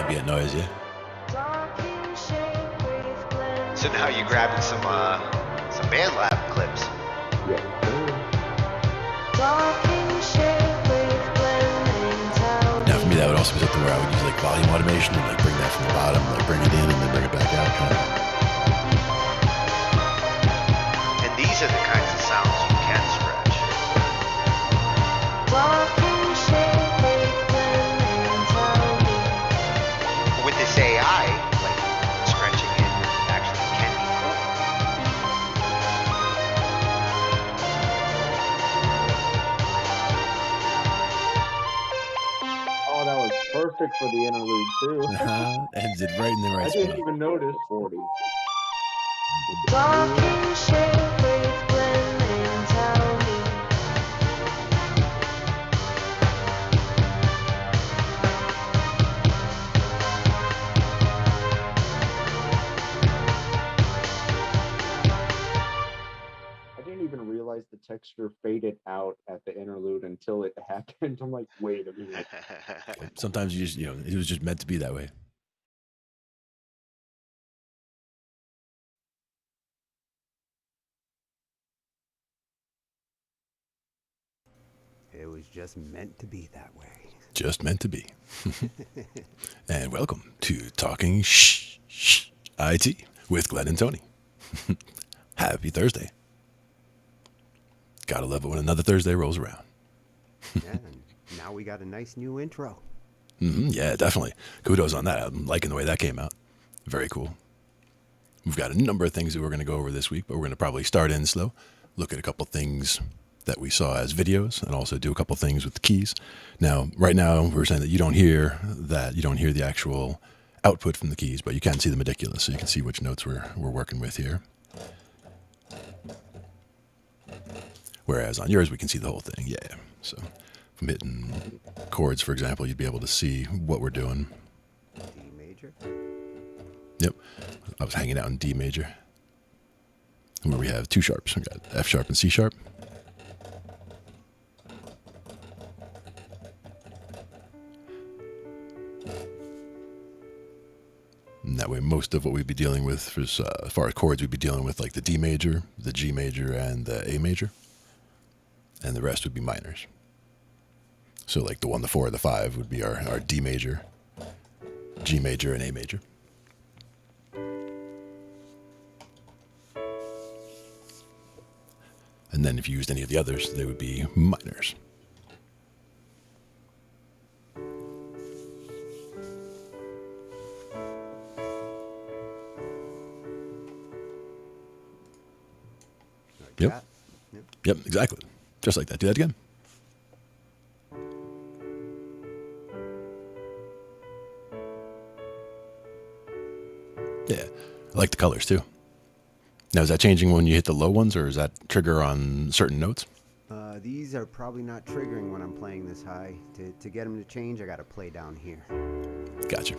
ambient noise, yeah. So now you're grabbing some band lab clips. Yeah. Now for me, that would also be something where I would use like volume automation and like bring that from the bottom, like bring it in and then bring it back out. And these are the kinds of sounds you can stretch. With this AI, like stretching it actually can be cool. Oh, that was perfect for the interlude too. Ends it right in the right I didn't spot. even notice. 40. I didn't even realize the texture faded out at the interlude until it happened. I'm like, wait a minute. Sometimes you just, it was just meant to be that way. It was just meant to be that way. Just meant to be. And welcome to Talking Shh I.T with Glenn and Tony. Happy Thursday. Gotta love it when another Thursday rolls around. Yeah, and now we got a nice new intro. Yeah, definitely. Kudos on that. I'm liking the way that came out. Very cool. We've got a number of things that we're going to go over this week, but we're going to probably start in slow, look at a couple things that we saw as videos, and also do a couple things with the keys. Now, right now, we're saying that you don't hear the actual output from the keys, but you can see the meticulous, so you can see which notes we're working with here. Whereas on yours, we can see the whole thing. Yeah. So if I'm hitting chords, for example, you'd be able to see what we're doing. D major. Yep. I was hanging out in D major, where we have two sharps. We got F sharp and C sharp. And that way, most of what we'd be dealing with, as far as chords, we'd be dealing with like the D major, the G major, and the A major. And the rest would be minors. So like the 1, the 4, the 5 would be our D major, G major, and A major. And then if you used any of the others, they would be minors. Like Yep. that. Yep, exactly. Just like that. Do that again. Yeah, I like the colors too. Now, is that changing when you hit the low ones, or is that trigger on certain notes? These are probably not triggering when I'm playing this high. To get them to change, I got to play down here. Gotcha.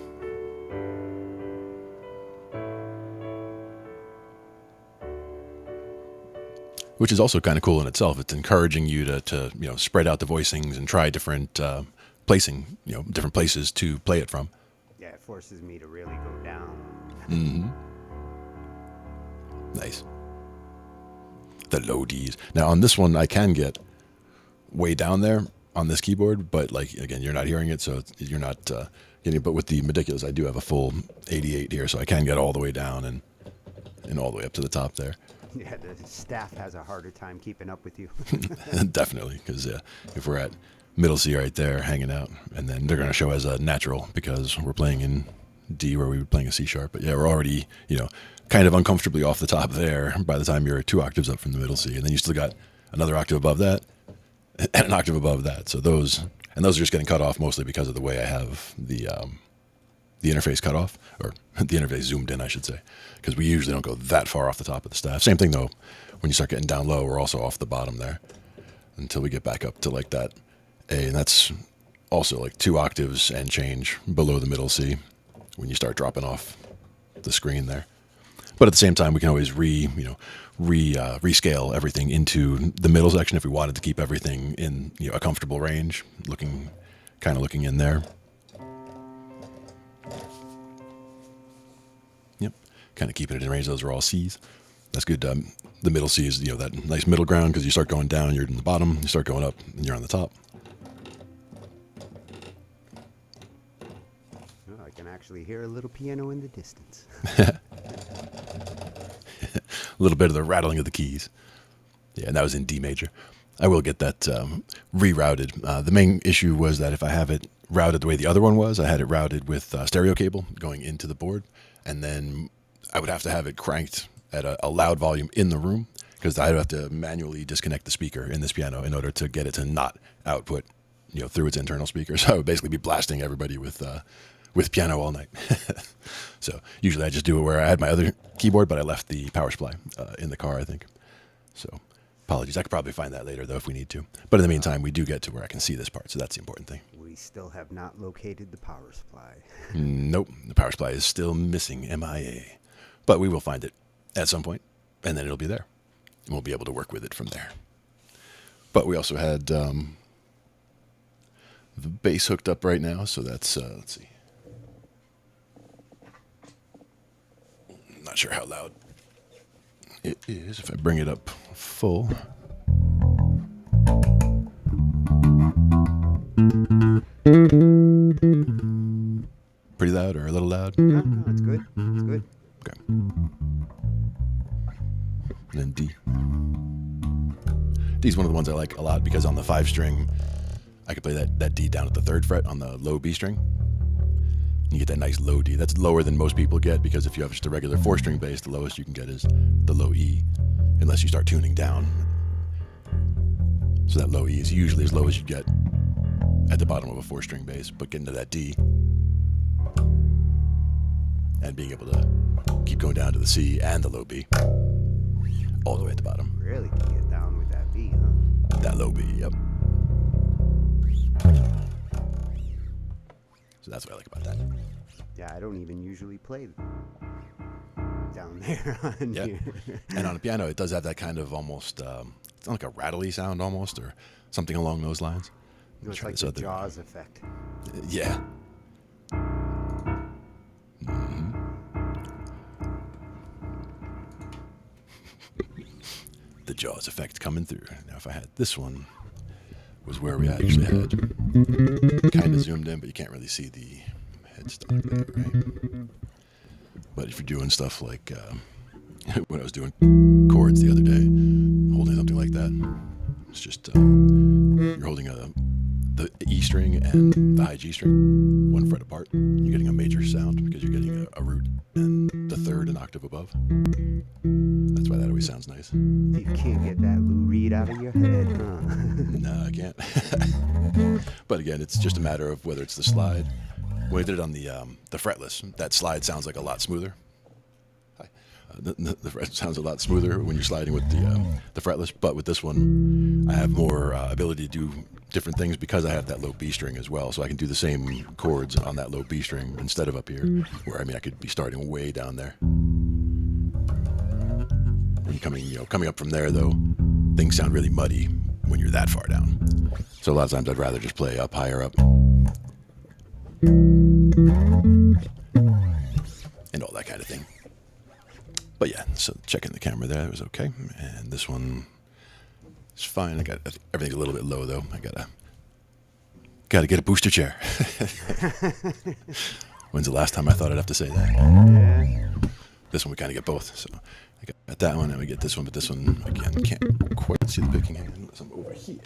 Which is also kind of cool in itself. It's encouraging you to spread out the voicings and try different placing, different places to play it from. Yeah, it forces me to really go down. Mm-hmm. Nice. The low Ds. Now on this one, I can get way down there on this keyboard, but like again, you're not hearing it, so you're not getting. But with the meticulous, I do have a full 88 here, so I can get all the way down and all the way up to the top there. Yeah, the staff has a harder time keeping up with you. Definitely, because if we're at middle C right there, hanging out, and then they're going to show as a natural because we're playing in D where we were playing a C sharp. But yeah, we're already, kind of uncomfortably off the top there by the time you're 2 octaves up from the middle C. And then you still got another octave above that and an octave above that. So those are just getting cut off mostly because of the way I have the interface cut off, or the interface zoomed in, I should say, because we usually don't go that far off the top of the staff. Same thing though, when you start getting down low, we're also off the bottom there until we get back up to like that A, and that's also like 2 octaves and change below the middle C when you start dropping off the screen there. But at the same time, we can always rescale everything into the middle section if we wanted to keep everything in a comfortable range, looking in there. kind of keeping it in range. Those are all C's. That's good. The middle C is, that nice middle ground, because you start going down, you're in the bottom. You start going up, and you're on the top. Oh, I can actually hear a little piano in the distance. A little bit of the rattling of the keys. Yeah, and that was in D major. I will get that rerouted. The main issue was that if I have it routed the way the other one was, I had it routed with stereo cable going into the board, and then I would have to have it cranked at a loud volume in the room, because I would have to manually disconnect the speaker in this piano in order to get it to not output, through its internal speaker. So I would basically be blasting everybody with piano all night. So usually I just do it where I had my other keyboard, but I left the power supply in the car, I think. So apologies. I could probably find that later, though, if we need to. But in the meantime, we do get to where I can see this part, so that's the important thing. We still have not located the power supply. Nope. The power supply is still missing, MIA. But we will find it at some point, and then it'll be there. And we'll be able to work with it from there. But we also had the bass hooked up right now, so that's, let's see. Not sure how loud it is if I bring it up full. Pretty loud or a little loud? No, it's good. It's good. Okay. And then D. D's one of the ones I like a lot, because on the 5-string, I could play that D down at the 3rd fret on the low B string. You get that nice low D. That's lower than most people get, because if you have just a regular 4-string bass, the lowest you can get is the low E, unless you start tuning down. So that low E is usually as low as you get at the bottom of a 4-string bass, but getting to that D and being able to keep going down to the C and the low B, all the way at the bottom. Really can get down with that B, huh? That low B, yep. So that's what I like about that. Yeah, I don't even usually play down there on here. And on a piano, it does have that kind of almost, it's like a rattly sound almost, or something along those lines. It's like the Jaws effect. Yeah. The Jaws effect coming through. Now, if I had this one, was where we actually had kind of zoomed in, but you can't really see the headstock there, right? But if you're doing stuff like when I was doing chords the other day, holding something like that, it's just you're holding the E string and the high G string 1 fret apart. You're getting a major sound because you're getting a root and the 3rd an octave above. That's why that always sounds nice. You can't get that Lou Reed out of your head, huh? No, I can't. But again, it's just a matter of whether it's the slide. When I did it on the fretless, that slide sounds like a lot smoother. The fret sounds a lot smoother when you're sliding with the fretless, but with this one, I have more ability to do different things because I have that low B string as well. So I can do the same chords on that low B string instead of up here, where I could be starting way down there. And coming up from there, though, things sound really muddy when you're that far down. So a lot of times I'd rather just play up, higher up, and all that kind of thing. But yeah, so checking the camera there, it was okay. And this one is fine. I think everything's a little bit low, though. I gotta get a booster chair. When's the last time I thought I'd have to say that? Yeah. This one we kind of get both. So I got that one, and we get this one, but this one, again, can't quite see the picking hand unless I'm over here.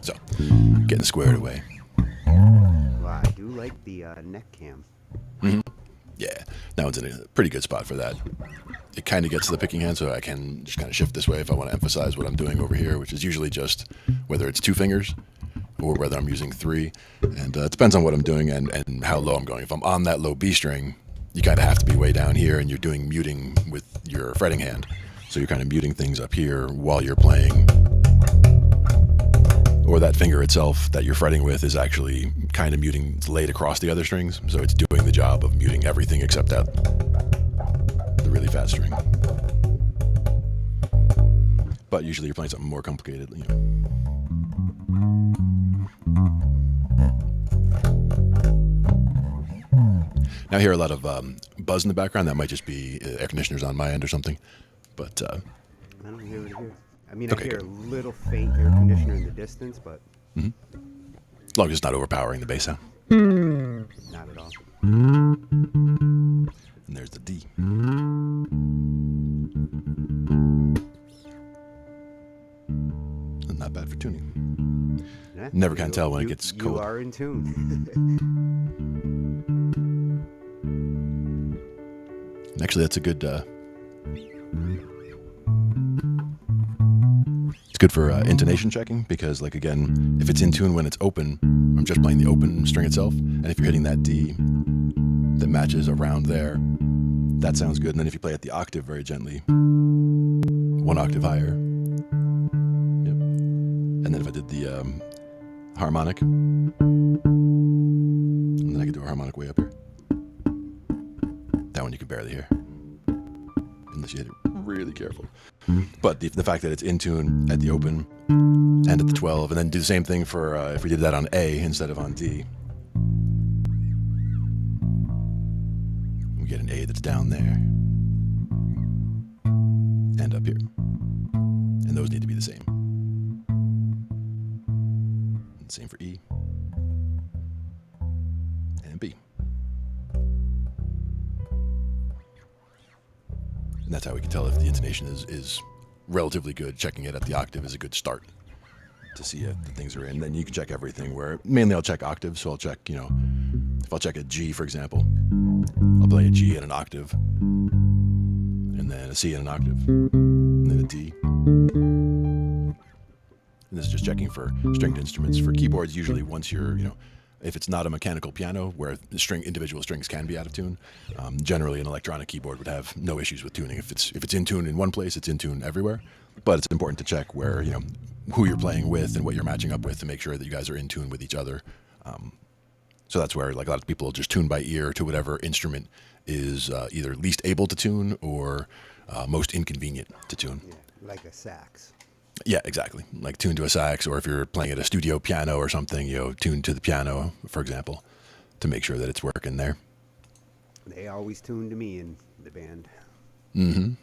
So, getting squared away. Well, I do like the neck cam. Mm-hmm. Yeah, that one's in a pretty good spot for that. It kind of gets to the picking hand, so I can just kind of shift this way if I want to emphasize what I'm doing over here, which is usually just whether it's 2 fingers or whether I'm using 3. And it depends on what I'm doing and how low I'm going. If I'm on that low B string, you kind of have to be way down here, and you're doing muting with your fretting hand. So you're kind of muting things up here while you're playing. Or that finger itself that you're fretting with is actually kind of muting, it's laid across the other strings. So it's doing the job of muting everything except that, the really fast string. But usually you're playing something more complicated, Now I hear a lot of buzz in the background. That might just be the air conditioner's on my end or something. But I don't hear it here. I mean, Okay, I hear good. a little faint air conditioner in the distance, but as long as it's not overpowering the bass sound. not at all. And there's the D. Not bad for tuning. Yeah, Never can tell when it gets You cold. are in tune. And actually, that's a good. It's good for intonation checking because, like, again, if it's in tune when it's open, I'm just playing the open string itself. And if you're hitting that D that matches around there, that sounds good. And then if you play at the octave very gently, one octave higher. Yep. And then if I did the harmonic, and then I could do a harmonic way up here. That one you can barely hear unless you hit it really careful. But the fact that it's in tune at the open and at the 12, and then do the same thing for if we did that on A instead of on D, we get an A that's down there and up here, and those need to be the same. And same for E and B. And that's how we can tell if the intonation is relatively good. Checking it at the octave is a good start to see if the things are in. Then you can check everything where mainly I'll check octaves. So I'll check, if I'll check a G, for example, I'll play a G in an octave, and then a C in an octave, and then a D. And this is just checking for stringed instruments. For keyboards, usually once you're, if it's not a mechanical piano where the individual strings can be out of tune, generally an electronic keyboard would have no issues with tuning. If it's in tune in one place, it's in tune everywhere. But it's important to check where, who you're playing with and what you're matching up with to make sure that you guys are in tune with each other. So that's where, like, a lot of people just tune by ear to whatever instrument is either least able to tune or most inconvenient to tune. Yeah, like a sax. Yeah, exactly. Like tune to a sax, or if you're playing at a studio piano or something, tune to the piano, for example, to make sure that it's working there. They always tune to me in the band. Mm-hmm.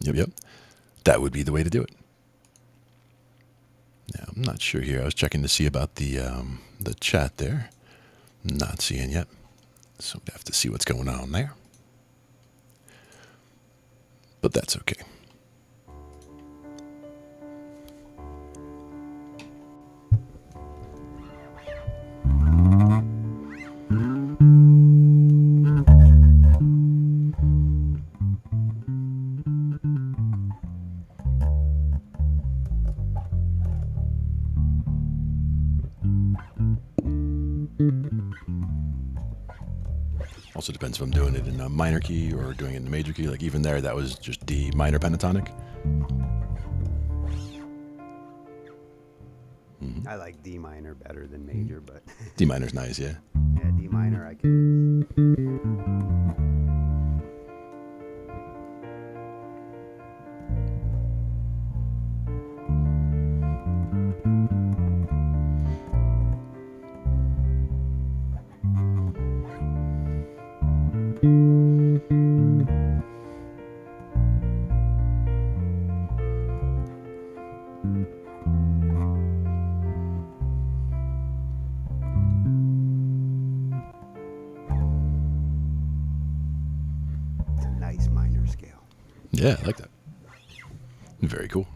Yep. That would be the way to do it. Now, I'm not sure here. I was checking to see about the chat there. Not seeing yet. So we have to see what's going on there. But that's okay. Also depends if I'm doing it in a minor key or doing it in a major key. Like even there, that was just D minor pentatonic. I like D minor better than major, but D minor's nice, yeah. yeah, D minor I can. It's a nice minor scale. Yeah, I like that. Very cool.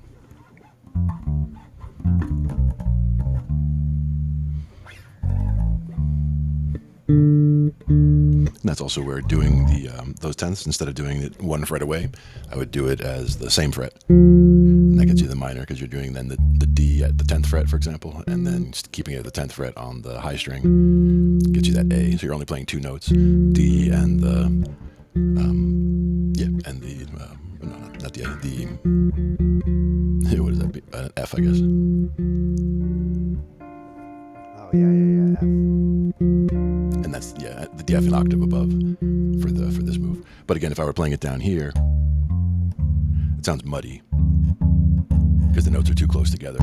And that's also where doing the those tenths, instead of doing it one fret away, I would do it as the same fret. And that gets you the minor because you're doing then the D at the 10th fret, for example, and then just keeping it at the 10th fret on the high string gets you that A. So you're only playing two notes, D and the no, not the A, the what does that be? F, I guess. Oh yeah. F. And that's the F an octave above for this move. But again, if I were playing it down here, it sounds muddy because the notes are too close together.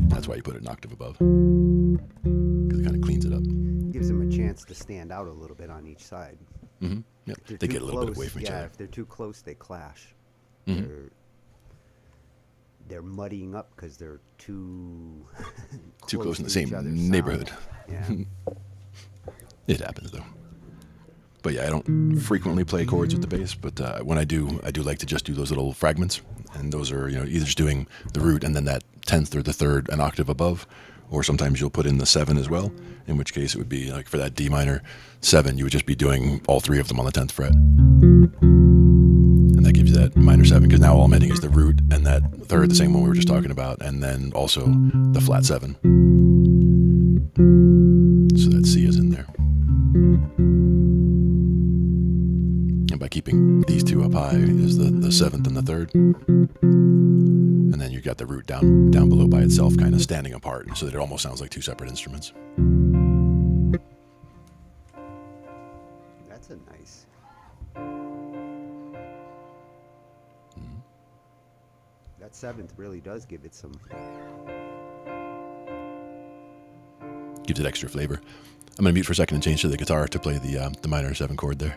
That's why you put it an octave above, because it kind of cleans it up. Gives them a chance to stand out a little bit on each side. Yep. If they're They too get a little bit close- away from each yeah, other. if they're too close, they clash. Mhm. They're muddying up because they're too Too close in the to each same other's neighborhood. sound. Yeah. It happens though. But yeah, I don't frequently play chords with the bass, but when I do like to just do those little fragments, and those are either just doing the root and then that 10th or the third an octave above, or sometimes you'll put in the 7 as well. In which case it would be like for that D minor 7, you would just be doing all 3 of them on the 10th fret, and that gives you that minor 7. Because now all I'm hitting is the root and that third, the same one we were just talking about, and then also the flat 7. So that C is in there. And by keeping these two up high is the 7th and the 3rd. And then you got the root down below by itself, kind of standing apart, so that it almost sounds like 2 separate instruments. That's a nice. That 7th really does give it some. Gives it extra flavor. I'm going to mute for a second and change to the guitar to play the minor 7 chord there.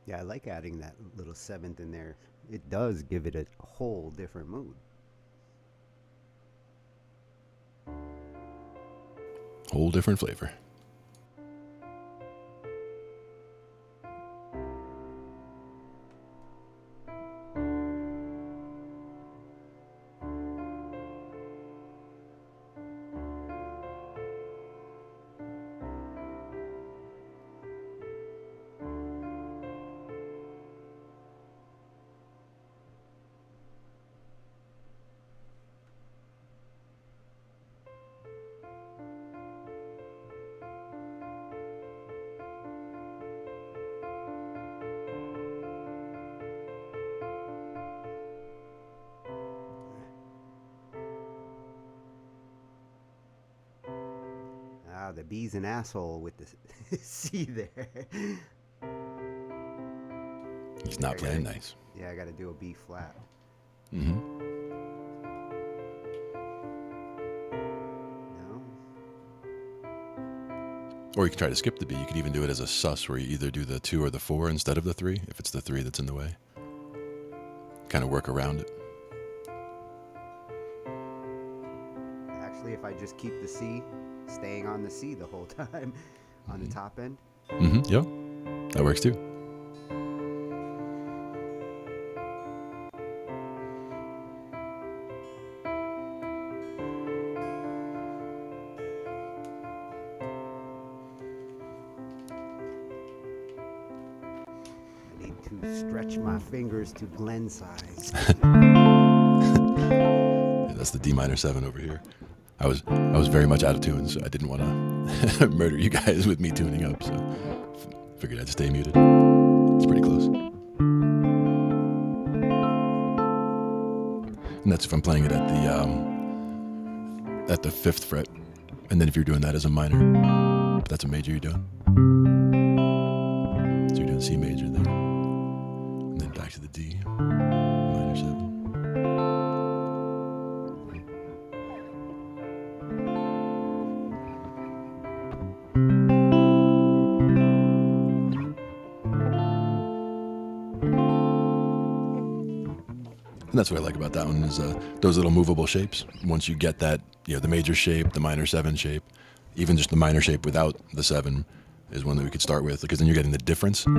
Yeah, I like adding that little 7th in there. It does give it a whole different mood. Whole different flavor. Ah, the B's an asshole with the C there. He's not I playing gotta- nice. Yeah, I got to do a B flat. Mm-hmm. No? Or you can try to skip the B. You could even do it as a sus, where you either do the 2 or the 4 instead of the 3, if it's the 3 that's in the way. Kind of work around it. Actually, if I just keep the C, staying on the C the whole time on the top end. Mm-hmm. Yeah, that works too. I need to stretch my fingers to Glen size. Yeah, that's the D minor 7 over here. I was very much out of tune, so I didn't want to murder you guys with me tuning up. So figured I'd stay muted. It's pretty close. And that's if I'm playing it at the 5th fret, and then if you're doing that as a minor. But that's a major you're doing. So you're doing C major there. And then back to the D, minor 7. And that's what I like about that one is those little movable shapes. Once you get that, the major shape, the minor 7 shape, even just the minor shape without the 7 is one that we could start with, because then you're getting the difference. Like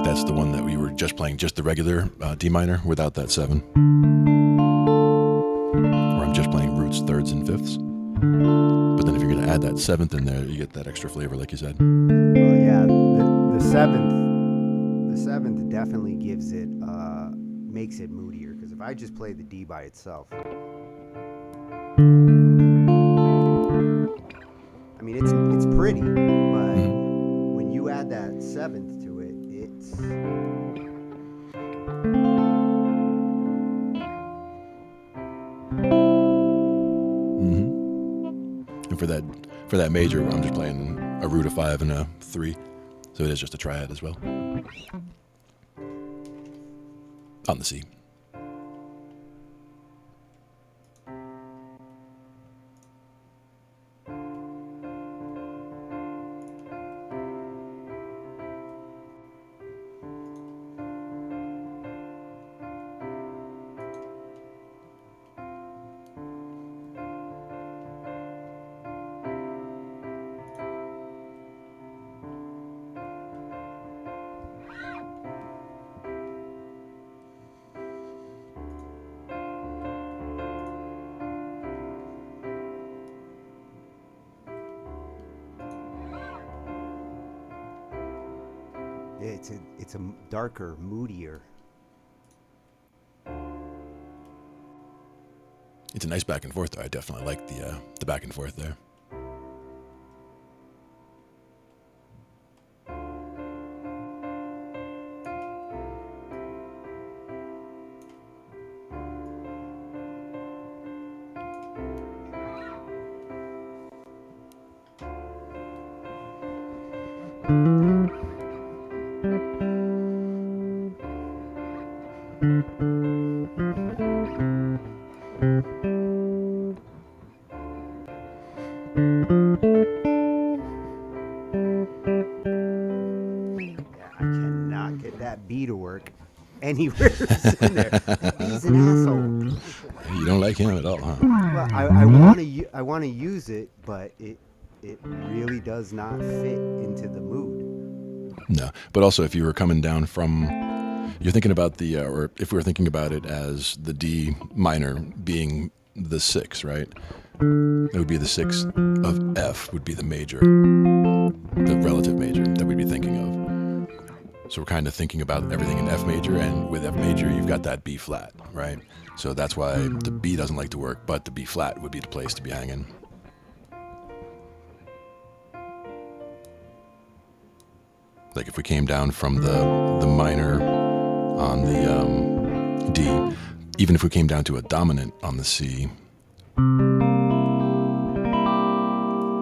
that's the one that we were just playing, just the regular D minor without that 7. Where I'm just playing roots, thirds, and fifths. But then if you're going to add that 7th in there, you get that extra flavor, like you said. Well, yeah, the seventh definitely gives it, makes it moodier. Because if I just play the D by itself, I mean it's pretty, but when you add that 7th to it, it's And for that major, I'm just playing a root, a 5, and a 3. So it is just a triad as well. On the C. it's a darker, moodier. It's a nice back and forth, though. I definitely like the back and forth there. B to work anywhere in there. He's an asshole. You don't like him at all, huh? Well, I want to use it, but it really does not fit into the mood. No, but also if you were coming down from, you're thinking about or if we were thinking about it as the D minor being the 6, right? It would be the 6 of F would be the major, the relative major that we'd be thinking of. So we're kind of thinking about everything in F major, and with F major, you've got that B flat, right? So that's why the B doesn't like to work, but the B flat would be the place to be hanging. Like if we came down from the minor on the D, even if we came down to a dominant on the C,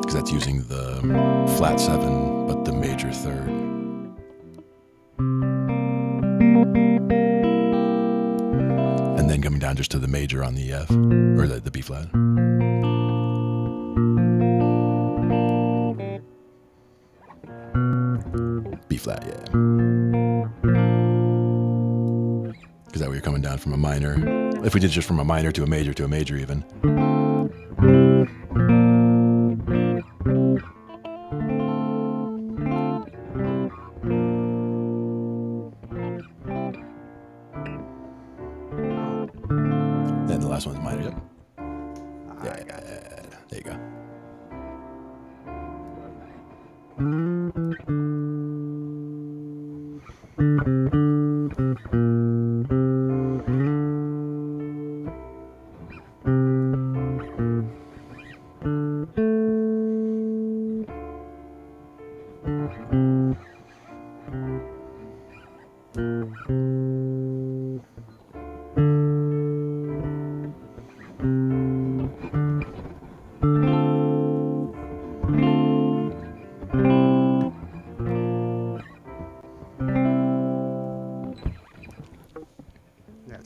because that's using the flat 7, but the major 3rd. And then coming down just to the major on the F, or the B flat. B flat, yeah. Because that way you're coming down from a minor. If we did just from a minor to a major even. Then the last one's minor, yep. Yeah, there you go.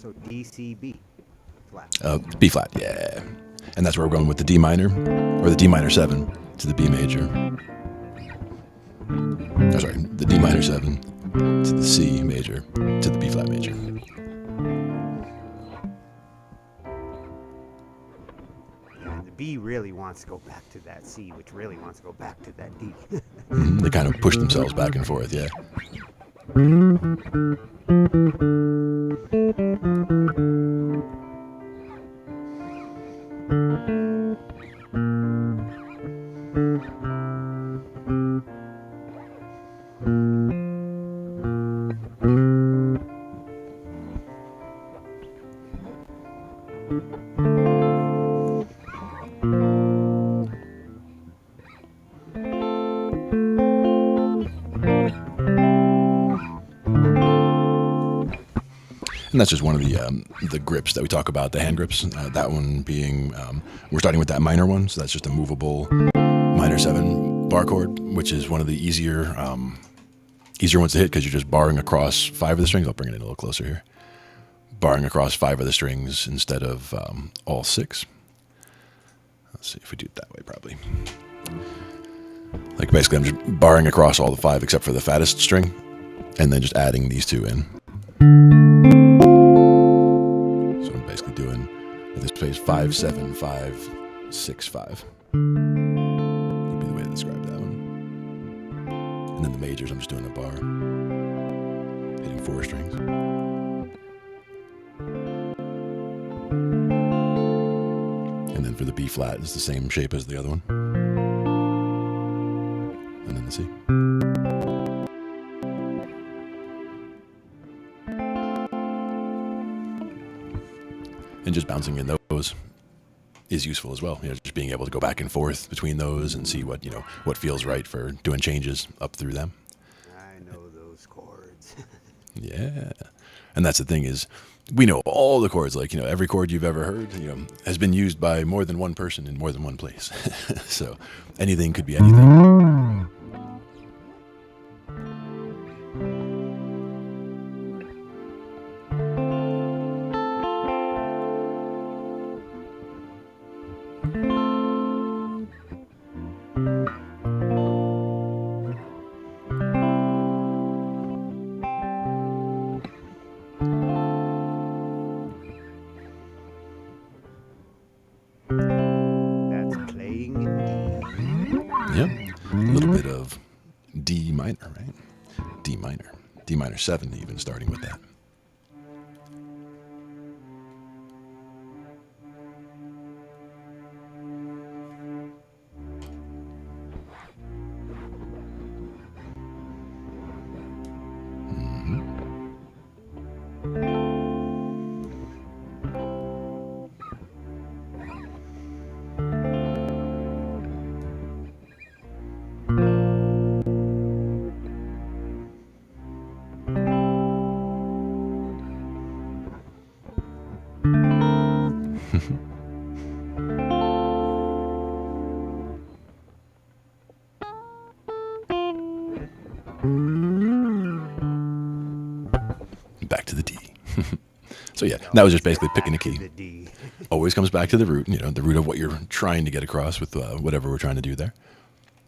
So D, C, B, flat. B flat, yeah. And that's where we're going with the D minor, or the D minor 7 to the B major. Oh, sorry, the D minor 7 to the C major to the B flat major. And the B really wants to go back to that C, which really wants to go back to that D. They kind of push themselves back and forth, yeah. And that's just one of the grips that we talk about, the hand grips. That one being, we're starting with that minor one, so that's just a movable minor 7 bar chord, which is one of the easier ones to hit because you're just barring across 5 of the strings. I'll bring it in a little closer here. Barring across 5 of the strings instead of all 6. Let's see if we do it that way, probably. Like basically I'm just barring across all the 5 except for the fattest string, and then just adding these 2 in. So I'm basically doing this phase 5, 7, 5, 6, 5. Would be the way to describe that one. And then the majors, I'm just doing a bar, hitting 4 strings. And then for the B flat, it's the same shape as the other one. And then the C. And just bouncing in those is useful as well. Just being able to go back and forth between those and see what what feels right for doing changes up through them. I know those chords. Yeah, and that's the thing is, we know all the chords. Like every chord you've ever heard, has been used by more than one person in more than one place. So anything could be anything. That's playing in D. Yep, a little bit of D minor, right? D minor 7, even starting with that. Back to the D. So yeah, that was just basically picking a key. The D. Always comes back to the root, the root of what you're trying to get across with whatever we're trying to do there.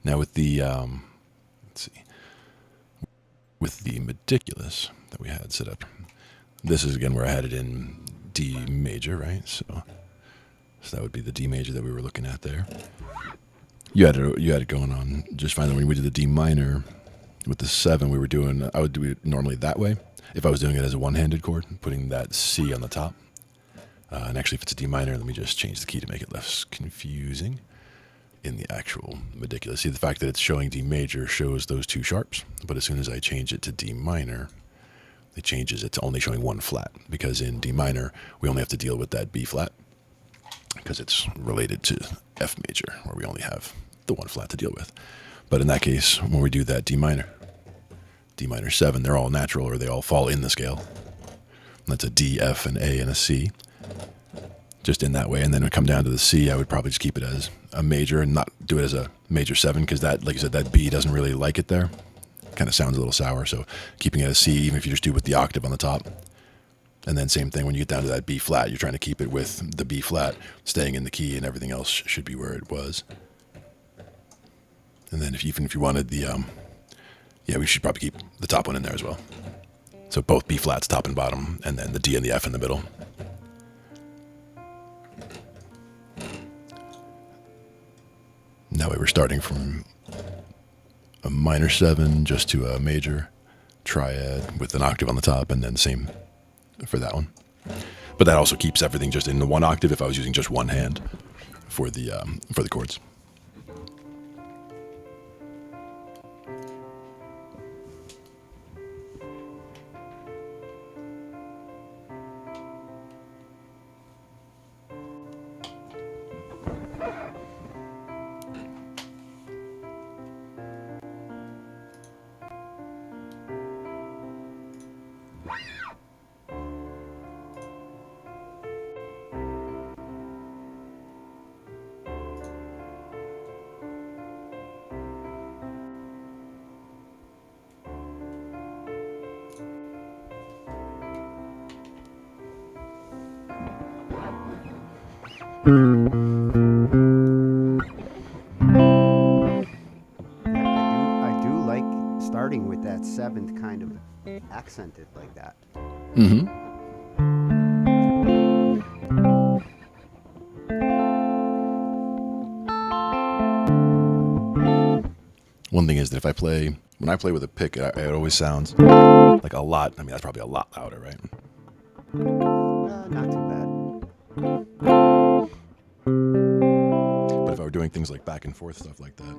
Now with the, let's see, with the meticulous that we had set up, this is again where I had it in D major, right? So that would be the D major that we were looking at there. You had it going on just fine. When we did the D minor with the 7, I would do it normally that way. If I was doing it as a one-handed chord, putting that C on the top. And actually, if it's a D minor, let me just change the key to make it less confusing in the actual meticulous. See, the fact that it's showing D major shows those 2 sharps, but as soon as I change it to D minor, it changes it to only showing 1 flat, because in D minor, we only have to deal with that B flat, because it's related to F major, where we only have the 1 flat to deal with. But in that case, when we do that D minor 7, they're all natural, or they all fall in the scale. That's a D, F, and A, and a C. Just in that way. And then when we come down to the C, I would probably just keep it as a major and not do it as a major 7, because that, like I said, that B doesn't really like it there. Kind of sounds a little sour. So keeping it as C, even if you just do with the octave on the top, And then same thing when you get down to that B flat, you're trying to keep it with the B flat staying in the key, and everything else should be where it was. And then even if you wanted the, we should probably keep the top one in there as well. So both B flats, top and bottom, and then the D and the F in the middle. That way we're starting from a minor 7 just to a major triad with an octave on the top, and then same for that one. But that also keeps everything just in the one octave if I was using just one hand for the chords. I do like starting with that 7th kind of accented like that. Mm-hmm. One thing is that when I play with a pick, it always sounds like a lot. I mean, that's probably a lot louder, right? Not too bad. But if I were doing things like back and forth stuff like that.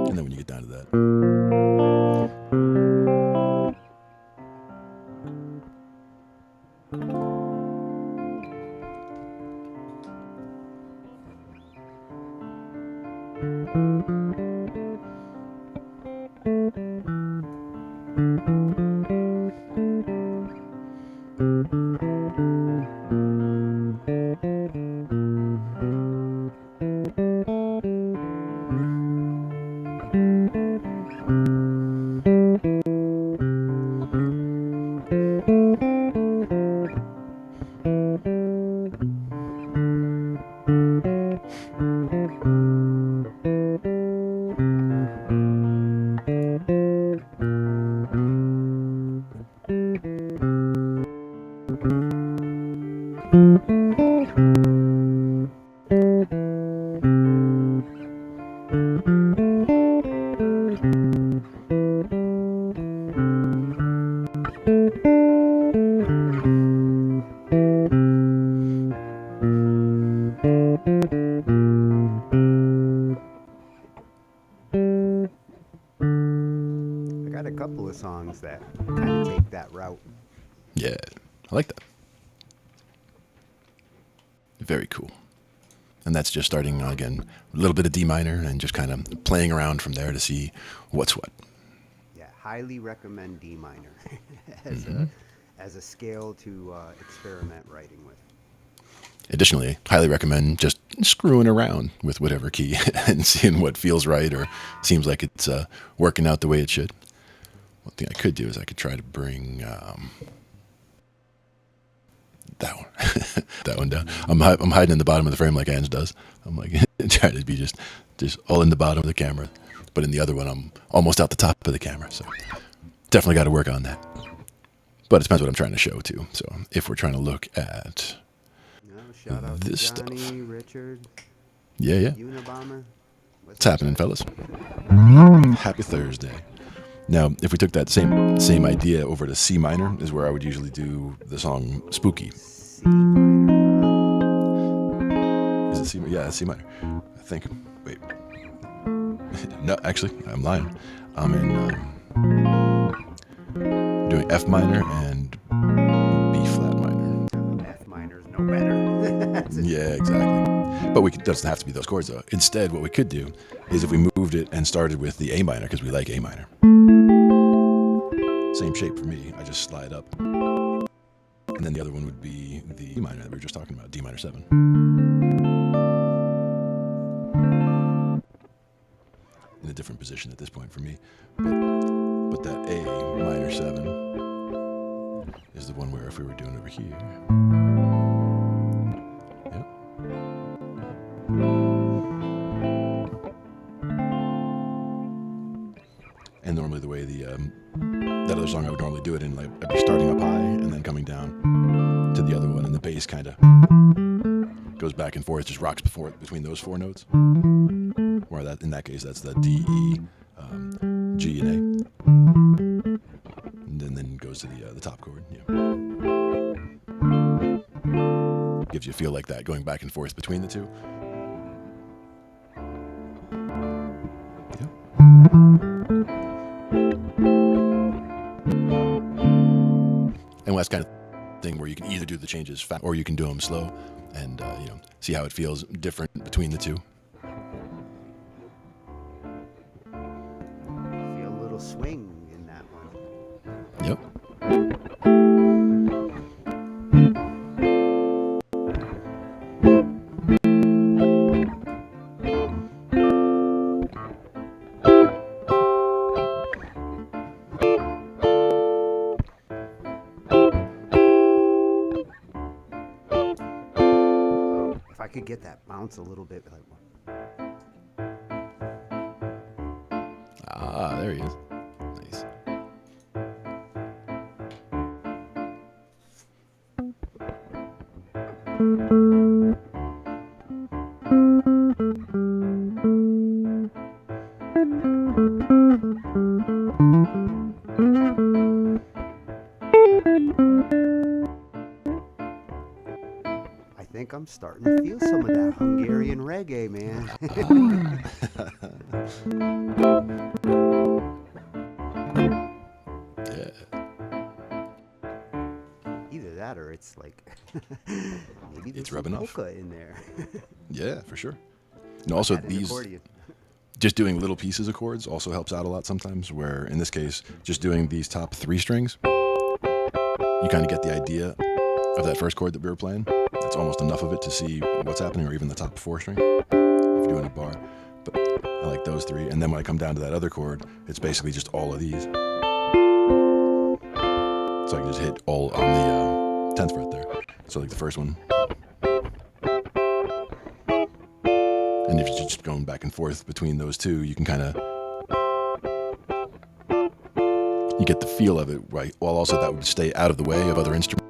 And then when you get down to that. Songs that kind of take that route. Yeah, I like that. Very cool. And that's just starting, again, a little bit of D minor and just kind of playing around from there to see what's what. Yeah, highly recommend D minor as a scale to experiment writing with. Additionally, highly recommend just screwing around with whatever key and seeing what feels right or seems like it's working out the way it should. One thing I could do is I could try to bring that one down. I'm hiding in the bottom of the frame like Ange does. I'm like trying to be just all in the bottom of the camera, but in the other one I'm almost out the top of the camera. So definitely got to work on that. But it depends what I'm trying to show too. So if we're trying to look at shout out this to Johnny, stuff, Richard, yeah, Unabomber. What's happening, fellas? Happy Thursday. Now, if we took that same idea over to C minor, is where I would usually do the song "Spooky." C minor. Is it C? Yeah, it's C minor. I think. Wait. No, actually, I'm lying. I'm in doing F minor and B flat minor. F minor's no better. Yeah, exactly. But doesn't have to be those chords though. Instead, what we could do is if we moved it and started with the A minor, because we like A minor. Same shape for me. I just slide up. And then the other one would be the D minor that we were just talking about, D minor 7. In a different position at this point for me. But that A minor 7 is the one where if we were doing over here. Yep. And normally the way that other song I would normally do it in, like I'd be starting up high and then coming down to the other one, and the bass kind of goes back and forth, just rocks between those 4 notes. Where that in that case that's the D, E, G, and A, and then goes to the top chord. Yeah. Gives you a feel like that going back and forth between the two. Yeah. And that's kind of thing where you can either do the changes fast or you can do them slow, and see how it feels different between the two. Feel a little swing in that one. Yep. If I could get that bounce a little bit, like. Ah, there he is. Nice. I think I'm starting to feel some of that Hungarian reggae, man. Yeah. Either that or it's like maybe there's It's some rubbing off. polka in there. Yeah, for sure. And also Add an these, accordion. just doing little pieces of chords also helps out a lot sometimes, where in this case, just doing these top 3 strings, you kind of get the idea of that first chord that we were playing. It's almost enough of it to see what's happening, or even the top 4 string, if you're doing a bar. But I like those 3. And then when I come down to that other chord, it's basically just all of these. So I can just hit all on the 10th fret there. So like the first one. And if you're just going back and forth between those two, you can kind of, you get the feel of it, right? While also that would stay out of the way of other instruments.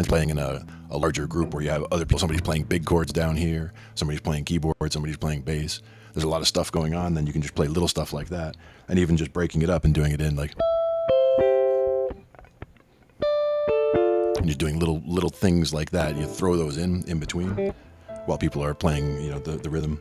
Playing in a larger group where you have other people, somebody's playing big chords down here, somebody's playing keyboard, somebody's playing bass. There's a lot of stuff going on, then you can just play little stuff like that. And even just breaking it up and doing it in like, and you're doing little things like that. You throw those in between while people are playing, the rhythm.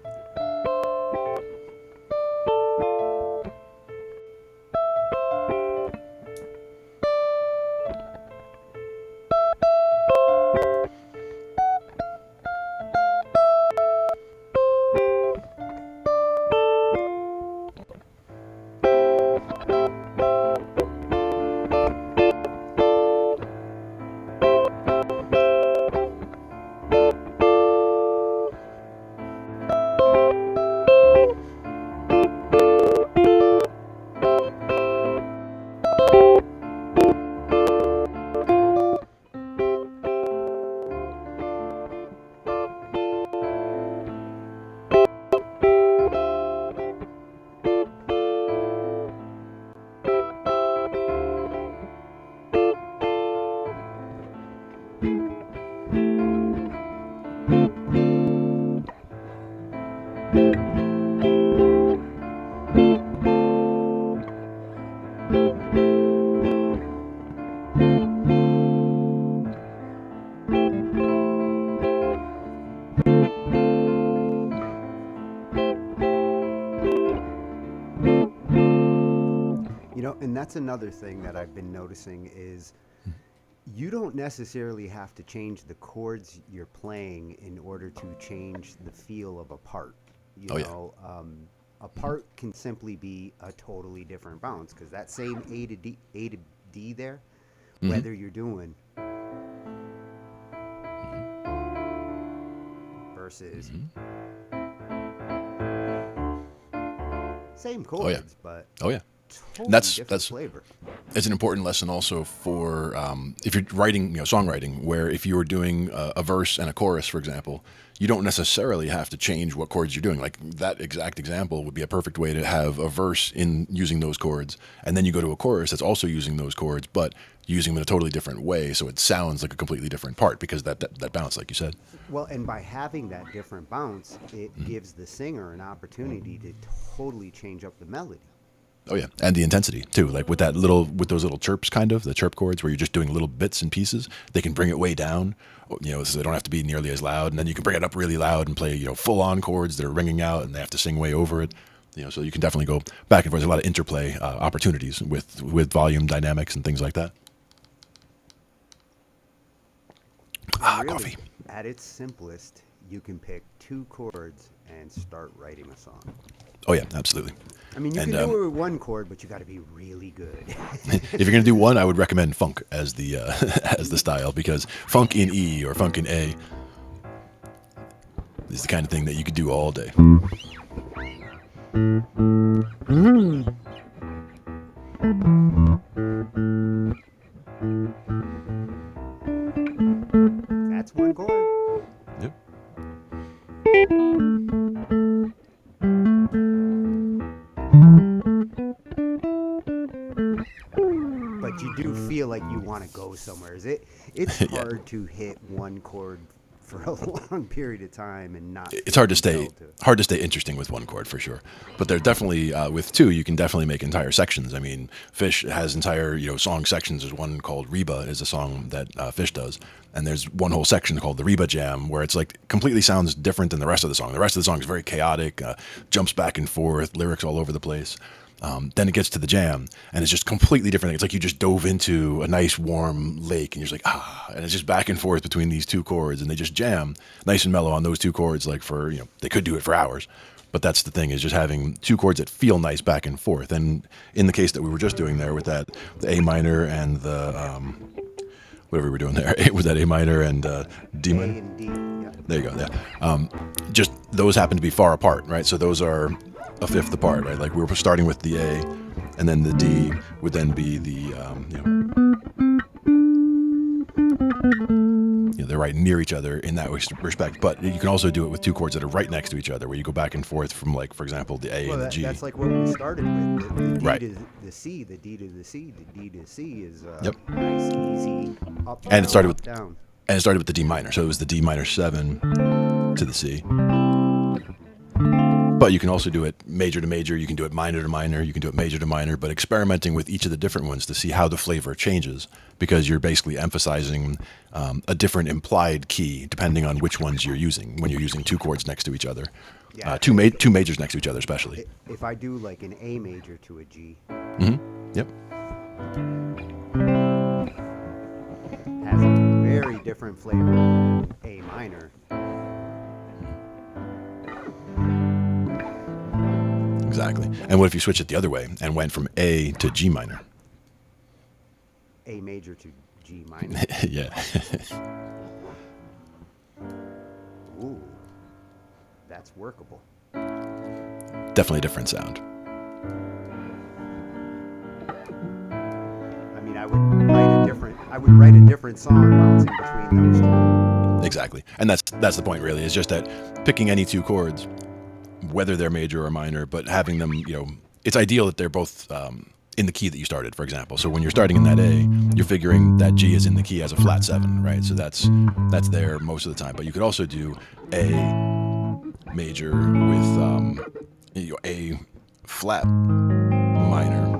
And that's another thing that I've been noticing is you don't necessarily have to change the chords you're playing in order to change the feel of a part. A part can simply be a totally different bounce, because that same A to D there, whether you're doing versus same chords, but Oh yeah. totally That's different flavor. It's an important lesson also for if you're writing, songwriting, where if you were doing a verse and a chorus, for example, you don't necessarily have to change what chords you're doing. Like that exact example would be a perfect way to have a verse in using those chords, and then you go to a chorus that's also using those chords, but using them in a totally different way, so it sounds like a completely different part because that bounce, like you said. Well, and by having that different bounce, it gives the singer an opportunity to totally change up the melody. Oh yeah, and the intensity too. Like with those little chirps, kind of the chirp chords, where you're just doing little bits and pieces. They can bring it way down, so they don't have to be nearly as loud. And then you can bring it up really loud and play, full on chords that are ringing out, and they have to sing way over it. So you can definitely go back and forth. There's a lot of interplay opportunities with volume dynamics and things like that. Really, Coffee. At its simplest, you can pick 2 chords and start writing a song. Oh yeah, absolutely. I mean, you can do it with 1 chord, but you got to be really good. If you're gonna do one, I would recommend funk as the as the style, because funk in E or funk in A is the kind of thing that you could do all day. That's 1 chord. Yep. But you do feel like you want to go somewhere. It's hard to hit 1 chord for a long period of time and not. It's hard to stay interesting with 1 chord for sure. But there's definitely with 2, you can definitely make entire sections. I mean, Fish has entire song sections. There's one called Reba, is a song that Fish does, and there's one whole section called the Reba Jam, where it's like completely sounds different than the rest of the song. The rest of the song is very chaotic, jumps back and forth, lyrics all over the place. Then it gets to the jam, and it's just completely different. It's like you just dove into a nice warm lake, and you're just like, and it's just back and forth between these 2 chords, and they just jam nice and mellow on those 2 chords. Like for they could do it for hours, but that's the thing, is just having 2 chords that feel nice back and forth. And in the case that we were just doing there with that, the A minor and the whatever we were doing there, was that A minor and D minor? A and D. Yeah. There you go. Yeah. Just those happen to be far apart, right? So those are a fifth apart, right? Like we were starting with the A, and then the D would then be the, they're right near each other in that respect. But you can also do it with 2 chords that are right next to each other, where you go back and forth from, like, for example, the A and the G. That's like what we started with. The D Right. to the C, the D to the C, the D to C is Yep. nice, easy, up, And it started up, with- down. And it started with the D minor, so it was the D minor 7 to the C. But you can also do it major to major, you can do it minor to minor, you can do it major to minor, but experimenting with each of the different ones to see how the flavor changes, because you're basically emphasizing a different implied key depending on which ones you're using when you're using 2 chords next to each other. Yeah. Two majors next to each other especially. If I do like an A major to a G, Yep. has a very different flavor than A minor. Exactly. And what if you switch it the other way and went from A to G minor? A major to G minor. Yeah. Ooh, that's workable. Definitely a different sound. I mean, I would write a different song bouncing between those 2. Exactly. And that's the point really, is just that picking any 2 chords, whether they're major or minor, but having them, it's ideal that they're both in the key that you started, for example. So when you're starting in that A, you're figuring that G is in the key as a flat 7, right? So that's there most of the time. But you could also do A major with A flat minor.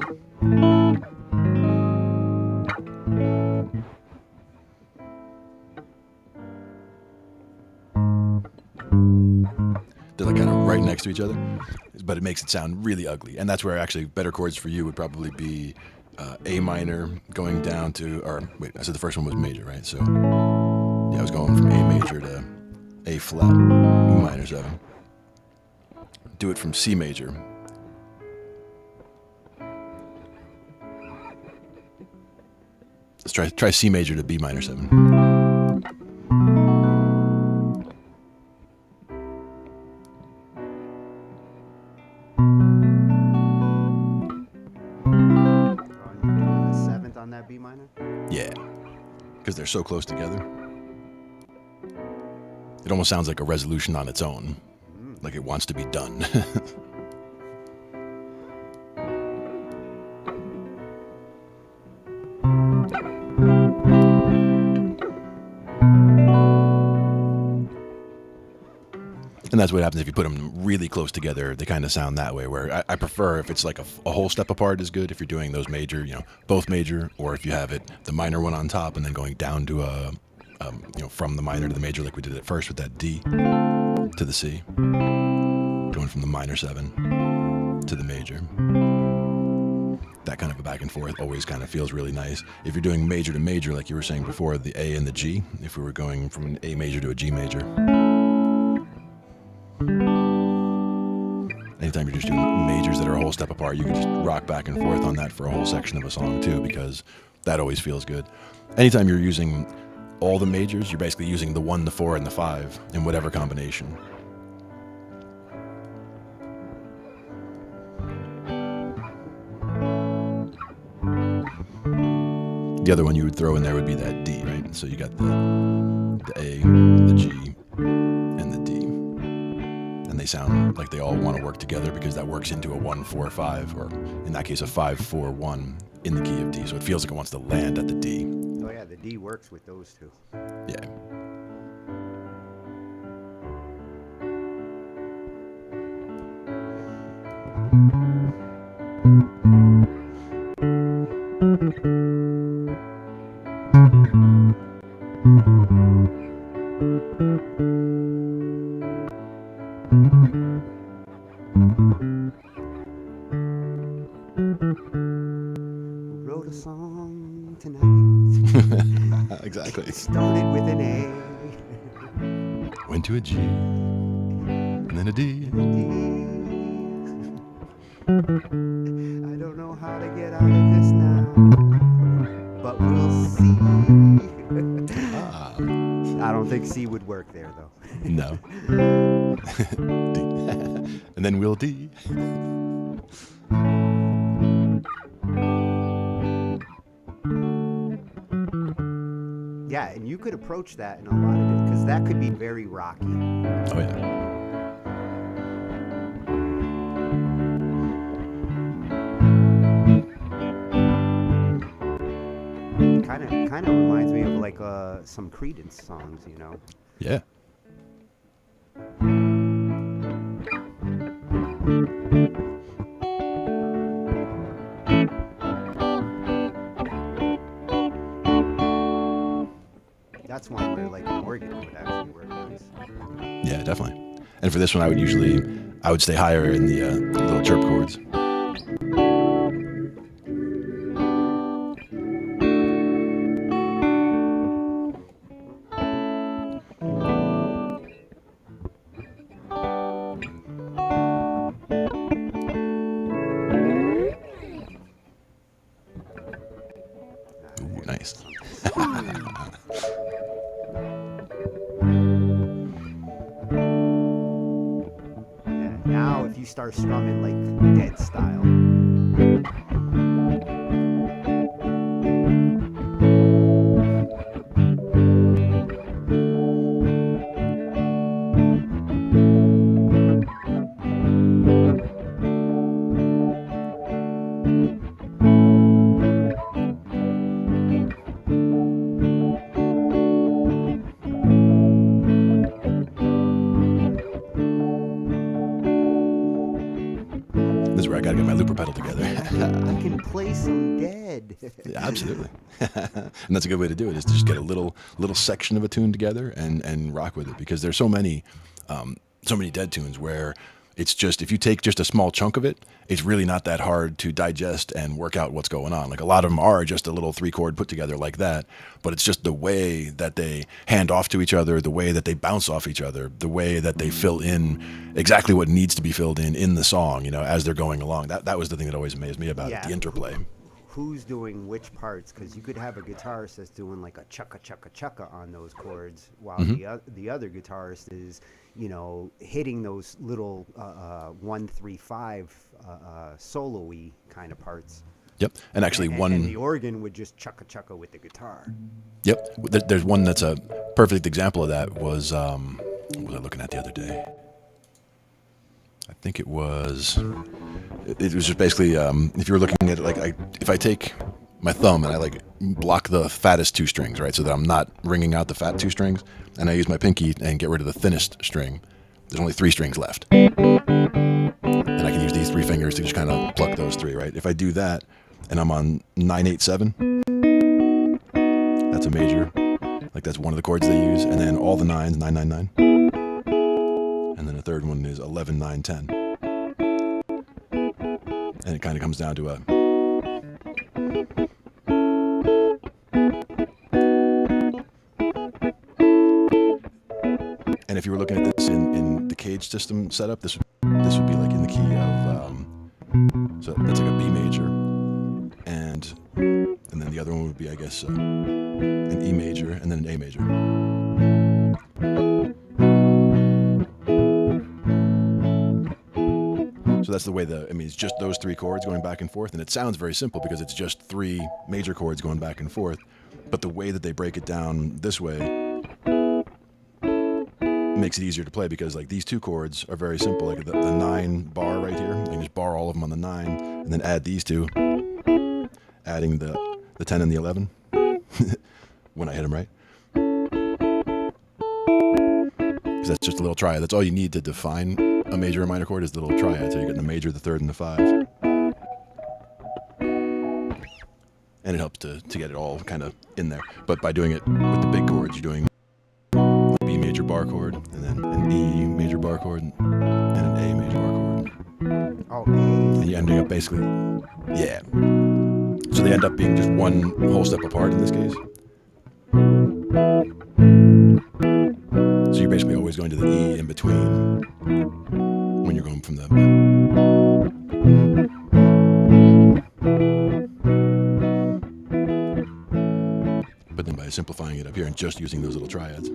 They're like kind of right next to each other, but it makes it sound really ugly. And that's where actually better chords for you would probably be A minor going down to, or wait, I said the first one was major, right? So yeah, I was going from A major to A flat minor 7. Do it from C major. Let's try C major to B minor 7. they're so close together. It almost sounds like a resolution on its own, like it wants to be done. And that's what happens if you put them really close together. They kind of sound that way, where I prefer if it's like a whole step apart is good if you're doing those major, both major, or if you have it, the minor one on top and then going down to from the minor to the major like we did at first with that D to the C. Going from the minor 7 to the major. That kind of a back and forth always kind of feels really nice. If you're doing major to major, like you were saying before, the A and the G, if we were going from an A major to a G major, anytime you're just doing majors that are a whole step apart, you can just rock back and forth on that for a whole section of a song too, because that always feels good. Anytime you're using all the majors, you're basically using the 1, the 4, and the 5 in whatever combination. The other one you would throw in there would be that D, right? So you got the A, the G, and the D. And they sound like they all want to work together because that works into a 1-4-5, or in that case a 5-4-1 in the key of D. So it feels like it wants to land at the D. Oh yeah, the D works with those two. Yeah. Wrote a song tonight. Exactly. It started with an A. Went to a G, and then a D. I don't know how to get out of this now, but we'll see. I don't think C would work there, though. No. D. And then we'll D. Yeah, and you could approach that in a lot of different, because that could be very rocky. Oh, yeah. Kind of reminds me of like some Creedence songs, Yeah. That's one where like an organ would actually work nice. Yeah, definitely. And for this one, I would stay higher in the little chirp chords. Ooh, nice. Yeah, now if you start strumming like Dead style. This is where I gotta get my looper pedal together. I can play some Dead. Yeah, absolutely. And that's a good way to do it, is to just get a little section of a tune together and rock with it, because there's so many Dead tunes where it's just, if you take just a small chunk of it, it's really not that hard to digest and work out what's going on. Like a lot of them are just a little 3-chord put together like that, but it's just the way that they hand off to each other, the way that they bounce off each other, the way that they fill in exactly what needs to be filled in the song, as they're going along. That was the thing that always amazed me about it, the interplay. Who's doing which parts? Because you could have a guitarist that's doing like a chukka chukka chukka on those chords, while the other guitarist is, hitting those little 1-3-5 solo-y kind of parts. Yep. And actually And the organ would just chugga with the guitar. Yep. There's one that's a perfect example of that was, what was I looking at the other day? I think it was just basically, if you were looking at it, like, if I take my thumb and I like block the fattest two strings, right, so that I'm not ringing out the fat two strings, and I use my pinky and get rid of the thinnest string, there's only 3 strings left. And I can use these 3 fingers to just kind of pluck those 3, right? If I do that, and I'm on 9/8/7, that's a major. Like, that's one of the chords they use. And then all the 9s, 9/9/9. And then the third one is 11/9/10. And it kind of comes down to a... And if you were looking at this in the cage system setup, this would be like in the key of... so that's like a B major. And then the other one would be, I guess, an E major and then an A major. So that's the way it's just those 3 chords going back and forth, and it sounds very simple because it's just 3 major chords going back and forth. But the way that they break it down this way makes it easier to play, because like these 2 chords are very simple. Like the 9 bar right here, you can just bar all of them on the 9, and then add these 2, adding the 10 and the 11 when I hit them right. Because that's just a little triad. That's all you need to define a major or minor chord, is the little triad. So you're getting the major, the third, and the 5. And it helps to get it all kind of in there. But by doing it with the big chords, you're doing a B major bar chord, and then an E major bar chord, and an A major bar chord. Oh, And you're ending up basically, yeah. So they end up being just one whole step apart in this case. So you're basically always going to the E in between when you're going from the... But then by simplifying it up here and just using those little triads.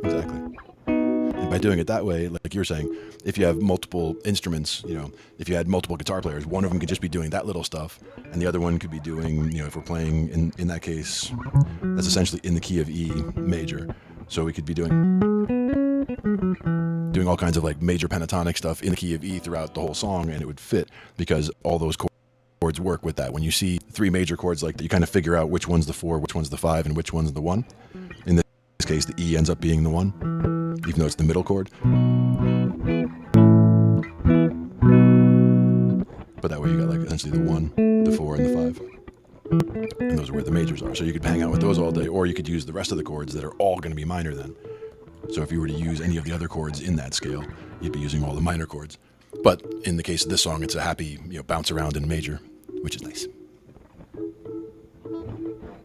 Exactly. And by doing it that way, like you're saying, if you have multiple instruments, if you had multiple guitar players, one of them could just be doing that little stuff, and the other one could be doing, if we're playing in that case, that's essentially in the key of E major. So we could be doing all kinds of like major pentatonic stuff in the key of E throughout the whole song, and it would fit because all those chords work with that. When you see 3 major chords like that, you kind of figure out which one's the 4, which one's the 5, and which one's the 1. In this case, the E ends up being the 1, even though it's the middle chord. But that way you got like essentially the 1, the 4, and the 5. And those are where the majors are. So you could hang out with those all day, or you could use the rest of the chords that are all going to be minor then. So if you were to use any of the other chords in that scale, you'd be using all the minor chords. But in the case of this song, it's a happy, bounce around in major, which is nice.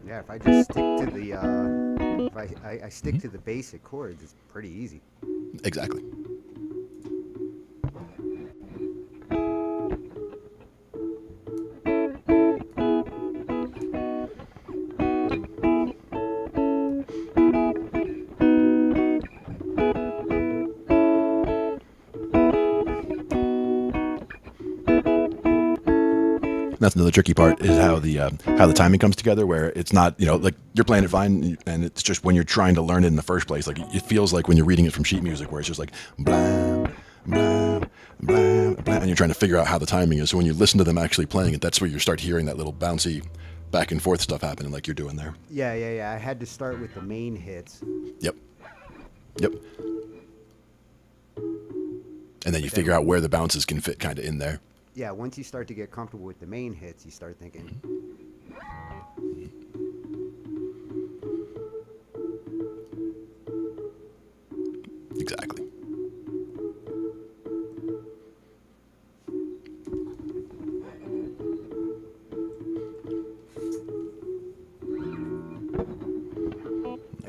Yeah, if I just stick to the if I stick to the basic chords, it's pretty easy. Exactly. That's another tricky part, is how the timing comes together, where it's not, like you're playing it fine, and it's just when you're trying to learn it in the first place, like it feels like when you're reading it from sheet music, where it's just like blah, blah, blah, blah, and you're trying to figure out how the timing is. So when you listen to them actually playing it, that's where you start hearing that little bouncy back and forth stuff happening like you're doing there. Yeah. I had to start with the main hits. Yep. And then you figure out where the bounces can fit kind of in there. Yeah, once you start to get comfortable with the main hits, you start thinking. Exactly.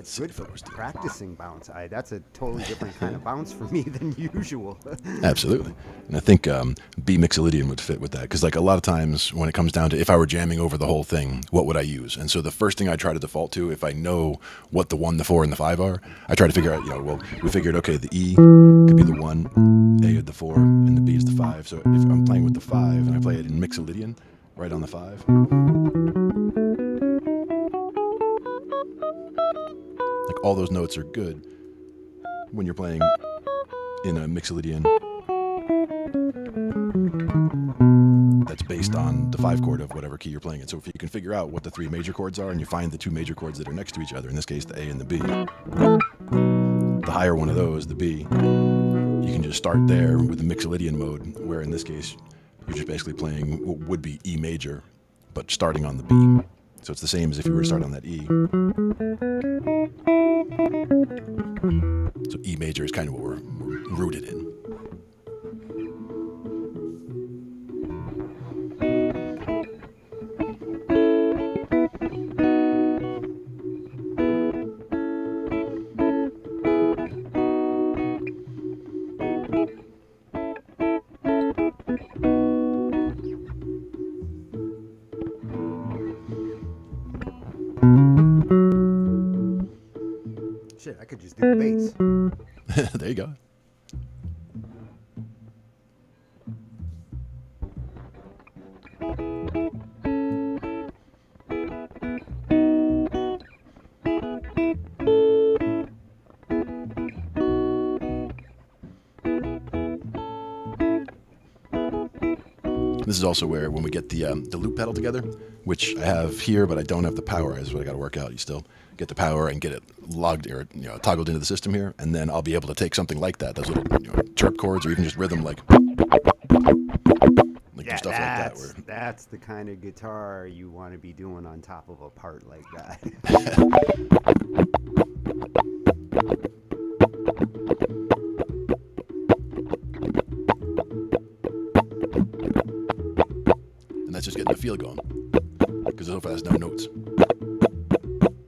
That's see good if for I was doing- practicing bounce. That's a totally different kind of bounce for me than usual. Absolutely. And I think B Mixolydian would fit with that because, like, a lot of times when it comes down to if I were jamming over the whole thing, what would I use? And so the first thing I try to default to, if I know what the 1, the 4, and the 5 are, I try to figure out, well, we figured, okay, the E could be the 1, A is the 4, and the B is the 5. So if I'm playing with the 5 and I play it in Mixolydian, right on the 5, like all those notes are good when you're playing in a Mixolydian that's based on the 5 chord of whatever key you're playing in. So if you can figure out what the 3 major chords are and you find the 2 major chords that are next to each other, in this case the A and the B, the higher one of those, the B, you can just start there with the Mixolydian mode, where in this case you're just basically playing what would be E major, but starting on the B. So it's the same as if you were to start on that E. So E major is kind of what we're rooted in. Shit, I could just do the bass. There you go. This is also where, when we get the loop pedal together, which I have here, but I don't have the power. Is what I got to work out. You still get the power and get it logged or toggled into the system here, and then I'll be able to take something like that, those little chirp chords, or even just rhythm like Yeah, stuff like that. Where that's the kind of guitar you want to be doing on top of a part like that. and that's just getting the feel going, because so far there's no notes.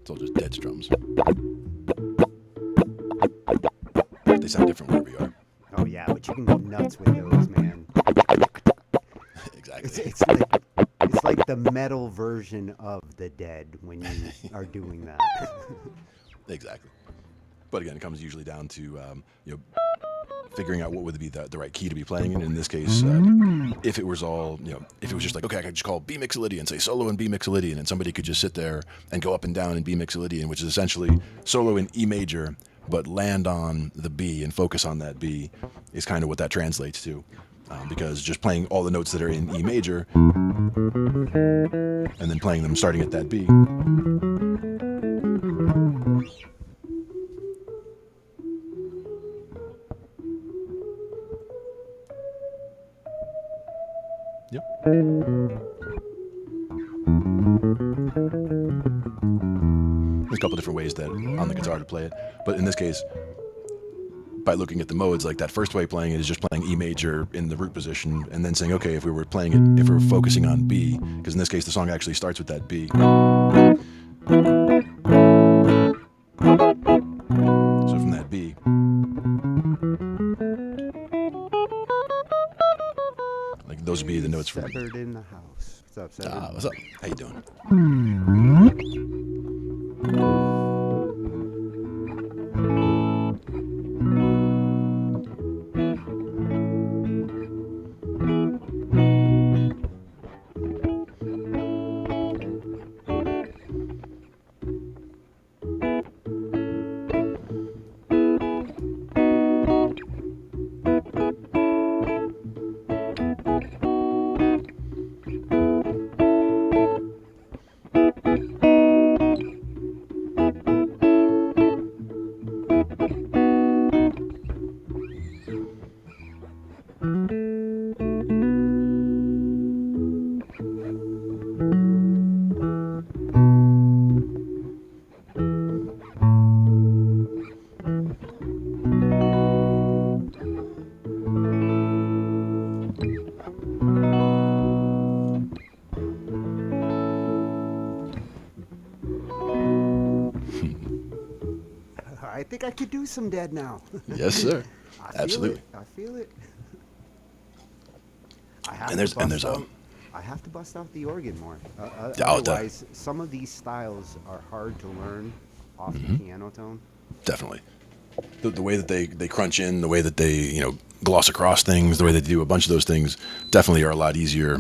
It's all just dead strums. They sound different wherever you are. Oh yeah, but you can go nuts with those, man. Exactly. It's like the metal version of the Dead when you are doing that. Exactly. But again, it comes usually down to figuring out what would be the right key to be playing in. In this case, if it was all, if it was just like, okay, I could just call B Mixolydian, say solo in B Mixolydian, and somebody could just sit there and go up and down in B Mixolydian, which is essentially solo in E major, but land on the B and focus on that B, is kind of what that translates to. Because just playing all the notes that are in E major and then playing them starting at that B. Yep. There's a couple different ways that on the guitar to play it, but in this case, by looking at the modes, like that first way playing it is just playing E major in the root position, and then saying, okay, if we were playing it, if we were focusing on B, because in this case the song actually starts with that B. So from that B, like those would be the notes for me. Severed in the house. What's up, Severed? What's up? How you doing? I think I could do some dead now. Yes, sir. I feel Absolutely. it. I feel it. I have And there's I have to bust out the organ more. Oh, Otherwise, some of these styles are hard to learn off the piano tone. definitely. The way that they crunch in, the way that they gloss across things, the way they do a bunch of those things, definitely are a lot easier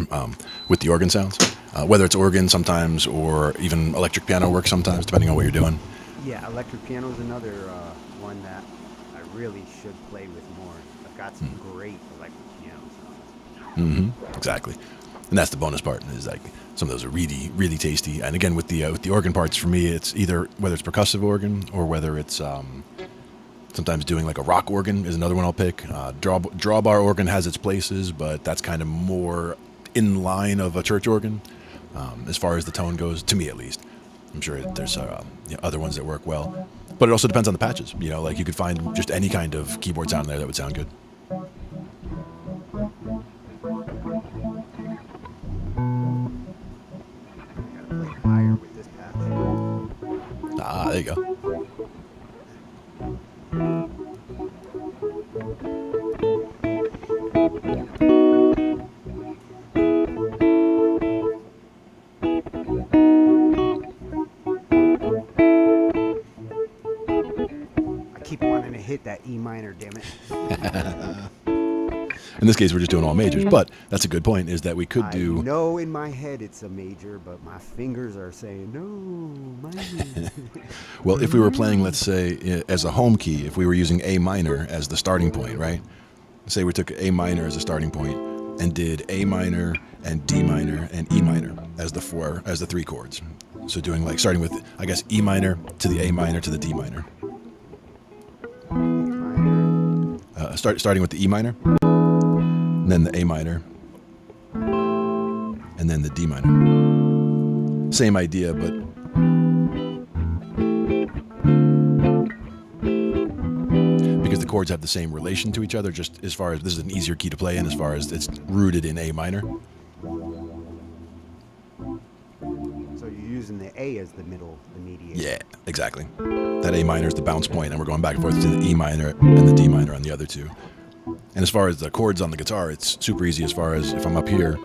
with the organ sounds. Whether it's organ sometimes or even electric piano work sometimes, depending on what you're doing. Yeah, electric piano is another one that I really should play with more. I've got some great electric piano sounds. Exactly, and that's the bonus part. Is like some of those are really, really tasty. And again, with the organ parts, for me, it's either whether it's percussive organ or whether it's sometimes doing like a rock organ is another one I'll pick. Drawbar organ has its places, but that's kind of more in line of a church organ as far as the tone goes, to me at least. I'm sure there's other ones that work well, but it also depends on the patches. Like you could find just any kind of keyboard sound there that would sound good. Gotta play higher with this patch. Ah, there you go. I keep wanting to hit that E minor, damn it. In this case, we're just doing all majors, but that's a good point. Is that we could I do know in my head it's a major, but my fingers are saying no, minor. well. If we were playing, let's say, as a home key, if we were using A minor as the starting point, right? Say we took A minor as a starting point and did A minor and D minor and E minor as the three chords. So doing like starting with, I guess, E minor to the A minor to the D minor. Starting with the E minor, and then the A minor, and then the D minor. Same idea, but because the chords have the same relation to each other, just as far as this is an easier key to play in, as far as it's rooted in A minor. So you're using the A as the middle, the mediator. Yeah, exactly. That A minor is the bounce point, and we're going back and forth to the E minor and the D minor on the other two. And as far as the chords on the guitar, it's super easy. As far as if I'm up here,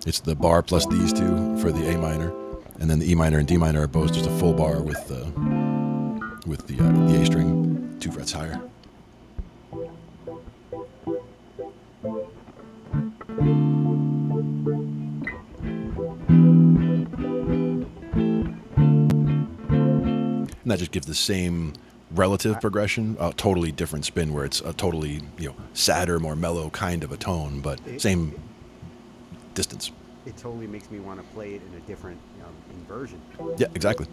it's the bar plus these two for the A minor, and then the E minor and D minor are both just a full bar with the A string 2 frets higher. And that just gives the same relative progression, a totally different spin where it's a totally, sadder, more mellow kind of a tone, but same distance. It totally makes me want to play it in a different inversion. Yeah, exactly.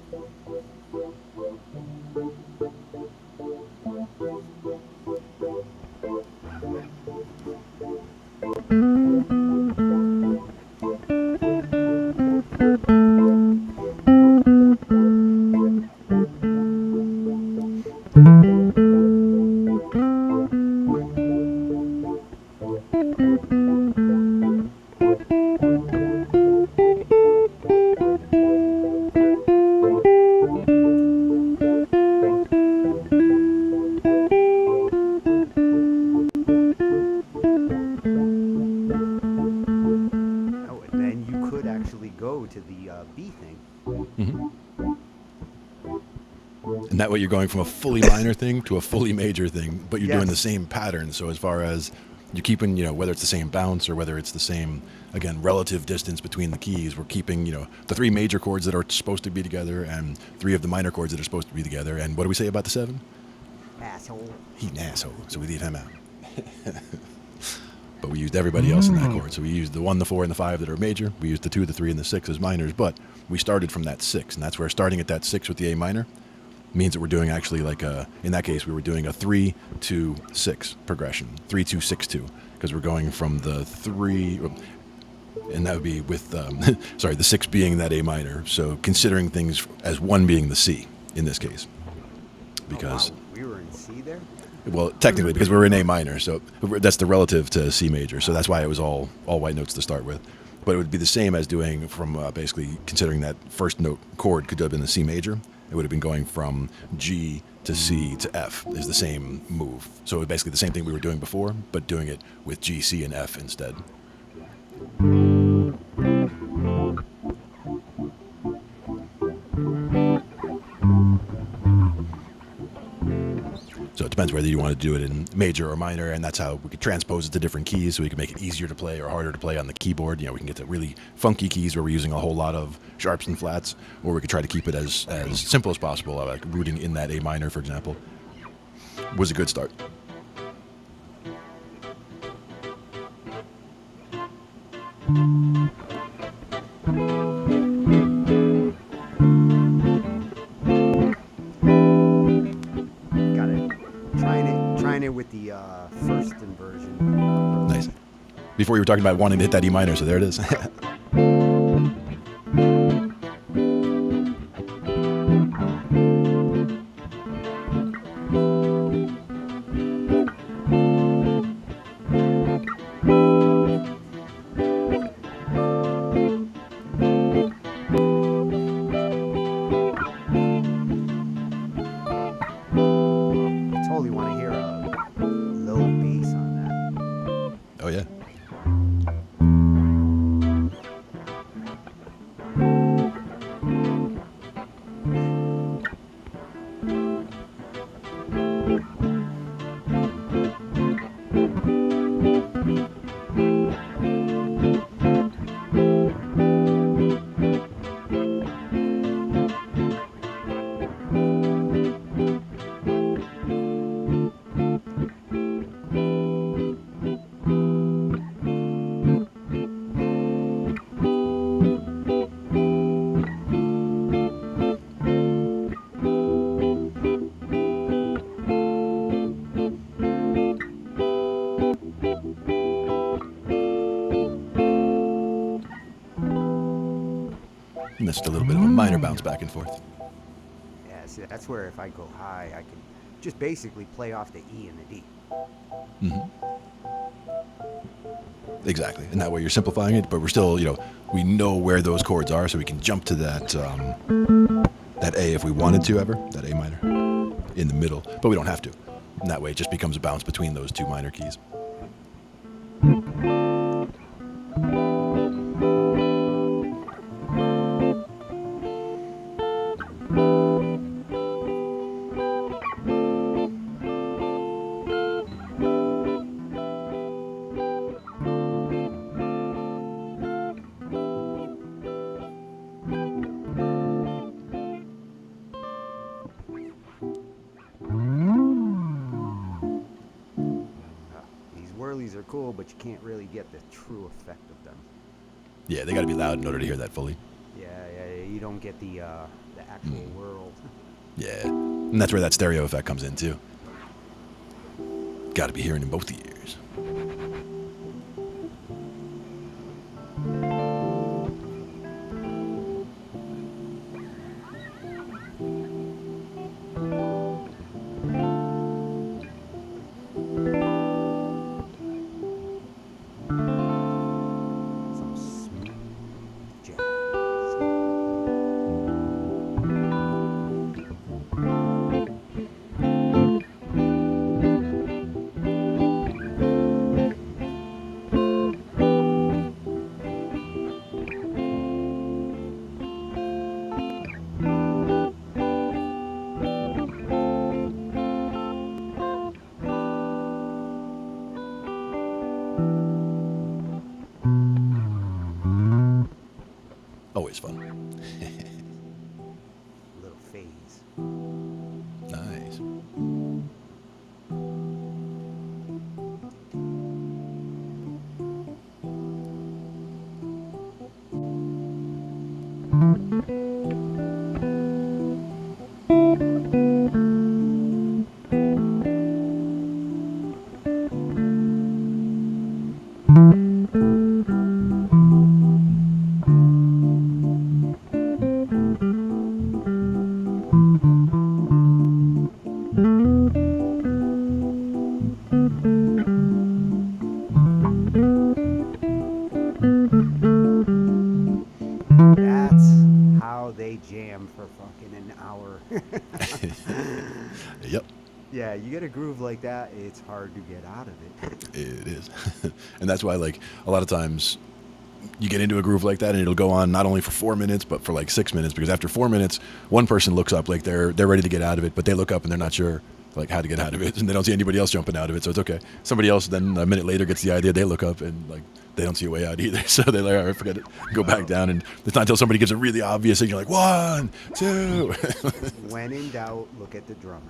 Oh, and then you could actually go to the B thing. And that way you're going from a fully minor thing to a fully major thing, but you're doing the Yes. same pattern. So as far as you're keeping, whether it's the same bounce or whether it's the same, again, relative distance between the keys, we're keeping, the 3 major chords that are supposed to be together and 3 of the minor chords that are supposed to be together. And what do we say about the 7? Asshole. He's an asshole, so we leave him out. But we used everybody else in that chord. So we used the 1, the 4, and the 5 that are major. We used the 2, the 3, and the 6 as minors. But we started from that 6, and that's where starting at that 6 with the A minor means that we're doing actually like in that case, we were doing a 3-2-6 progression, 3-2-6-2, because we're going from the 3, and that would be with, the 6 being that A minor. So considering things as 1 being the C in this case, because. Oh, wow. We were in C there? Well, technically, because we were in A minor, so that's the relative to C major. So that's why it was all white notes to start with. But it would be the same as doing from basically considering that first note chord could have been the C major. It would have been going from G to C to F is the same move. So it was basically the same thing we were doing before, but doing it with G, C, and F instead. So it depends whether you want to do it in major or minor, and that's how we could transpose it to different keys so we can make it easier to play or harder to play on the keyboard. You know, we can get to really funky keys where we're using a whole lot of sharps and flats, or we could try to keep it as simple as possible, like rooting in that A minor, for example, was a good start. Trying it with the first inversion. Nice. Before you were talking about wanting to hit that E minor, so there it is. Totally want to hear a low bass on that. Oh, yeah. And that's just a little bit of a minor bounce back and forth. Yeah, see, that's where if I go high, I can just basically play off the E and the D. Exactly. And that way you're simplifying it, but we're still, we know where those chords are, so we can jump to that that A if we wanted to ever, that A minor, in the middle, but we don't have to. And that way it just becomes a bounce between those two minor keys. These whirlies are cool, but you can't really get the true effect of them. Yeah, they got to be loud in order to hear that fully. Yeah, you don't get the actual whirl. Yeah, and that's where that stereo effect comes in too. Got to be hearing in both ears. Some smooth jazz. Always fun. Little phase. Nice. That's how they jam for fucking an hour. Yep, Yeah, you get a groove like that, it's hard to get out of it. it is. And that's why, like, a lot of times you get into a groove like that and it'll go on not only for 4 minutes but for like 6 minutes, because after 4 minutes one person looks up like they're ready to get out of it, but they look up and they're not sure like how to get out of it, and they don't see anybody else jumping out of it, so it's okay. Somebody else then a minute later gets the idea, they look up and like they don't see a way out either, so they're like, all right, forget it, go back down. And it's not until somebody gives a really obvious thing, you're like 1, 2. When in doubt, look at the drummer.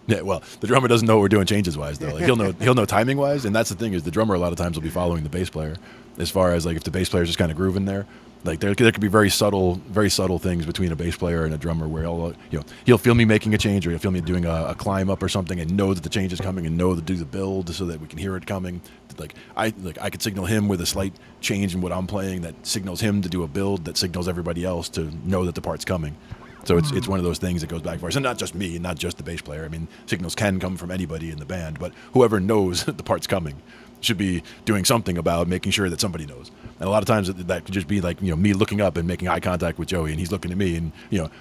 Yeah, well, the drummer doesn't know what we're doing changes wise though. Like he'll know timing wise, and that's the thing, is the drummer a lot of times will be following the bass player as far as like if the bass player's just kind of grooving there. Like there could be very subtle things between a bass player and a drummer where he'll feel me making a change, or he'll feel me doing a climb up or something, and know that the change is coming, and know to do the build so that we can hear it coming. I could signal him with a slight change in what I'm playing that signals him to do a build that signals everybody else to know that the part's coming. So it's one of those things that goes back and forth. And not just me, not just the bass player. I mean, signals can come from anybody in the band, but whoever knows the part's coming should be doing something about making sure that somebody knows. And a lot of times that could just be like, me looking up and making eye contact with Joey, and he's looking at me, and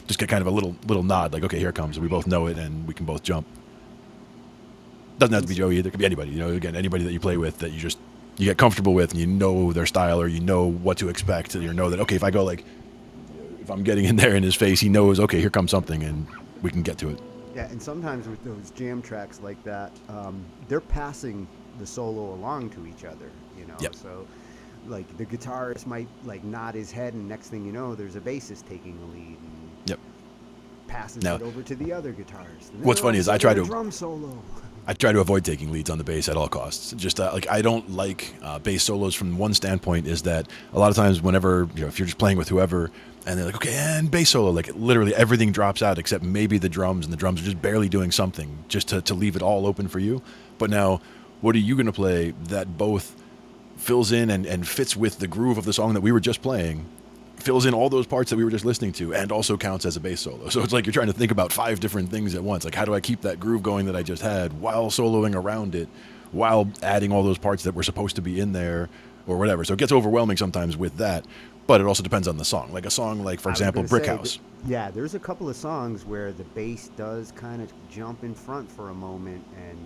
just get kind of a little nod, like, okay, here it comes. We both know it, and we can both jump. Doesn't have to be Joey either. It could be anybody. Again, anybody that you play with that you get comfortable with, and you know their style, or you know what to expect, and you know that, okay, if I go like, if I'm getting in there in his face, he knows, okay, here comes something, and we can get to it. Yeah, and sometimes with those jam tracks like that, they're passing the solo along to each other, Yep. So like the guitarist might like nod his head, and next thing you know, there's a bassist taking the lead and Yep. passes Now, it over to the other guitarist. what's funny is I try to drum solo. I try to avoid taking leads on the bass at all costs. Just like I don't like bass solos from one standpoint, is that a lot of times whenever, if you're just playing with whoever and they're like, okay, and bass solo, like literally everything drops out except maybe the drums, and the drums are just barely doing something just to leave it all open for you. But now, what are you going to play that both fills in and fits with the groove of the song that we were just playing, fills in all those parts that we were just listening to, and also counts as a bass solo? So it's like you're trying to think about 5 different things at once. Like, how do I keep that groove going that I just had while soloing around it, while adding all those parts that were supposed to be in there, or whatever. So it gets overwhelming sometimes with that, but it also depends on the song. Like a song like, for example, Brick House. Yeah, there's a couple of songs where the bass does kind of jump in front for a moment, and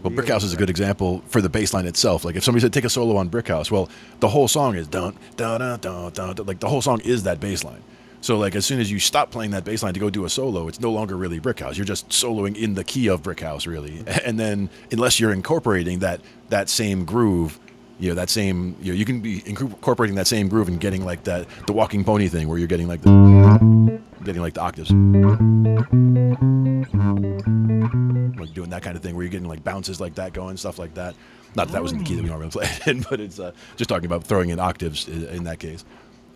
Well, Brick House is a good example for the bass line itself. Like if somebody said take a solo on Brick House, well, the whole song is dun dun dun dun dun. Like the whole song is that bass line. So like as soon as you stop playing that bass line to go do a solo, it's no longer really Brick House. You're just soloing in the key of Brick House, really. And then unless you're incorporating that same groove, that same, you can be incorporating that same groove and getting like the walking pony thing where you're getting like the octaves. Like doing that kind of thing where you're getting like bounces like that going, stuff like that. Not that was in the key that we normally play it in, but it's just talking about throwing in octaves in that case.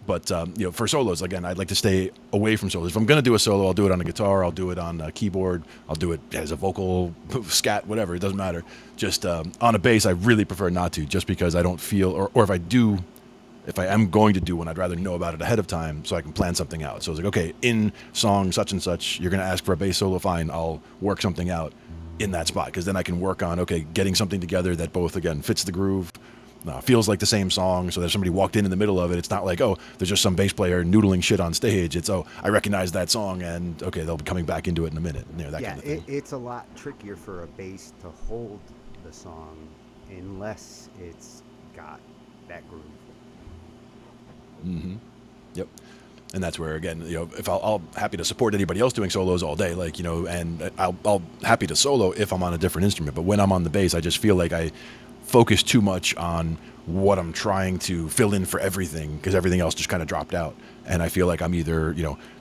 But for solos, again, I'd like to stay away from solos. If I'm going to do a solo, I'll do it on a guitar, I'll do it on a keyboard, I'll do it as a vocal, scat, whatever, it doesn't matter. Just on a bass, I really prefer not to, just because I don't feel, or if I am going to do one, I'd rather know about it ahead of time so I can plan something out. So it's like, okay, in song such and such, you're going to ask for a bass solo, fine, I'll work something out in that spot, because then I can work on, okay, getting something together that both, again, fits the groove, feels like the same song, so that if somebody walked in the middle of it, it's not like, oh, there's just some bass player noodling shit on stage. It's, oh, I recognize that song, and okay, they'll be coming back into it in a minute. That kind of thing. It's a lot trickier for a bass to hold the song unless it's got that groove. Mm-hmm. Yep. And that's where, again, if I'll happy to support anybody else doing solos all day, like, and I'll happy to solo if I'm on a different instrument. But when I'm on the bass, I just feel like I focus too much on what I'm trying to fill in for everything, because everything else just kind of dropped out. And I feel like I'm either,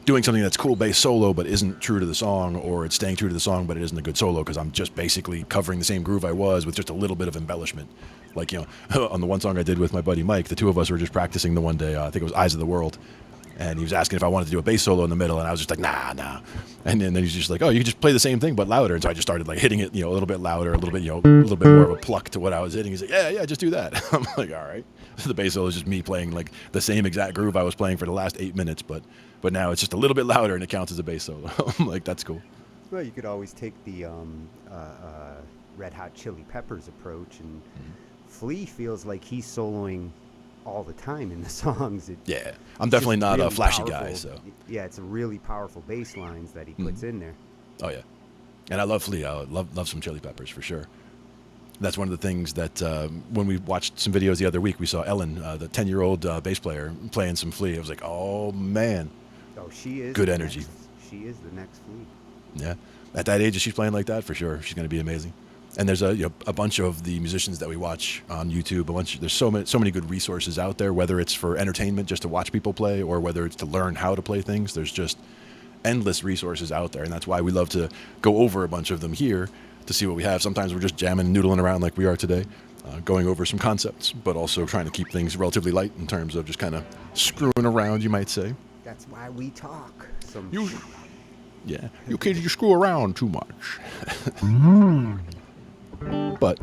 doing something that's cool bass solo but isn't true to the song, or it's staying true to the song but it isn't a good solo because I'm just basically covering the same groove I was with just a little bit of embellishment. Like, on the one song I did with my buddy Mike, the two of us were just practicing the one day, I think it was Eyes of the World. And he was asking if I wanted to do a bass solo in the middle, and I was just like, nah. And then he's just like, oh, you can just play the same thing but louder. And so I just started like hitting it, a little bit louder, a little bit, a little bit more of a pluck to what I was hitting. He's like, yeah, just do that. I'm like, all right. So the bass solo is just me playing like the same exact groove I was playing for the last 8 minutes, but now it's just a little bit louder and it counts as a bass solo. I'm like, that's cool. Well, you could always take the Red Hot Chili Peppers approach, and Flea feels like he's soloing all the time in the songs. Yeah, I'm It's definitely just not a really flashy guy, powerful. so. Yeah, it's a really powerful bass lines that he puts in there. Oh yeah, and I love Flea. I love some Chili Peppers for sure. That's one of the things that when we watched some videos the other week, we saw Ellen, the 10-year-old bass player, playing some Flea. I was like, oh man, Oh, she is good the energy. She is the next Flea. Yeah, at that age, if she's playing like that, for sure, she's going to be amazing. And there's a bunch of the musicians that we watch on YouTube. There's so many good resources out there. Whether it's for entertainment, just to watch people play, or whether it's to learn how to play things. There's just endless resources out there, and that's why we love to go over a bunch of them here to see what we have. Sometimes we're just jamming, noodling around like we are today, going over some concepts, but also trying to keep things relatively light in terms of just kind of screwing around, you might say. That's why we talk. Yeah, you kids, you screw around too much. But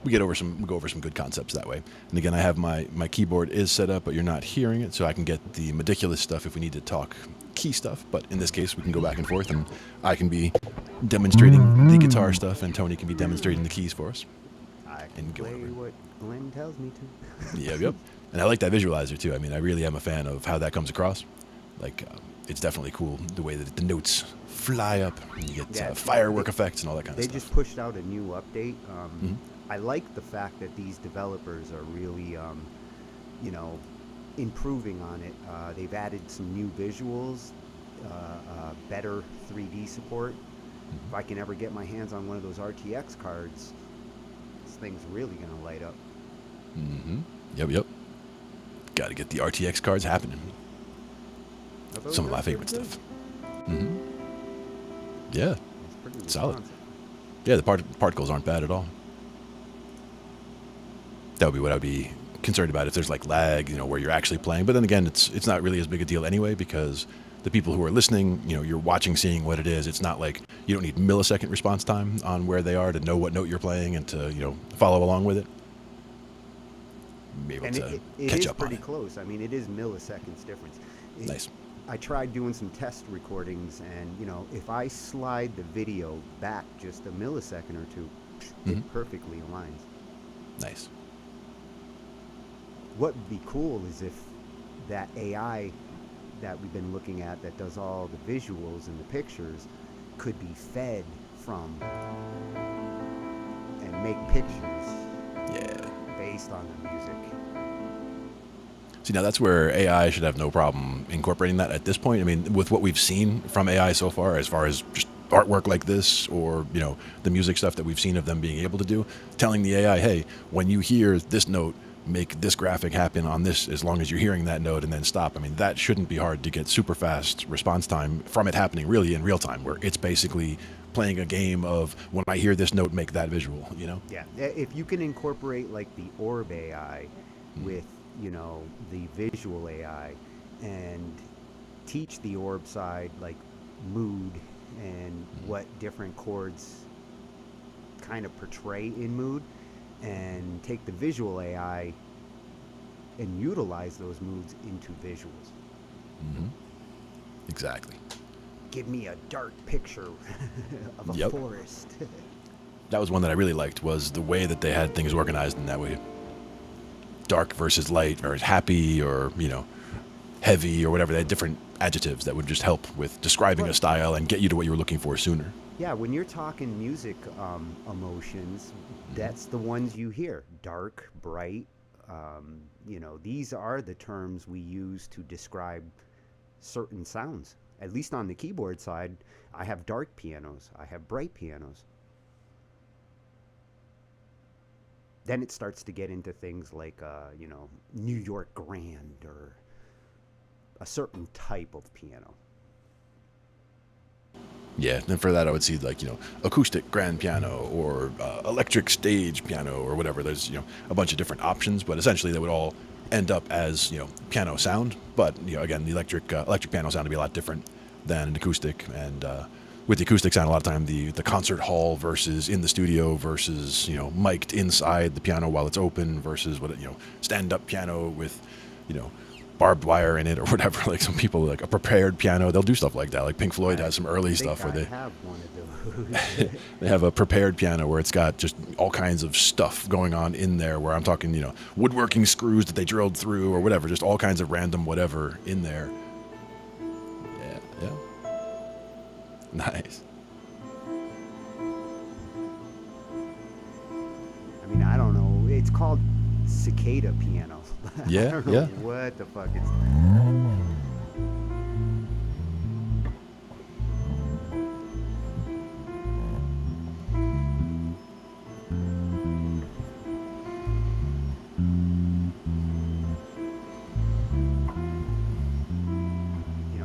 we go over some good concepts that way. And again, I have my keyboard is set up, but you're not hearing it, so I can get the meticulous stuff if we need to talk key stuff. But in this case, we can go back and forth, and I can be demonstrating the guitar stuff, and Tony can be demonstrating the keys for us. I can play what Glenn tells me to. Yep. And I like that visualizer too. I mean, I really am a fan of how that comes across. Like, it's definitely cool the way that the notes fly up, and you get firework effects and all that kind of stuff. They just pushed out a new update. I like the fact that these developers are really, improving on it. They've added some new visuals, better 3D support. If I can ever get my hands on one of those RTX cards, this thing's really going to light up. Yep. Got to get the RTX cards happening. Some of my favorite stuff. Yeah, solid. Yeah, the particles aren't bad at all. That would be what I would be concerned about if there's like lag, where you're actually playing. But then again, it's not really as big a deal anyway, because the people who are listening, you're watching, seeing what it is. It's not like you don't need millisecond response time on where they are to know what note you're playing and to follow along with it. Be able to catch up on it. Pretty close. I mean, it is milliseconds difference. Nice. I tried doing some test recordings, and if I slide the video back just a millisecond or two, it perfectly aligns. Nice. What would be cool is if that AI that we've been looking at that does all the visuals and the pictures could be fed from and make pictures based on the music. See, now that's where AI should have no problem incorporating that at this point. I mean, with what we've seen from AI so far as just artwork like this, or, the music stuff that we've seen of them being able to do, telling the AI, hey, when you hear this note, make this graphic happen on this, as long as you're hearing that note, and then stop. I mean, that shouldn't be hard to get super fast response time from it happening really in real time, where it's basically playing a game of, when I hear this note, make that visual, Yeah, if you can incorporate like the orb AI with the visual AI, and teach the orb side like mood and what different chords kind of portray in mood, and take the visual AI and utilize those moods into visuals. Exactly. Give me a dark picture of a forest. That was one that I really liked, was the way that they had things organized in that way. Dark versus light, or happy, or heavy, or whatever. They had different adjectives that would just help with describing a style and get you to what you were looking for sooner. Yeah, when you're talking music emotions, that's the ones you hear. Dark, bright. These are the terms we use to describe certain sounds. At least on the keyboard side, I have dark pianos. I have bright pianos. Then it starts to get into things like, New York Grand, or a certain type of piano. Yeah, and for that I would see like, acoustic grand piano, or electric stage piano, or whatever. There's, a bunch of different options, but essentially they would all end up as, piano sound. But, again, the electric piano sound would be a lot different than an acoustic. And with the acoustic sound, a lot of time the concert hall versus in the studio versus, mic'd inside the piano while it's open versus what, stand-up piano with, barbed wire in it or whatever. Like some people, like a prepared piano, they'll do stuff like that. Like Pink Floyd has some early stuff where they have one of those. They have a prepared piano where it's got just all kinds of stuff going on in there, where I'm talking, woodworking screws that they drilled through or whatever, just all kinds of random whatever in there. Yeah. Nice. I mean, I don't know. It's called cicada piano. Yeah, I don't know what the fuck it's.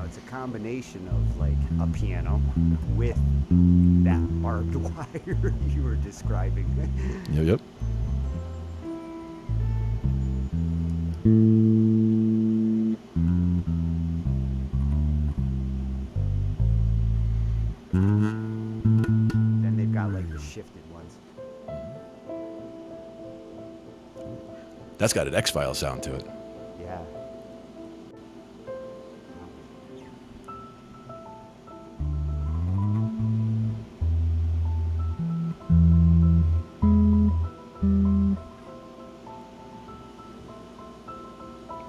It's a combination of like a piano with that barbed wire you were describing. Yep. Then they've got like the shifted ones. That's got an X-File sound to it. Yeah.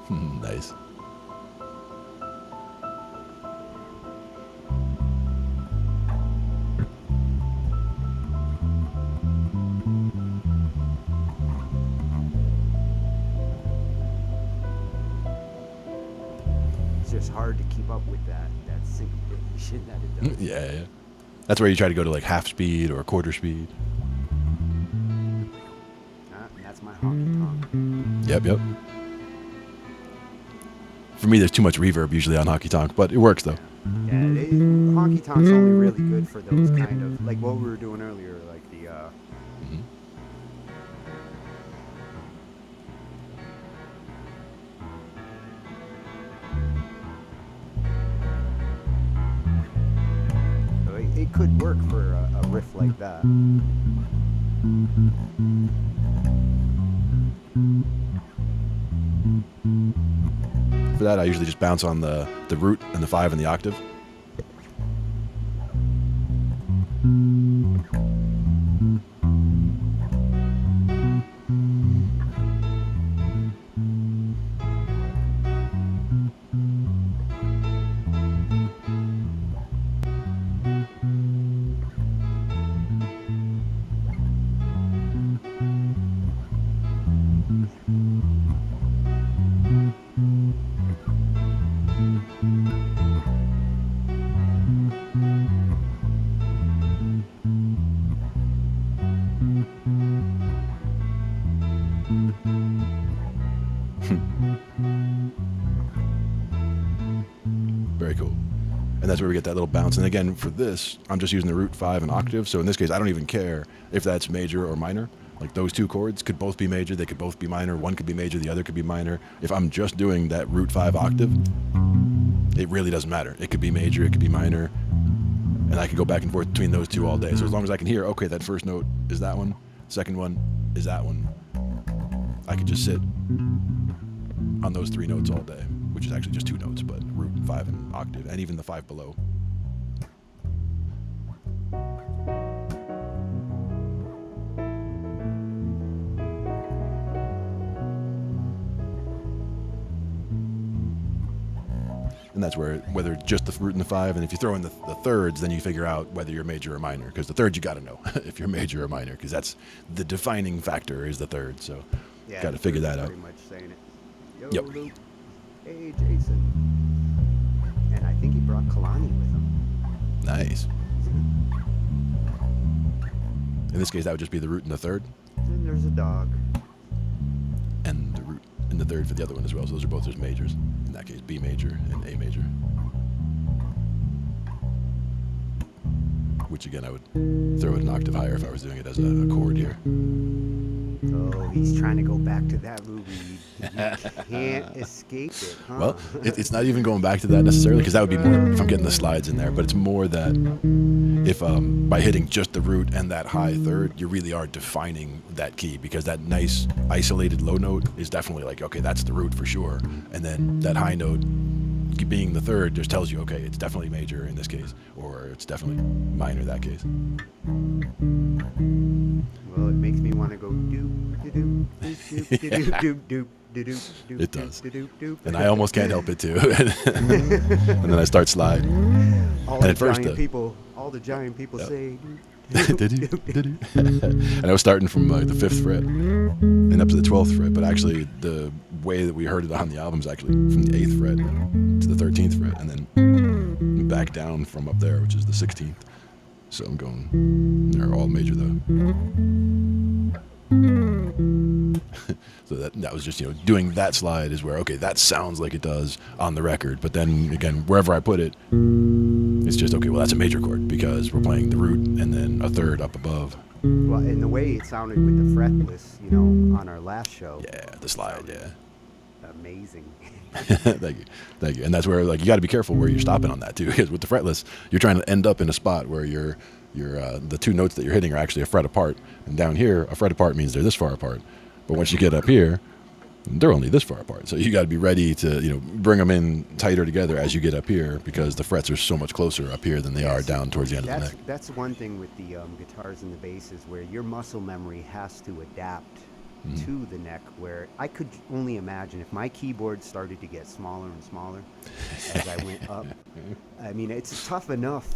Nice. It's just hard to keep up with that syncopation that it does. Yeah. That's where you try to go to like half speed or quarter speed. And that's my honky tonk. Yep. For me, there's too much reverb usually on Hockey Tonk, but it works though. Yeah, honky tonk's only really good for those kind of, like what we were doing earlier, like the So it could work for a riff like that. For that, I usually just bounce on the root and the 5 and the octave. Very cool. And that's where we get that little bounce. And again, for this, I'm just using the root 5 and octave. So in this case, I don't even care if that's major or minor. Like those two chords could both be major, they could both be minor. One could be major, the other could be minor. If I'm just doing that root 5 octave, it really doesn't matter. It could be major, it could be minor. And I could go back and forth between those two all day. So as long as I can hear, okay, that first note is that one, second one is that one, I could just sit on those 3 notes all day, which is actually just 2 notes, but root, 5, and octave, and even the 5 below. And that's where, whether just the root and the 5, and if you throw in the thirds, then you figure out whether you're major or minor, because the thirds you got to know if you're major or minor, because that's the defining factor is the third. So Yeah, got to figure that out. Pretty much saying it. Yo, Yep. Luke. Hey, Jason. And I think he brought Kalani with him. Nice. In this case, that would just be the root and the third, And there's a dog. and the root and the third for the other one as well. So those are both just majors. In that case, B major and A major. Which again, I would throw it an octave higher if I was doing it as a chord here. Oh, he's trying to go back to that movie. You can't escape it, huh? Well, it's not even going back to that necessarily, because that would be more if I'm getting the slides in there. But it's more that if by hitting just the root and that high third, you really are defining that key, because that nice isolated low note is definitely like, okay, that's the root for sure. And then that high note being the third just tells you, okay, it's definitely major in this case, or it's definitely minor in that case. Well, it makes me want to go doop de doop doop doop doop doop doop. It does. And I almost can't help it too. And then I start slide. All And the at first, giant people Yep. say. And I was starting from the 5th fret and up to the 12th fret, but actually the way that we heard it on the album is actually from the 8th fret to the 13th fret, and then back down from up there, which is the 16th. So I'm going, they're all major though. So that was just, doing that slide is where, okay, that sounds like it does on the record. But then again, wherever I put it, it's just, okay, well, that's a major chord because we're playing the root and then a third up above. Well, and the way it sounded with the fretless, on our last show. Yeah, the slide, yeah. Amazing. Thank you. And that's where, you got to be careful where you're stopping on that too, because with the fretless, you're trying to end up in a spot where you're the two notes that you're hitting are actually a fret apart, and down here, a fret apart means they're this far apart. But once you get up here, they're only this far apart. So you got to be ready to, bring them in tighter together as you get up here, because the frets are so much closer up here than they are down towards the end of the neck. That's one thing with the guitars and the basses, where your muscle memory has to adapt to the neck, where I could only imagine if my keyboard started to get smaller and smaller as I went up. I mean, it's tough enough,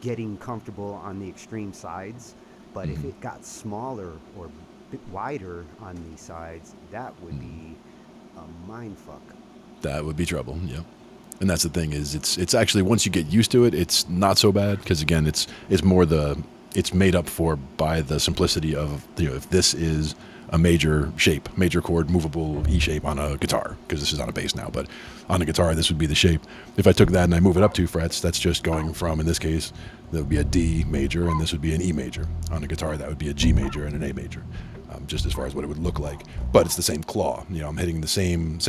getting comfortable on the extreme sides, but if it got smaller or bit wider on the sides, that would be a mind fuck. That would be trouble, yeah. And that's the thing is, it's actually, once you get used to it, it's not so bad, because again, it's more it's made up for by the simplicity of, if this is a major shape, major chord, movable E shape on a guitar, because this is on a bass now, but on a guitar, this would be the shape. If I took that and I move it up 2 frets, that's just going from, in this case, that would be a D major, and this would be an E major. On a guitar, that would be a G major and an A major. Just as far as what it would look like, but it's the same claw. I'm hitting the same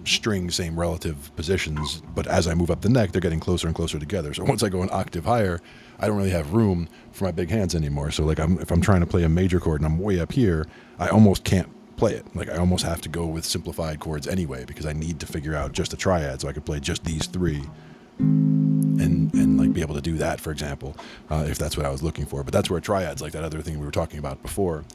string, same relative positions, but as I move up the neck, they're getting closer and closer together. So once I go an octave higher, I don't really have room for my big hands anymore. So if I'm trying to play a major chord and I'm way up here, I almost can't play it. I almost have to go with simplified chords anyway, because I need to figure out just a triad so I could play just these 3. And be able to do that, for example, if that's what I was looking for. But that's where triads, like that other thing we were talking about before,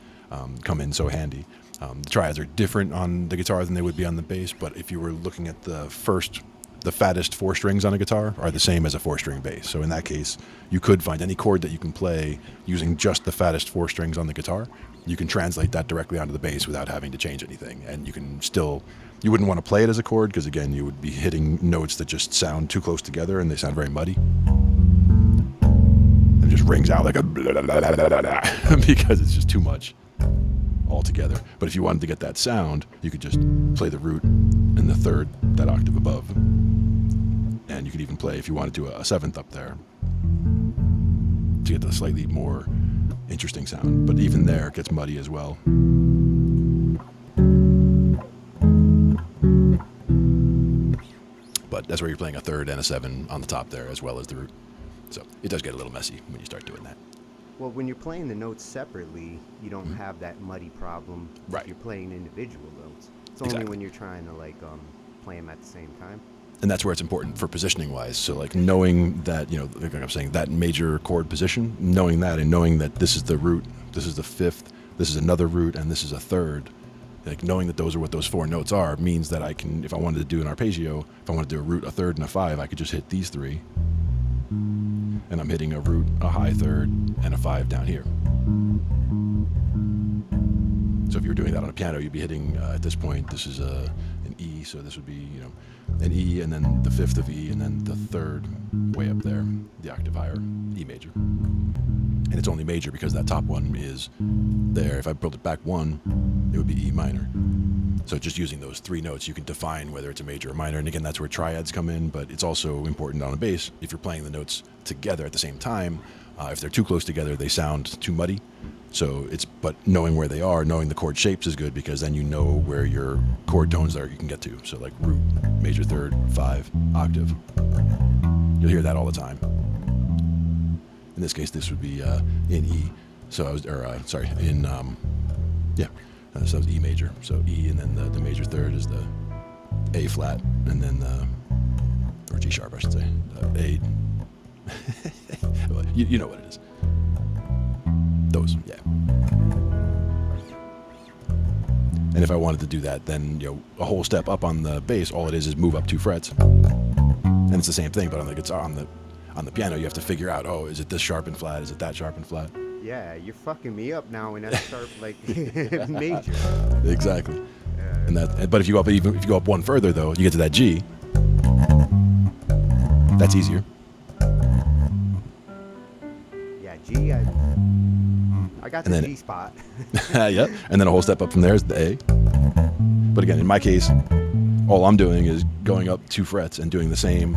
come in so handy. The triads are different on the guitar than they would be on the bass, but if you were looking at the fattest 4 strings on a guitar are the same as a 4-string bass. So in that case, you could find any chord that you can play using just the fattest 4 strings on the guitar. You can translate that directly onto the bass without having to change anything, and you wouldn't want to play it as a chord, because again, you would be hitting notes that just sound too close together and they sound very muddy. It just rings out like a blah, blah, blah, blah, blah, blah, because it's just too much altogether. But if you wanted to get that sound, you could just play the root and the third, that octave above. And you could even play, if you wanted to, a 7th up there to get the slightly more interesting sound. But even there, it gets muddy as well. But that's where you're playing a 3rd and a 7 on the top there, as well as the root. So it does get a little messy when you start doing that. Well, when you're playing the notes separately, you don't have that muddy problem. Right. If you're playing individual notes. It's Exactly. only when you're trying to play them at the same time. And that's where it's important for positioning wise. So knowing that, like I'm saying, that major chord position, knowing that, and knowing that this is the root, this is the 5th, this is another root, and this is a 3rd. Knowing that those are what those 4 notes are means that I can, if I wanted to do an arpeggio, if I wanted to do a root, a 3rd, and a 5, I could just hit these 3. And I'm hitting a root, a high 3rd, and a 5 down here. So if you were doing that on a piano, you'd be hitting, at this point, this is an E, so this would be, an E, and then the 5th of E, and then the 3rd way up there, the octave higher, E major. And it's only major because that top one is there. If I pulled it back 1, it would be E minor. So just using those 3 notes, you can define whether it's a major or minor. And again, that's where triads come in, but it's also important on a bass. If you're playing the notes together at the same time, if they're too close together, they sound too muddy. So but knowing where they are, knowing the chord shapes is good, because then you know where your chord tones are you can get to. So like root, major 3rd, 5, octave. You'll hear that all the time. In this case, this would be in E. So I was, so that was E major. So E, and then the major 3rd is the A flat, and then or G sharp, I should say. A. Well, you know what it is. Those, yeah. And if I wanted to do that, then a whole step up on the bass, all it is move up 2 frets, and it's the same thing. But on the guitar, on the piano, you have to figure out, oh, is it this sharp and flat? Is it that sharp and flat? Yeah, you're fucking me up now in that sharp like major. Exactly. But if you go up one further though, you get to that G. That's easier. Yeah, G. I got the G spot. Yep. And then a whole step up from there is the A. But again, in my case, all I'm doing is going up 2 frets and doing the same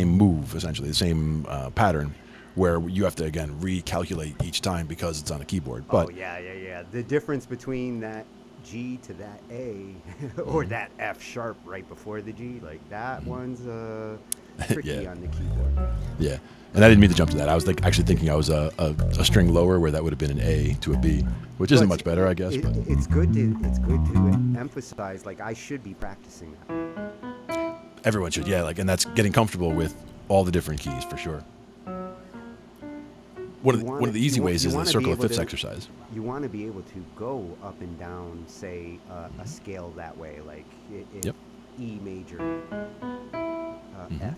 move, essentially the same pattern, where you have to again recalculate each time because it's on a keyboard. But oh yeah. The difference between that G to that A or that F sharp right before the G, like that one's tricky on the keyboard. Yeah. And I didn't mean to jump to that. I was actually thinking I was a string lower, where that would have been an A to a B, which isn't much better, I guess. But it's good to emphasize, like, I should be practicing that. Everyone should, yeah. And that's getting comfortable with all the different keys for sure. One of the easy ways is the circle of fifths exercise. You want to be able to go up and down, say, a scale that way, like Yep. E major, F.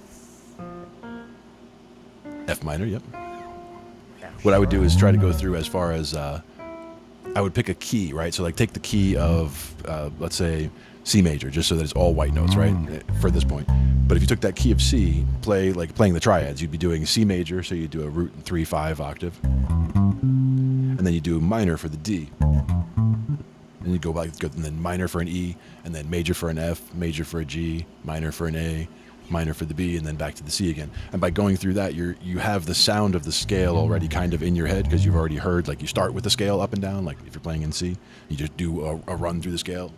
F minor, yep. F What I would do sharp. is try to go through as far as I would pick a key, right? So take the key of let's say C major, just so that it's all white notes, right? For this point. But if you took that key of C, playing the triads, you'd be doing C major, so you'd do a root and 3/5 octave, and then you do minor for the D, and you go back, and then minor for an E, and then major for an F, major for a G, minor for an A, minor for the B, and then back to the C again. And by going through that, you have the sound of the scale already kind of in your head, because you've already heard, you start with the scale up and down, like if you're playing in C, you just do a run through the scale.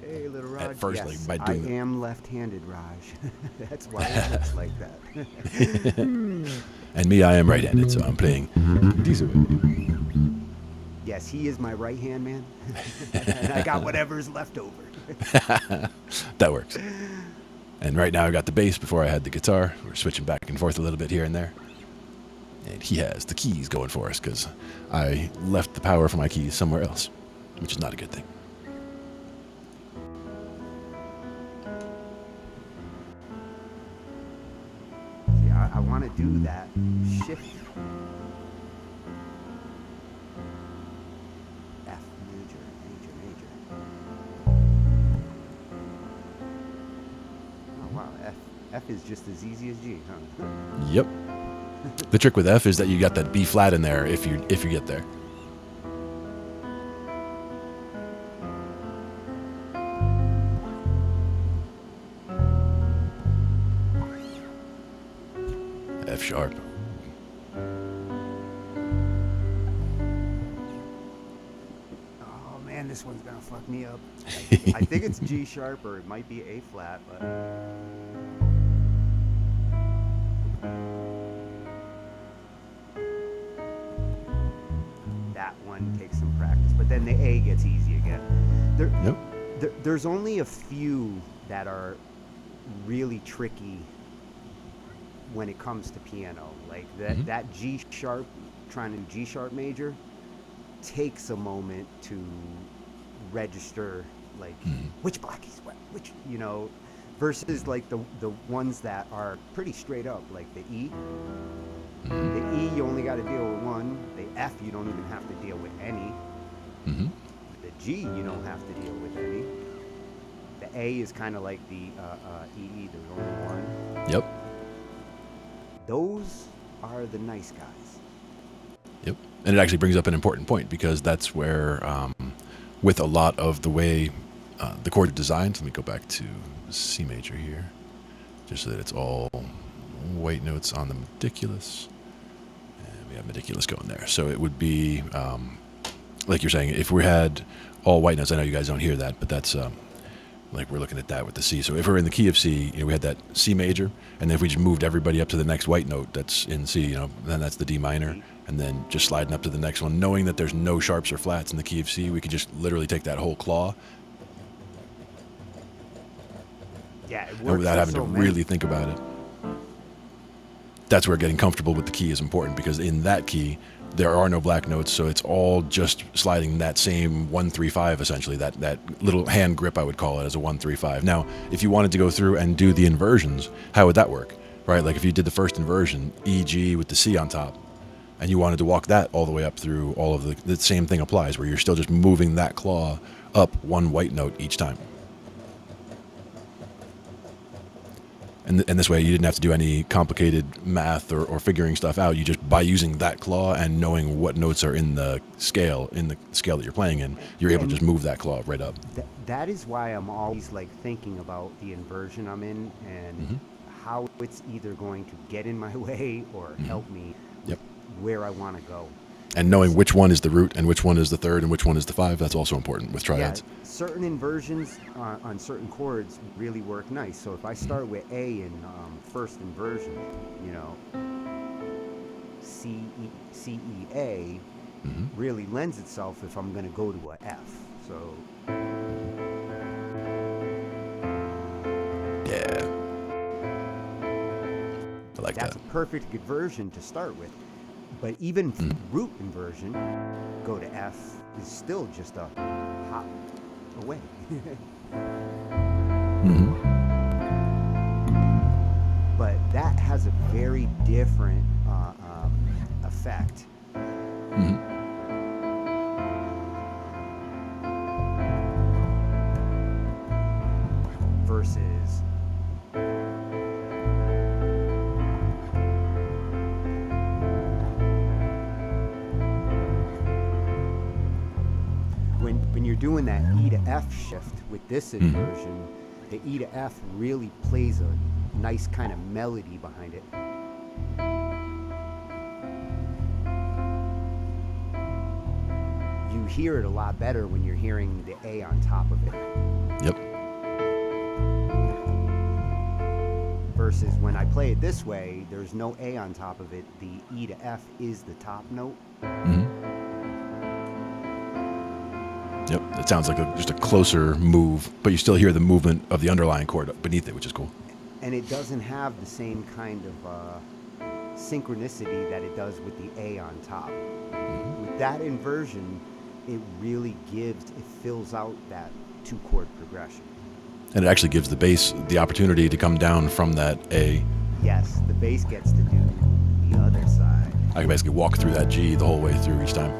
Hey, little Raj. At first, yes, by doing I am left-handed, Raj. That's why it looks like that. And me, I am right-handed, so I'm playing decent. Yes, he is my right-hand man, and I got whatever's left over. That works. And right now I got the bass before I had the guitar. We're switching back and forth a little bit here and there. And he has the keys going for us, because I left the power for my keys somewhere else, which is not a good thing. See, I want to do that shift. F major. Oh wow, F is just as easy as G, huh? Yep. The trick with F is that you got that B flat in there if you get there. F sharp. Oh man, this one's gonna fuck me up. I think it's G sharp, or it might be A flat, but that one takes some practice. But then the A gets easy again. There's only a few that are really tricky when it comes to piano. Like that G sharp, trying to do G sharp major, takes a moment to register, like which blackies what, which, versus like the ones that are pretty straight up, like the E. The E, you only got to deal with one. The F, you don't even have to deal with any. The G, you don't have to deal with any. The A is kind of like the EE, there's only one. Yep. Those are the nice guys. Yep. And it actually brings up an important point, because that's where, with a lot of the way the chord is designed, let me go back to C major here, just so that it's all white notes on the meticulous. And we have meticulous going there. So it would be, like you're saying, if we had all white notes, I know you guys don't hear that, but that's like we're looking at that with the C. So if we're in the key of C, we had that C major, and then if we just moved everybody up to the next white note that's in C, then that's the D minor, and then just sliding up to the next one, knowing that there's no sharps or flats in the key of C, we could just literally take that whole claw Yeah, it and works without with having so to many. really think about it. That's where getting comfortable with the key is important, because in that key there are no black notes, so it's all just sliding that same 1-3-5 essentially. That little hand grip, I would call it, as a 1-3-5. Now, if you wanted to go through and do the inversions, how would that work? Right, like if you did the first inversion, E G with the C on top, and you wanted to walk that all the way up through all of the same thing applies, where you're still just moving that claw up one white note each time. And this way, you didn't have to do any complicated math or figuring stuff out. You just, by using that claw and knowing what notes are in the scale that you're playing in, you're able to just move that claw right up. That is why I'm always like thinking about the inversion I'm in and how it's either going to get in my way or help me Yep. where I want to go. And knowing which one is the root and which one is the third and which one is the 5, that's also important with triads. Yeah, certain inversions on certain chords really work nice. So if I start with A in first inversion, you know, C E A really lends itself if I'm going to go to a F. So Yeah. I like that's that. a perfect inversion to start with. But even root inversion, go to F, is still just a hop away. But that has a very different effect. Versus when you're doing that E to F shift with this inversion, the E to F really plays a nice kind of melody behind it. You hear it a lot better when you're hearing the A on top of it. Yep. Versus when I play it this way, there's no A on top of it. The E to F is the top note. Yep. It sounds like just a closer move, but you still hear the movement of the underlying chord beneath it, which is cool. And it doesn't have the same kind of synchronicity that it does with the A on top. With that inversion, it really it fills out that 2-chord progression. And it actually gives the bass the opportunity to come down from that A. Yes, the bass gets to do the other side. I can basically walk through that G the whole way through each time.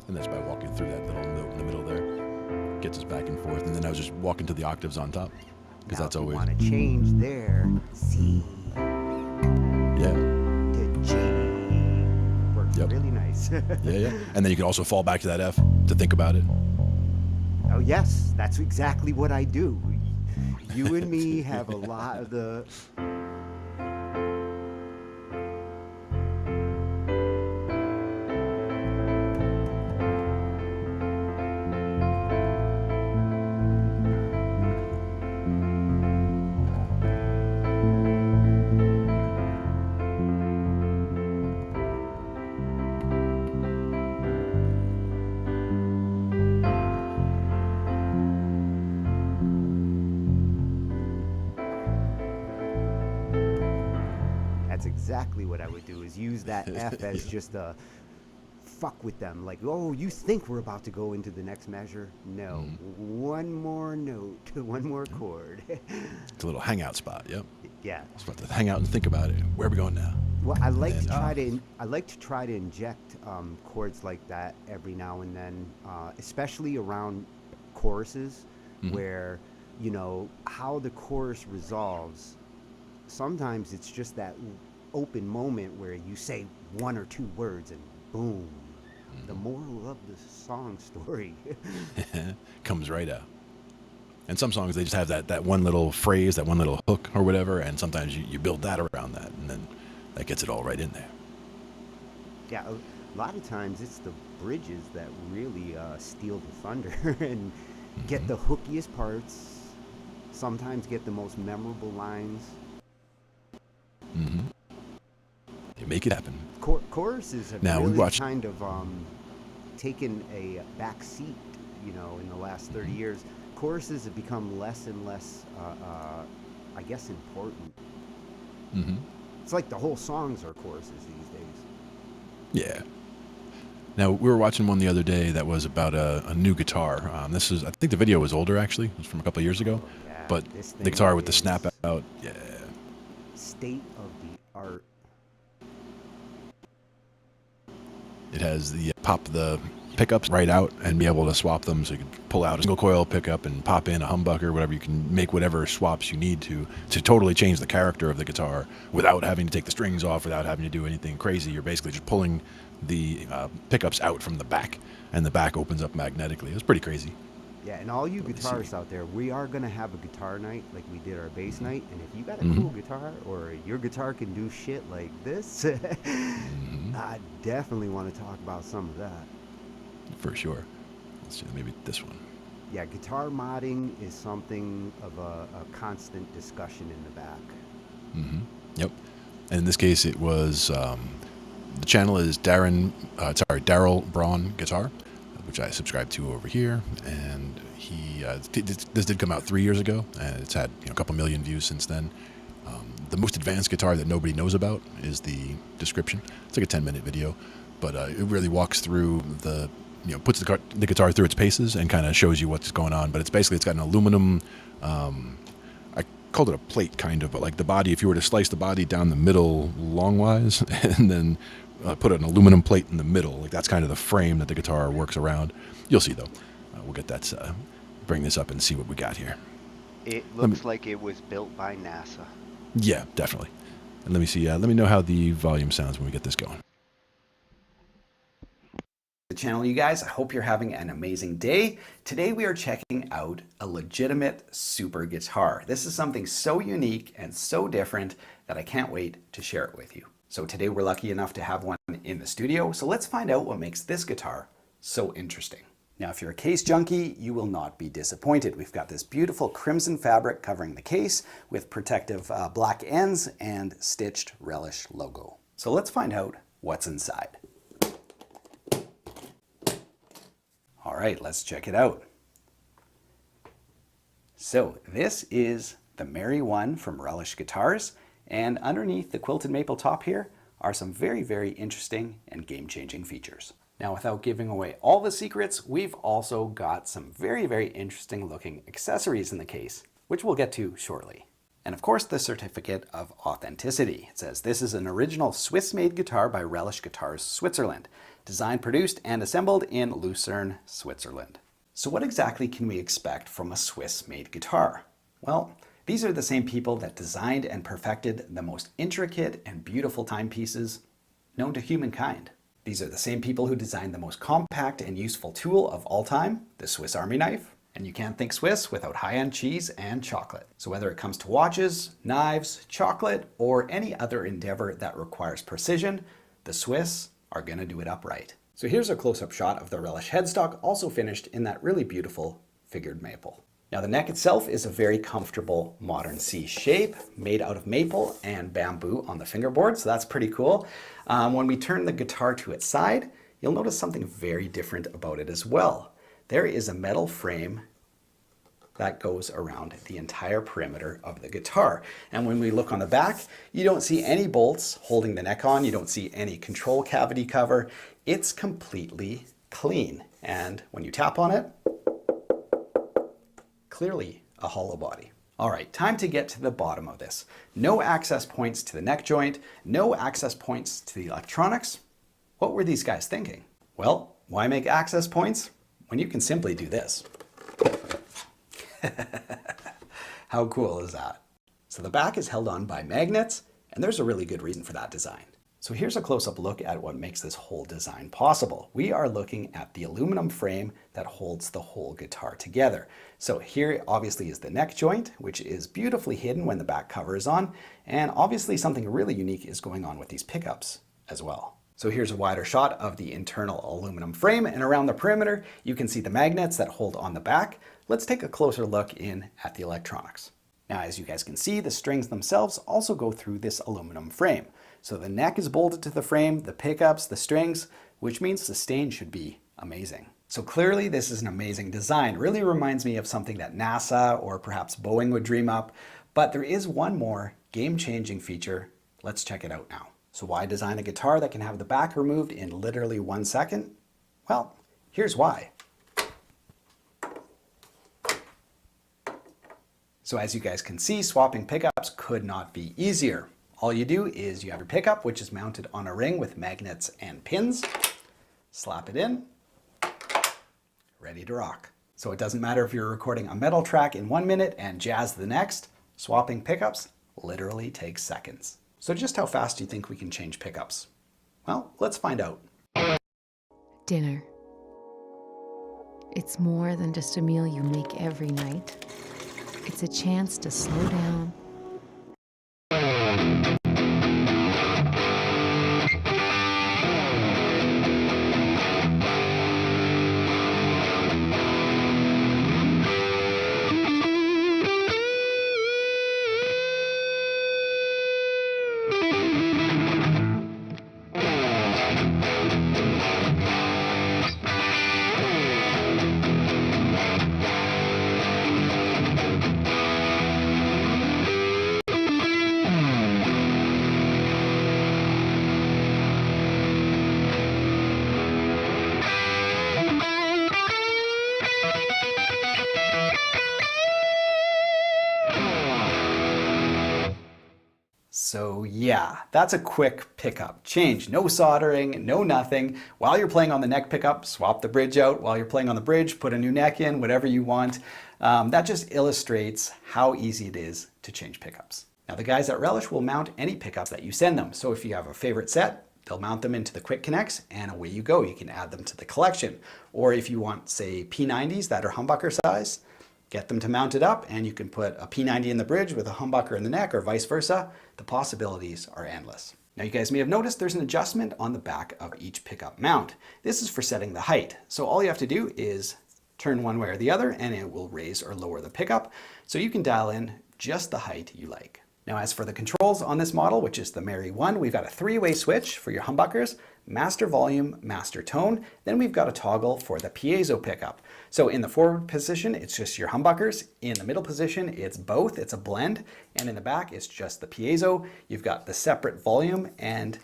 And that's by walking through that little note in the middle there. Gets us back and forth. And then I was just walking to the octaves on top. Because Now, that's if always... you want to change there, C Yeah. to G. Works Yep. really nice. Yeah. And then you can also fall back to that F to think about it. Oh, yes, that's exactly what I do. You and me have a lot of the... That's exactly what I would do, is use that F as just a fuck with them. Like, oh, you think we're about to go into the next measure? No. One more note, one more chord. It's a little hangout spot. Yep. Yeah. It's about to hang out and think about it. Where are we going now? Well, I like And, to try to inject chords like that every now and then, especially around choruses, where, you know, how the chorus resolves. Sometimes it's just that open moment where you say one or two words and boom, the moral of the song story. Comes right out. And some songs, they just have that one little phrase, that one little hook or whatever, and sometimes you build that around that, and then that gets it all right in there. Yeah, a lot of times it's the bridges that really steal the thunder and get the hookiest parts sometimes get the most memorable lines. Mm-hmm. They make it happen. Choruses have Now, we really watched. kind of taken a back seat, you know, in the last 30 years. Choruses have become less and less, I guess, important. Mm-hmm. It's like the whole songs are choruses these days. Yeah. Now, we were watching one the other day that was about a new guitar. This is, I think the video was older, actually. It was from a couple of years ago. Yeah, But this the thing guitar with the snap is out, yeah. state of the art. It has the pop the pickups right out and be able to swap them. So you can pull out a single coil pickup and pop in a humbucker, whatever. You can make whatever swaps you need to totally change the character of the guitar without having to take the strings off, without having to do anything crazy. You're basically just pulling the pickups out from the back, and the back opens up magnetically. It was pretty crazy. Yeah, and all you Let me see. guitarists out there, we are going to have a guitar night like we did our bass night. And if you got a Mhm. cool guitar or your guitar can do shit like this, I definitely want to talk about some of that. For sure. Let's see, maybe this one. Yeah, guitar modding is something of a constant discussion in the back. Mm-hmm. Yep. And in this case, it was the channel is Daryl Braun Guitar, which I subscribe to over here, and he this did come out 3 years ago, and it's had a couple million views since then. The most advanced guitar that nobody knows about is the description. It's like a 10-minute video, but it really walks through puts the guitar through its paces and kind of shows you what's going on. But it's got an aluminum. I called it a plate, kind of, but like the body. If you were to slice the body down the middle longwise, and then put an aluminum plate in the middle, like that's kind of the frame that the guitar works around. You'll see though. We'll get that. Bring this up and see what we got here. It looks like it was built by NASA. Yeah, definitely. And let me see. Let me know how the volume sounds when we get this going. The channel, you guys. I hope you're having an amazing day. Today we are checking out a legitimate super guitar. This is something so unique and so different that I can't wait to share it with you. So today we're lucky enough to have one in the studio. So let's find out what makes this guitar so interesting. Now, if you're a case junkie, you will not be disappointed. We've got this beautiful crimson fabric covering the case with protective black ends and stitched Relish logo. So let's find out what's inside. All right, let's check it out. So this is the Merry One from Relish Guitars, and underneath the quilted maple top here are some very, very interesting and game-changing features. Now, without giving away all the secrets, we've also got some very, very interesting looking accessories in the case, which we'll get to shortly. And of course, the certificate of authenticity. It says this is an original Swiss-made guitar by Relish Guitars, Switzerland. Designed, produced, and assembled in Lucerne, Switzerland. So what exactly can we expect from a Swiss-made guitar? Well, these are the same people that designed and perfected the most intricate and beautiful timepieces known to humankind. These are the same people who designed the most compact and useful tool of all time, the Swiss Army knife. And you can't think Swiss without high-end cheese and chocolate. So whether it comes to watches, knives, chocolate, or any other endeavor that requires precision, the Swiss are gonna do it upright. So here's a close-up shot of the Relish headstock, also finished in that really beautiful figured maple. Now the neck itself is a very comfortable modern C shape, made out of maple and bamboo on the fingerboard, so that's pretty cool. When we turn the guitar to its side, you'll notice something very different about it as well. There is a metal frame that goes around the entire perimeter of the guitar. And when we look on the back, you don't see any bolts holding the neck on. You don't see any control cavity cover. It's completely clean. And when you tap on it, clearly a hollow body. All right, time to get to the bottom of this. No access points to the neck joint, no access points to the electronics. What were these guys thinking? Well, why make access points when you can simply do this? How cool is that? So the back is held on by magnets, and there's a really good reason for that design. So here's a close-up look at what makes this whole design possible. We are looking at the aluminum frame that holds the whole guitar together. So here obviously is the neck joint, which is beautifully hidden when the back cover is on, and obviously something really unique is going on with these pickups as well. So here's a wider shot of the internal aluminum frame, and around the perimeter you can see the magnets that hold on the back. Let's take a closer look in at the electronics. Now, as you guys can see, the strings themselves also go through this aluminum frame. So the neck is bolted to the frame, the pickups, the strings, which means sustain should be amazing. So clearly this is an amazing design. It really reminds me of something that NASA or perhaps Boeing would dream up. But there is one more game-changing feature. Let's check it out now. So why design a guitar that can have the back removed in literally 1 second? Well, here's why. So as you guys can see, swapping pickups could not be easier. All you do is you have your pickup, which is mounted on a ring with magnets and pins. Slap it in, ready to rock. So it doesn't matter if you're recording a metal track in 1 minute and jazz the next, swapping pickups literally takes seconds. So just how fast do you think we can change pickups? Well, let's find out. Dinner. It's more than just a meal you make every night. It's a chance to slow down, So yeah, that's a quick pickup change. No soldering, no nothing. While you're playing on the neck pickup, swap the bridge out. While you're playing on the bridge, put a new neck in, whatever you want. That just illustrates how easy it is to change pickups. Now the guys at Relish will mount any pickups that you send them. So if you have a favorite set, they'll mount them into the quick connects and away you go. You can add them to the collection. Or if you want, say, P90s that are humbucker size, get them to mount it up and you can put a P90 in the bridge with a humbucker in the neck or vice versa. The possibilities are endless. Now you guys may have noticed there's an adjustment on the back of each pickup mount. This is for setting the height. So all you have to do is turn one way or the other and it will raise or lower the pickup. So you can dial in just the height you like. Now as for the controls on this model, which is the Mary 1, we've got a 3-way switch for your humbuckers, master volume, master tone. Then we've got a toggle for the piezo pickup. So in the forward position, it's just your humbuckers. In the middle position, it's both, it's a blend. And in the back, it's just the piezo. You've got the separate volume and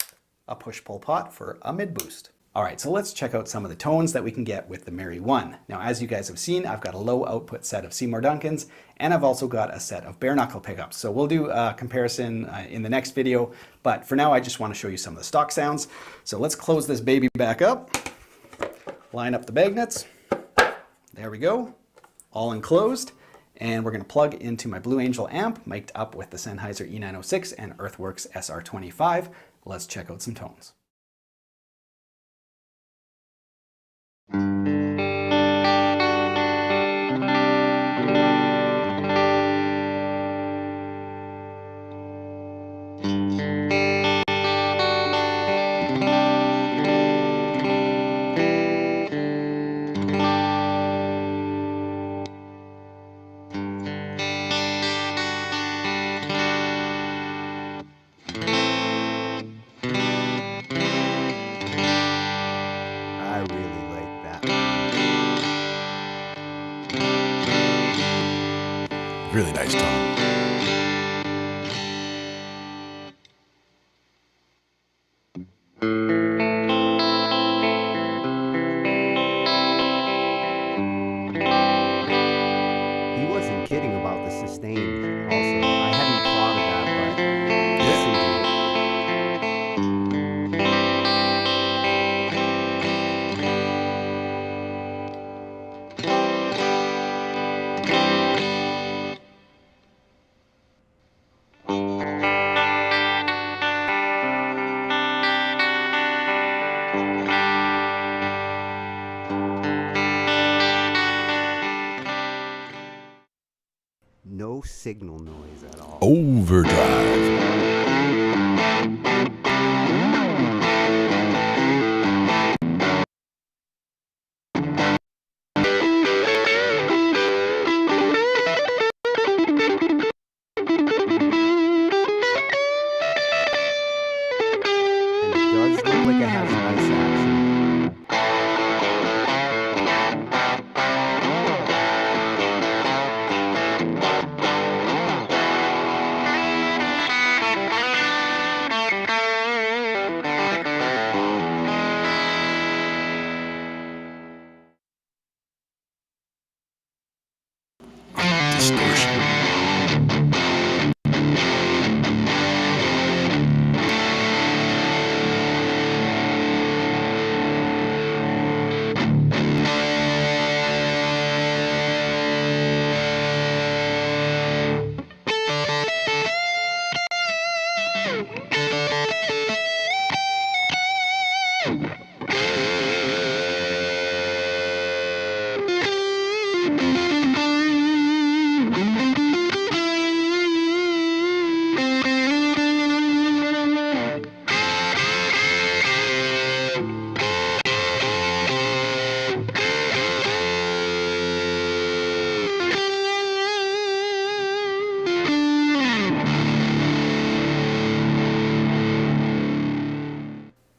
a push-pull pot for a mid-boost. All right, so let's check out some of the tones that we can get with the Mary 1. Now, as you guys have seen, I've got a low output set of Seymour Duncans, and I've also got a set of bare knuckle pickups. So we'll do a comparison in the next video, but for now, I just want to show you some of the stock sounds. So let's close this baby back up, line up the magnets. There we go, all enclosed. And we're gonna plug into my Blue Angel amp, mic'd up with the Sennheiser E906 and Earthworks SR25. Let's check out some tones. I really like that. Really nice tone. He wasn't kidding about the sustain also. I hadn't thought of that, but listen to it. No signal noise at all. Overdrive.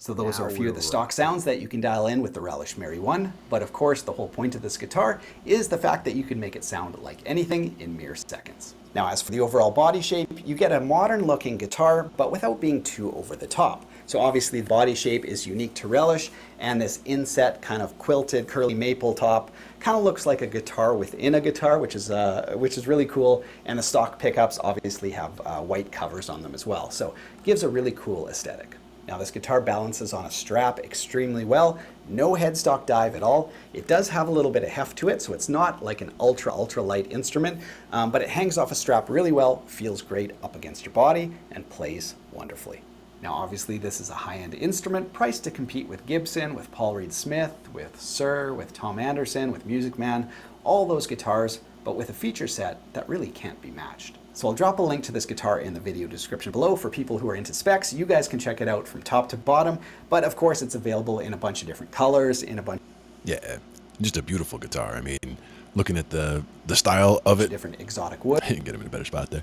So those are a Now few of we're the stock sounds that you can dial in with the Relish Mary 1. But of course, the whole point of this guitar is the fact that you can make it sound like anything in mere seconds. Now, as for the overall body shape, you get a modern looking guitar, but without being too over the top. So obviously the body shape is unique to Relish, and this inset kind of quilted curly maple top kind of looks like a guitar within a guitar, which is really cool. And the stock pickups obviously have white covers on them as well. So it gives a really cool aesthetic. Now this guitar balances on a strap extremely well, no headstock dive at all. It does have a little bit of heft to it, so it's not like an ultra light instrument, but it hangs off a strap really well, feels great up against your body, and plays wonderfully. Now obviously this is a high-end instrument priced to compete with Gibson, with Paul Reed Smith, with Sir, with Tom Anderson, with Music Man, all those guitars, but with a feature set that really can't be matched. So I'll drop a link to this guitar in the video description below for people who are into specs. You guys can check it out from top to bottom, but of course it's available in a bunch of different colors, in a bunch Yeah, just a beautiful guitar. I mean, looking at the style of it, different exotic wood. get him in a better spot there.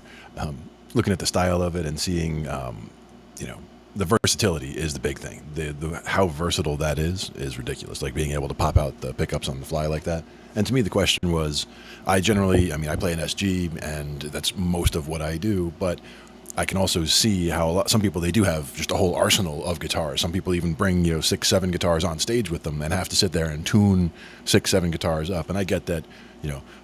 Looking at the style of it and seeing, you know, the versatility is the big thing. The how versatile that is ridiculous. Like being able to pop out the pickups on the fly like that. And to me, the question was, I play an SG, and that's most of what I do, but I can also see how some people, they do have just a whole arsenal of guitars. Some people even bring, 6-7 guitars on stage with them and have to sit there and tune 6-7 guitars up. And I get that,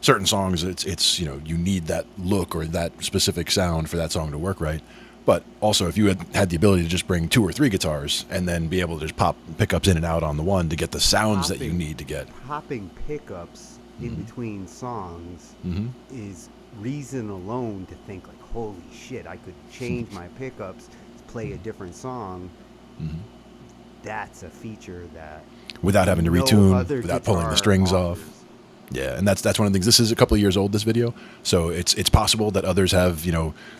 certain songs, it's you need that look or that specific sound for that song to work right. But also, if you had the ability to just bring 2 or 3 guitars and then be able to just pop pickups in and out on the one to get the sounds that you need to get. Popping pickups in between songs Mm-hmm. is reason alone to think like, holy shit, I could change my pickups to play a different song. Mm-hmm. That's a feature that Without having to no retune, other without pulling the guitar strings offers. off. Yeah, and that's one of the things. This is a couple of years old, this video, so it's possible that others have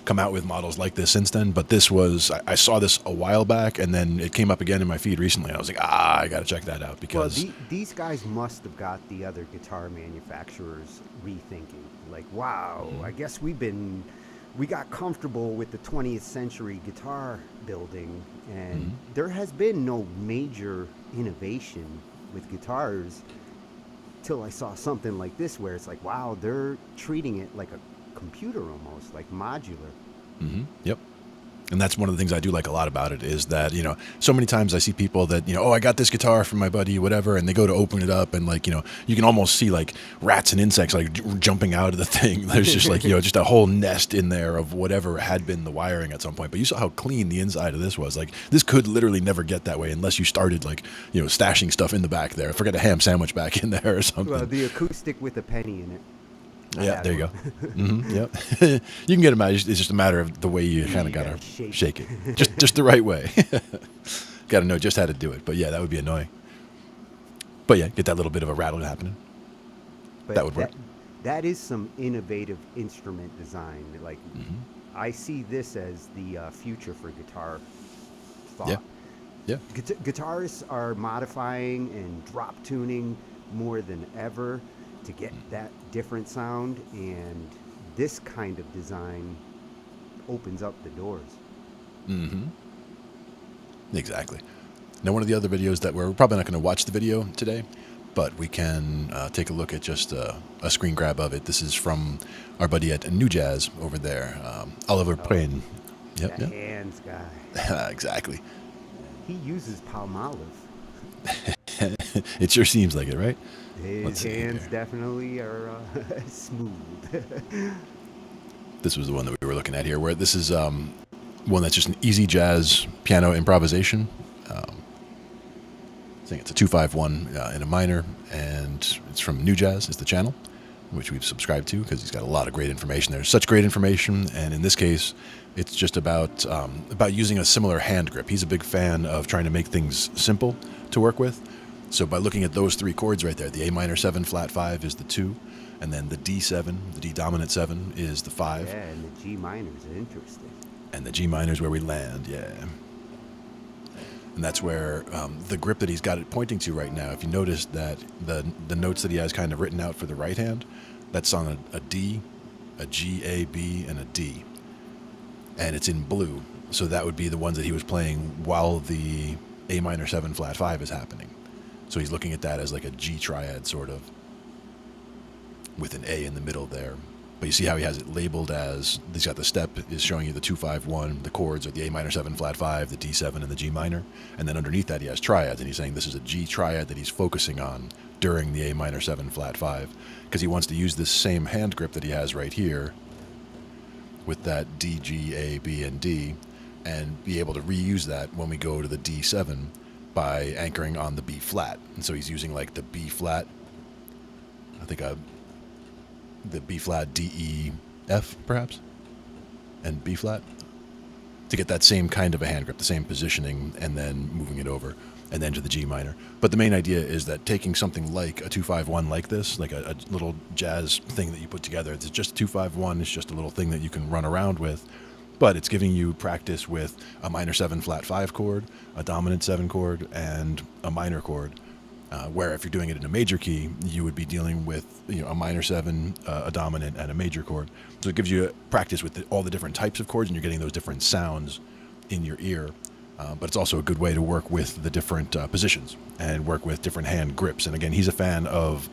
come out with models like this since then. But this was I saw this a while back, and then it came up again in my feed recently. And I was like, I got to check that out because these guys must have got the other guitar manufacturers rethinking. Like, wow, I guess we got comfortable with the 20th century guitar building, and there has been no major innovation with guitars till I saw something like this where it's like, wow, they're treating it like a computer almost, like modular. Mm-hmm. Yep. And that's one of the things I do like a lot about it is that, so many times I see people that, I got this guitar from my buddy, whatever, and they go to open it up and you can almost see like rats and insects jumping out of the thing. There's just just a whole nest in there of whatever had been the wiring at some point. But you saw how clean the inside of this was. Like this could literally never get that way unless you started stashing stuff in the back there. Forget a ham sandwich back in there or something. Well, the acoustic with a penny in it. Yeah, there you go. Mm-hmm, yep. You can get them out. It's just a matter of the way you kind of got to shake it. Just the right way. Got to know just how to do it. But yeah, that would be annoying. But yeah, get that little bit of a rattle happening. But that would work. That is some innovative instrument design. Like, I see this as the future for guitar thought. Yeah. Guitarists are modifying and drop tuning more than ever to get that different sound, and this kind of design opens up the doors. Mm-hmm. Exactly. Now, one of the other videos that we're probably not going to watch the video today, but we can take a look at just a screen grab of it. This is from our buddy at New Jazz over there, Oliver Prehn. Yep. The hands guy. Exactly. He uses Palmolive. It sure seems like it, right? His hands definitely are smooth. This was the one that we were looking at here, where this is one that's just an easy jazz piano improvisation. I think it's a 251 in a minor, and it's from New Jazz, is the channel, which we've subscribed to because he's got a lot of great information. There's such great information, and in this case, it's just about using a similar hand grip. He's a big fan of trying to make things simple to work with. So by looking at those 3 chords right there, the A minor 7 flat 5 is the 2, and then the D7, the D dominant 7 is the 5. Yeah, and the G minor is interesting. And the G minor is where we land, yeah. And that's where the grip that he's got it pointing to right now, if you notice that the notes that he has kind of written out for the right hand, that's on a D, a G, A, B, and a D. And it's in blue. So that would be the ones that he was playing while the A minor 7 flat 5 is happening. So he's looking at that as like a G triad sort of, with an A in the middle there. But you see how he has it labeled as, he's got the step is showing you the 2-5-1, the chords are the A minor 7 flat 5, the D7 and the G minor, and then underneath that he has triads, and he's saying this is a G triad that he's focusing on during the A minor 7 flat 5, because he wants to use this same hand grip that he has right here with that D, G, A, B, and D, and be able to reuse that when we go to the D7 by anchoring on the B flat. And so he's using like the B flat, I think the B flat, D, E, F perhaps, and B flat, to get that same kind of a hand grip, the same positioning, and then moving it over, and then to the G minor. But the main idea is that taking something like a 2-5-1 like this, like a little jazz thing that you put together, it's just 2-5-1, it's just a little thing that you can run around with, but it's giving you practice with a minor 7 flat 5 chord, a dominant 7 chord, and a minor chord. Where if you're doing it in a major key, you would be dealing with a minor 7, a dominant, and a major chord. So it gives you practice with all the different types of chords, and you're getting those different sounds in your ear. But it's also a good way to work with the different positions and work with different hand grips. And again, he's a fan of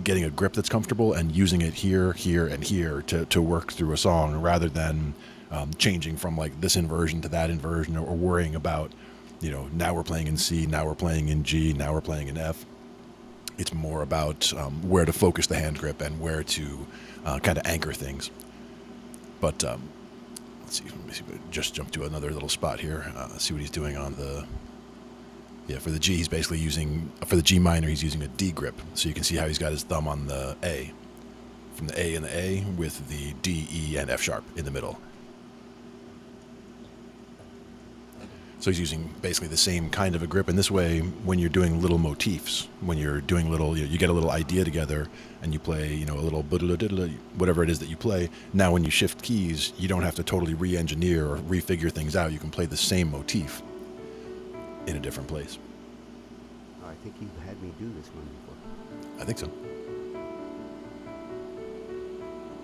getting a grip that's comfortable and using it here, here, and here to work through a song, rather than changing from like this inversion to that inversion, or worrying about, now we're playing in C, now we're playing in G, now we're playing in F. It's more about where to focus the hand grip and where to kind of anchor things. But let's see, just jump to another little spot here. See what he's doing on the, for the G, he's basically using, for the G minor, he's using a D grip. So you can see how he's got his thumb on the A, from the A and the A, with the D, E, and F sharp in the middle. So he's using basically the same kind of a grip, and this way, when you're doing little motifs, when you're doing little, you get a little idea together, and you play, a little whatever it is that you play. Now, when you shift keys, you don't have to totally re-engineer or refigure things out. You can play the same motif in a different place. Oh, I think you had me do this one before. I think so. I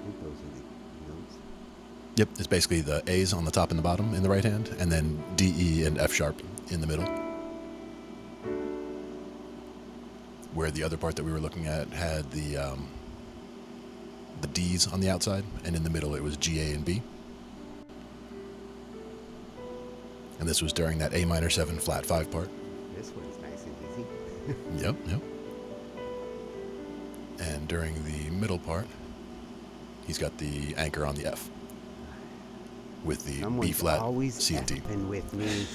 think those are the notes. Yep, it's basically the A's on the top and the bottom in the right hand, and then D, E, and F sharp in the middle. Where the other part that we were looking at had the D's on the outside, and in the middle it was G, A, and B. And this was during that A minor 7 flat 5 part. This one's nice and easy. Yep. And during the middle part, he's got the anchor on the F, with the B flat, always C, and D. With me.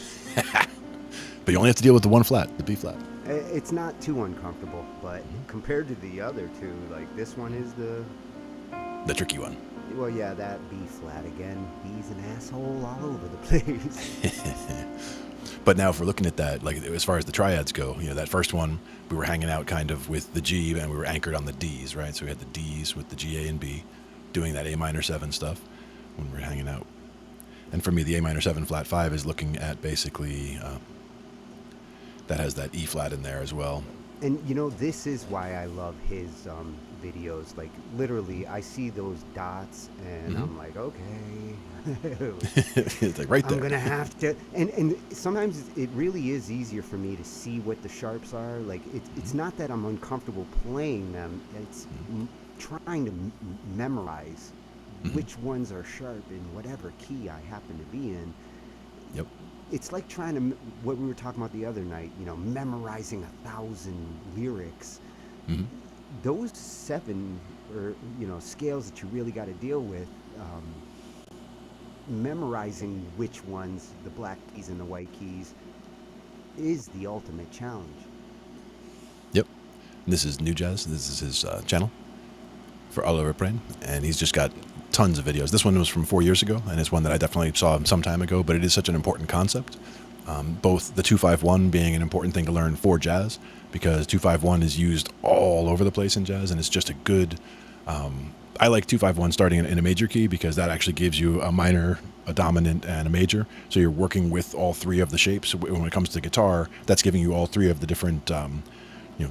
But you only have to deal with the one flat, the B flat. It's not too uncomfortable, but compared to the other two, like this one is The tricky one. well, yeah, that B flat again. B's an asshole all over the place. But now if we're looking at that, like as far as the triads go, that first one, we were hanging out kind of with the G, and we were anchored on the D's, right? So we had the D's with the G, A, and B, doing that A minor 7 stuff when we were hanging out. And for me, the A minor 7 flat 5 is looking at basically, that has that E flat in there as well. And this is why I love his videos. Like literally, I see those dots, and I'm like, okay, It's like right there. I'm gonna have to. And sometimes it really is easier for me to see what the sharps are. Like it's not that I'm uncomfortable playing them. It's trying to memorize which ones are sharp in whatever key I happen to be in. Yep. It's like trying to, what we were talking about the other night, memorizing 1,000 lyrics. Those 7 or scales that you really got to deal with, memorizing which ones, the black keys and the white keys, is the ultimate challenge. Yep. This is New Jazz. This is his channel for Oliver Prehn, and he's just got tons of videos. This one was from 4 years ago, and it's one that I definitely saw some time ago, but it is such an important concept. Both the 2-5-1 being an important thing to learn for jazz, because 2-5-1 is used all over the place in jazz, and it's just a good... I like 2-5-1 starting in a major key, because that actually gives you a minor, a dominant, and a major. So you're working with all 3 of the shapes. When it comes to guitar, that's giving you all 3 of the different...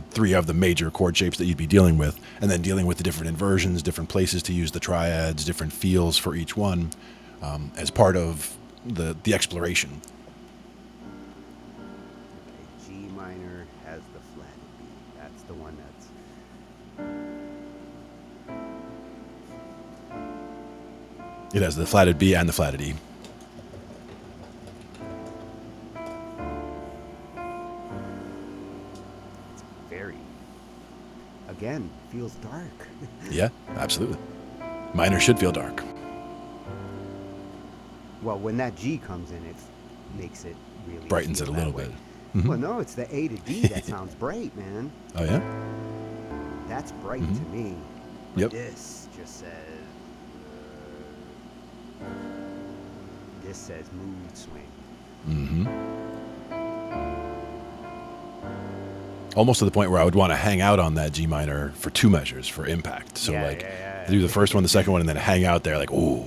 3 of the major chord shapes that you'd be dealing with, and then dealing with the different inversions, different places to use the triads, different feels for each one, as part of the exploration. It has the flatted B and the flatted E. Very. Again, feels dark. Yeah, absolutely. Minor should feel dark. Well, when that G comes in, it makes it really Brightens it feel a that little way. bit. Well, no, it's the A to D that sounds bright, man. Oh, yeah? That's bright to me. Yep. This just says. This says mood swing. Almost to the point where I would want to hang out on that G minor for 2 measures for impact. So, Yeah, like, yeah. do the first one, the second one, and then hang out there like, ooh.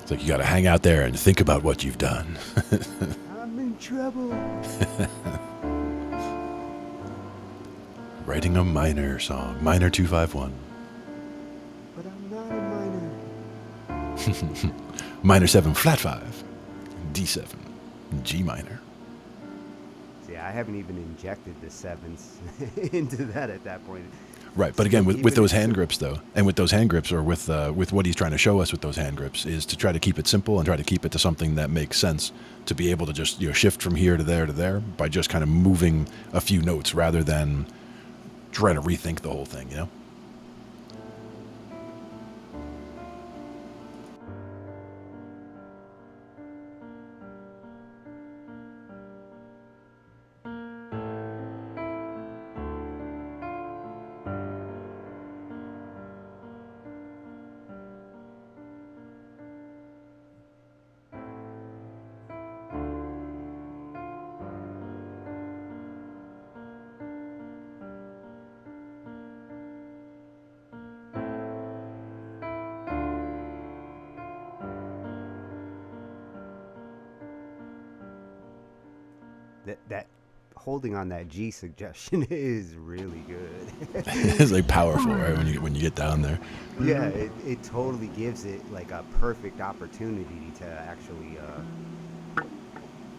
It's like you got to hang out there and think about what you've done. I'm in trouble. Writing a minor song, minor 251. But I'm not a minor. Minor 7, flat 5, D7, G minor. See, I haven't even injected the sevens into that at that point. Right, but again, with those Even- hand grips, though, and with those hand grips, or with what he's trying to show us with those hand grips, is to try to keep it simple and try to keep it to something that makes sense. To be able to just shift from here to there by just kind of moving a few notes rather than trying to rethink the whole thing, That holding on that G suggestion is really good. It's like powerful, right? When you get down there. Yeah, it totally gives it like a perfect opportunity to actually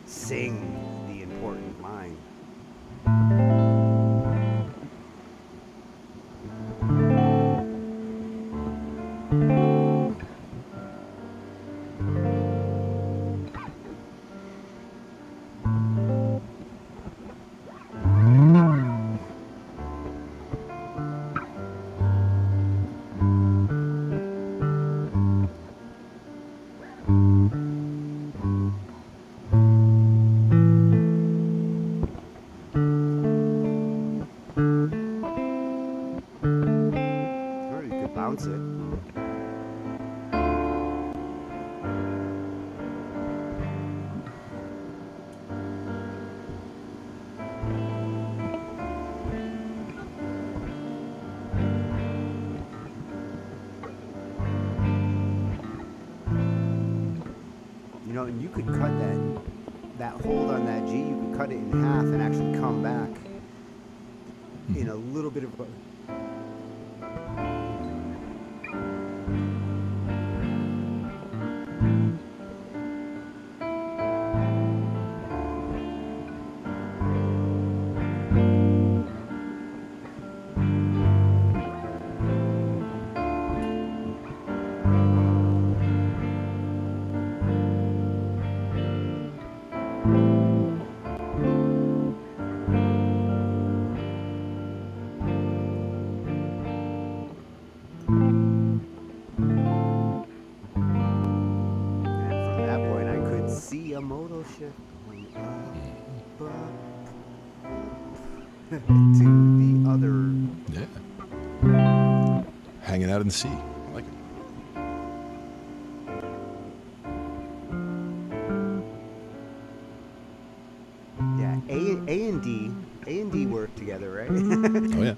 sing the important line. Or you could bounce it. You know, and you could cut that hold on that G, you could cut it in half and actually come back in a little bit of a And from that point, I could see a modal shift going up, up to the other. Yeah. Hanging out in the sea. I like it. Yeah, A and D work together, right? Oh, yeah.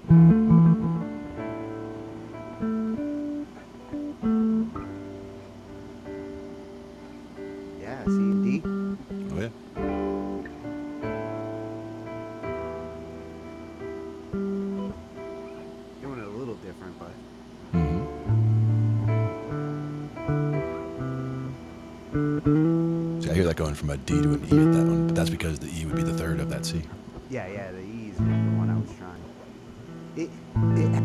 Yeah, C and D. Oh, yeah. Doing it a little different, but See, I hear that going from a D to an E at that one, but that's because the E would be the third of that C. Yeah, the E is the one I was trying. It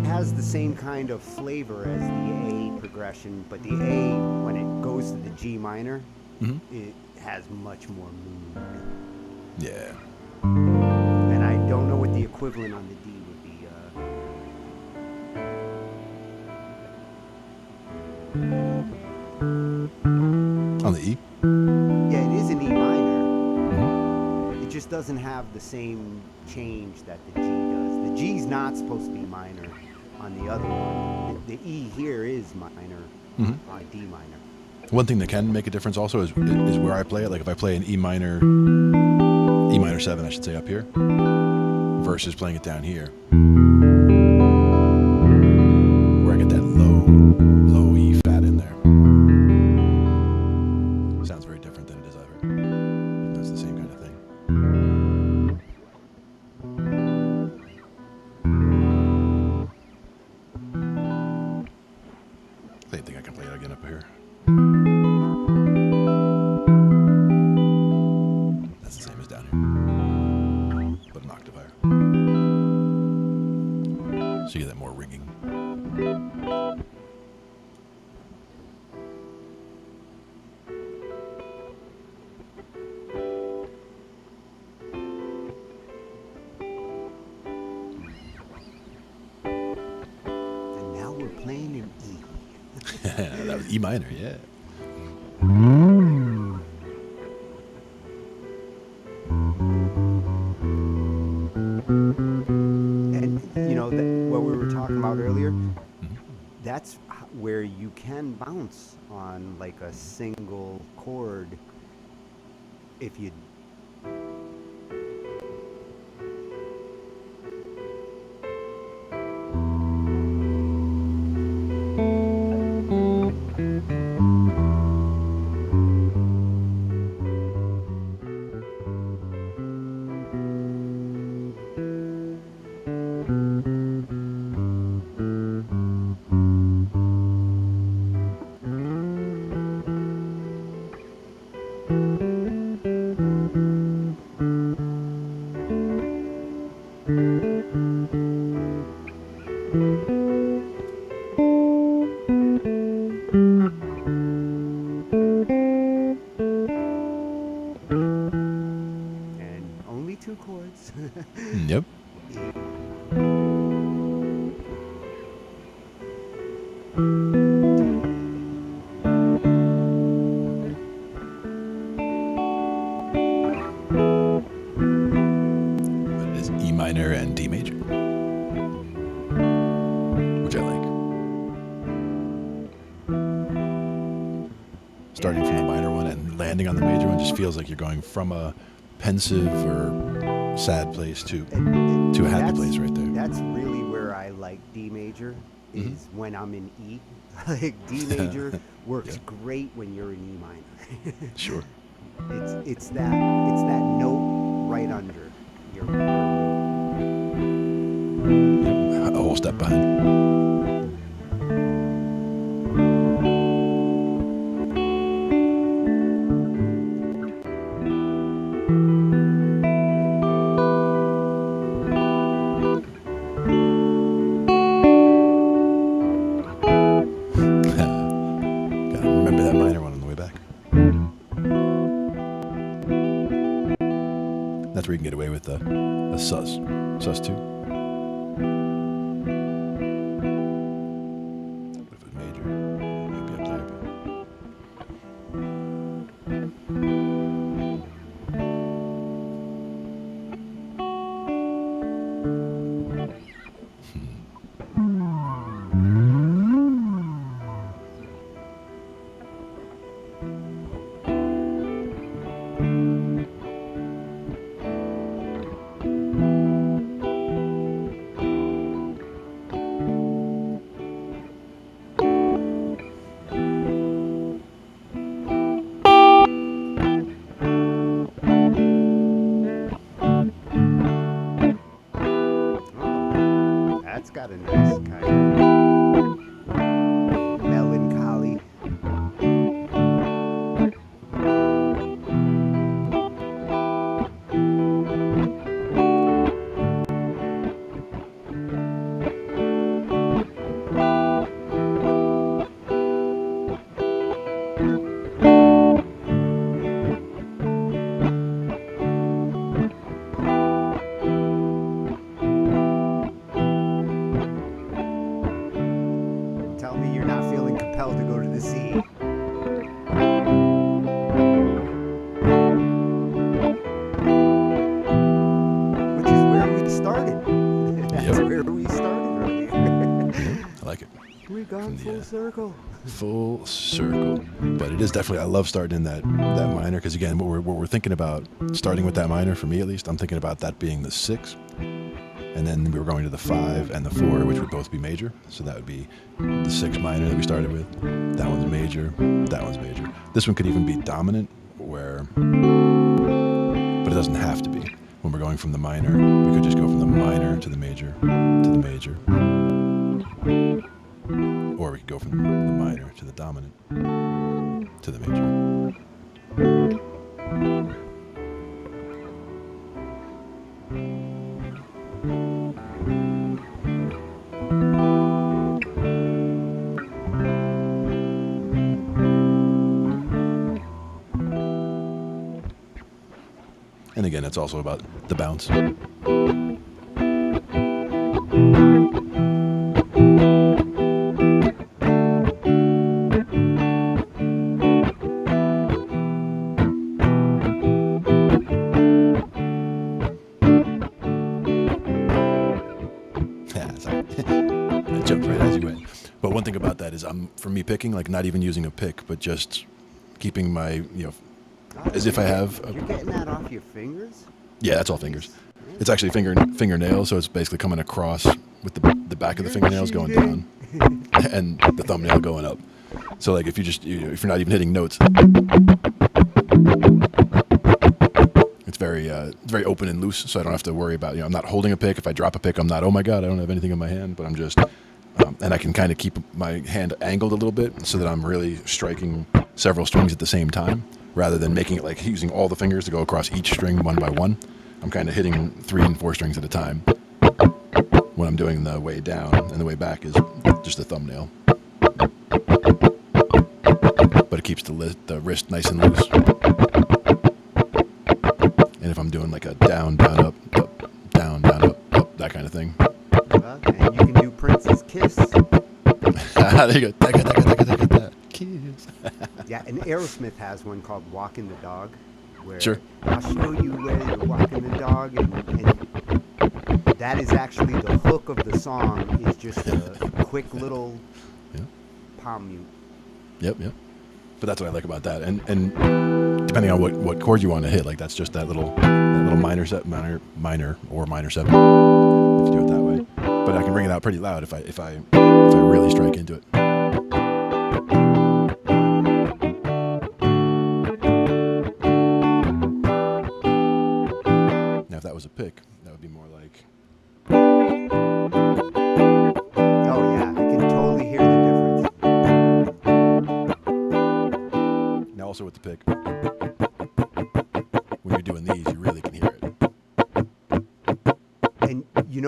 has the same kind of flavor as the A progression, but the A, when it goes to the G minor, it has much more mood. Yeah. And I don't know what the equivalent on the D would be. On the E? Yeah, it is an E minor. It just doesn't have the same change that the G does. The G's not supposed to be minor on the other one. The E here is minor on D minor. One thing that can make a difference also is where I play it. Like if I play an E minor 7, I should say, up here, versus playing it down here, where I get that low E fat in there. Sounds very different than it is over. That's the same kind of thing. Same thing, I can play it again up here. That's the same as down here, but an octave higher. So you get that more ringing. And now we're playing in E. That was E minor, yeah. And what we were talking about earlier, that's where you can bounce on like a single chord if you and only 2 chords. Yep. But it is E minor and D major, which I like. Starting from the minor one and landing on the major one just feels like you're going from a pensive or sad place to a happy place right there. That's really where I like D major, is when I'm in E. Like D major works great when you're in E minor. Sure. It's that note right under your A whole step behind. Gotta remember that minor one on the way back. That's where you can get away with a sus 2. What if it was major? It'd be up there. where we started earlier. I like it. We got From the, full circle. Full circle. But it is definitely, I love starting in that minor, because again, what we're thinking about, starting with that minor, for me at least, I'm thinking about that being the 6. And then we were going to the 5 and the 4, which would both be major. So that would be the 6 minor that we started with. That one's major. That one's major. This one could even be dominant, but it doesn't have to be. When we're going from the minor, we could just go from the minor to the major, to the major. Or we could go from the minor to the dominant, to the major. And again, it's also about the bounce. Sorry. I jumped right as you went. But one thing about that is, for me picking, like not even using a pick, but just keeping my, as if I have. You're getting that off your fingers? Yeah, that's all fingers. It's actually fingernails, so it's basically coming across with the back of the fingernails going down, and the thumbnail going up. So like if you're not even hitting notes, it's very open and loose. So I don't have to worry about, I'm not holding a pick. If I drop a pick, I'm not, oh my god, I don't have anything in my hand. But I'm just, and I can kind of keep my hand angled a little bit so that I'm really striking several strings at the same time, rather than making it like using all the fingers to go across each string one by one. I'm kind of hitting 3 and 4 strings at a time when I'm doing the way down, and the way back is just the thumbnail. But it keeps the wrist nice and loose. And if I'm doing like a down, down, up, up, down, down, up, up, that kind of thing. And you can do Prince's Kiss. There you go. That kiss. Yeah, and Aerosmith has one called Walking the Dog. Where Sure. I'll show you where you're walking the dog, and that is actually the hook of the song, is just a quick little palm mute. Yep. But that's what I like about that. And depending on what chord you want to hit, like that's just that little minor or minor 7, if you do it that way. But I can bring it out pretty loud if I really strike into it. If that was a pick, that would be more like. Oh yeah, I can totally hear the difference. Now also with the pick, when you're doing these, you really can hear it. And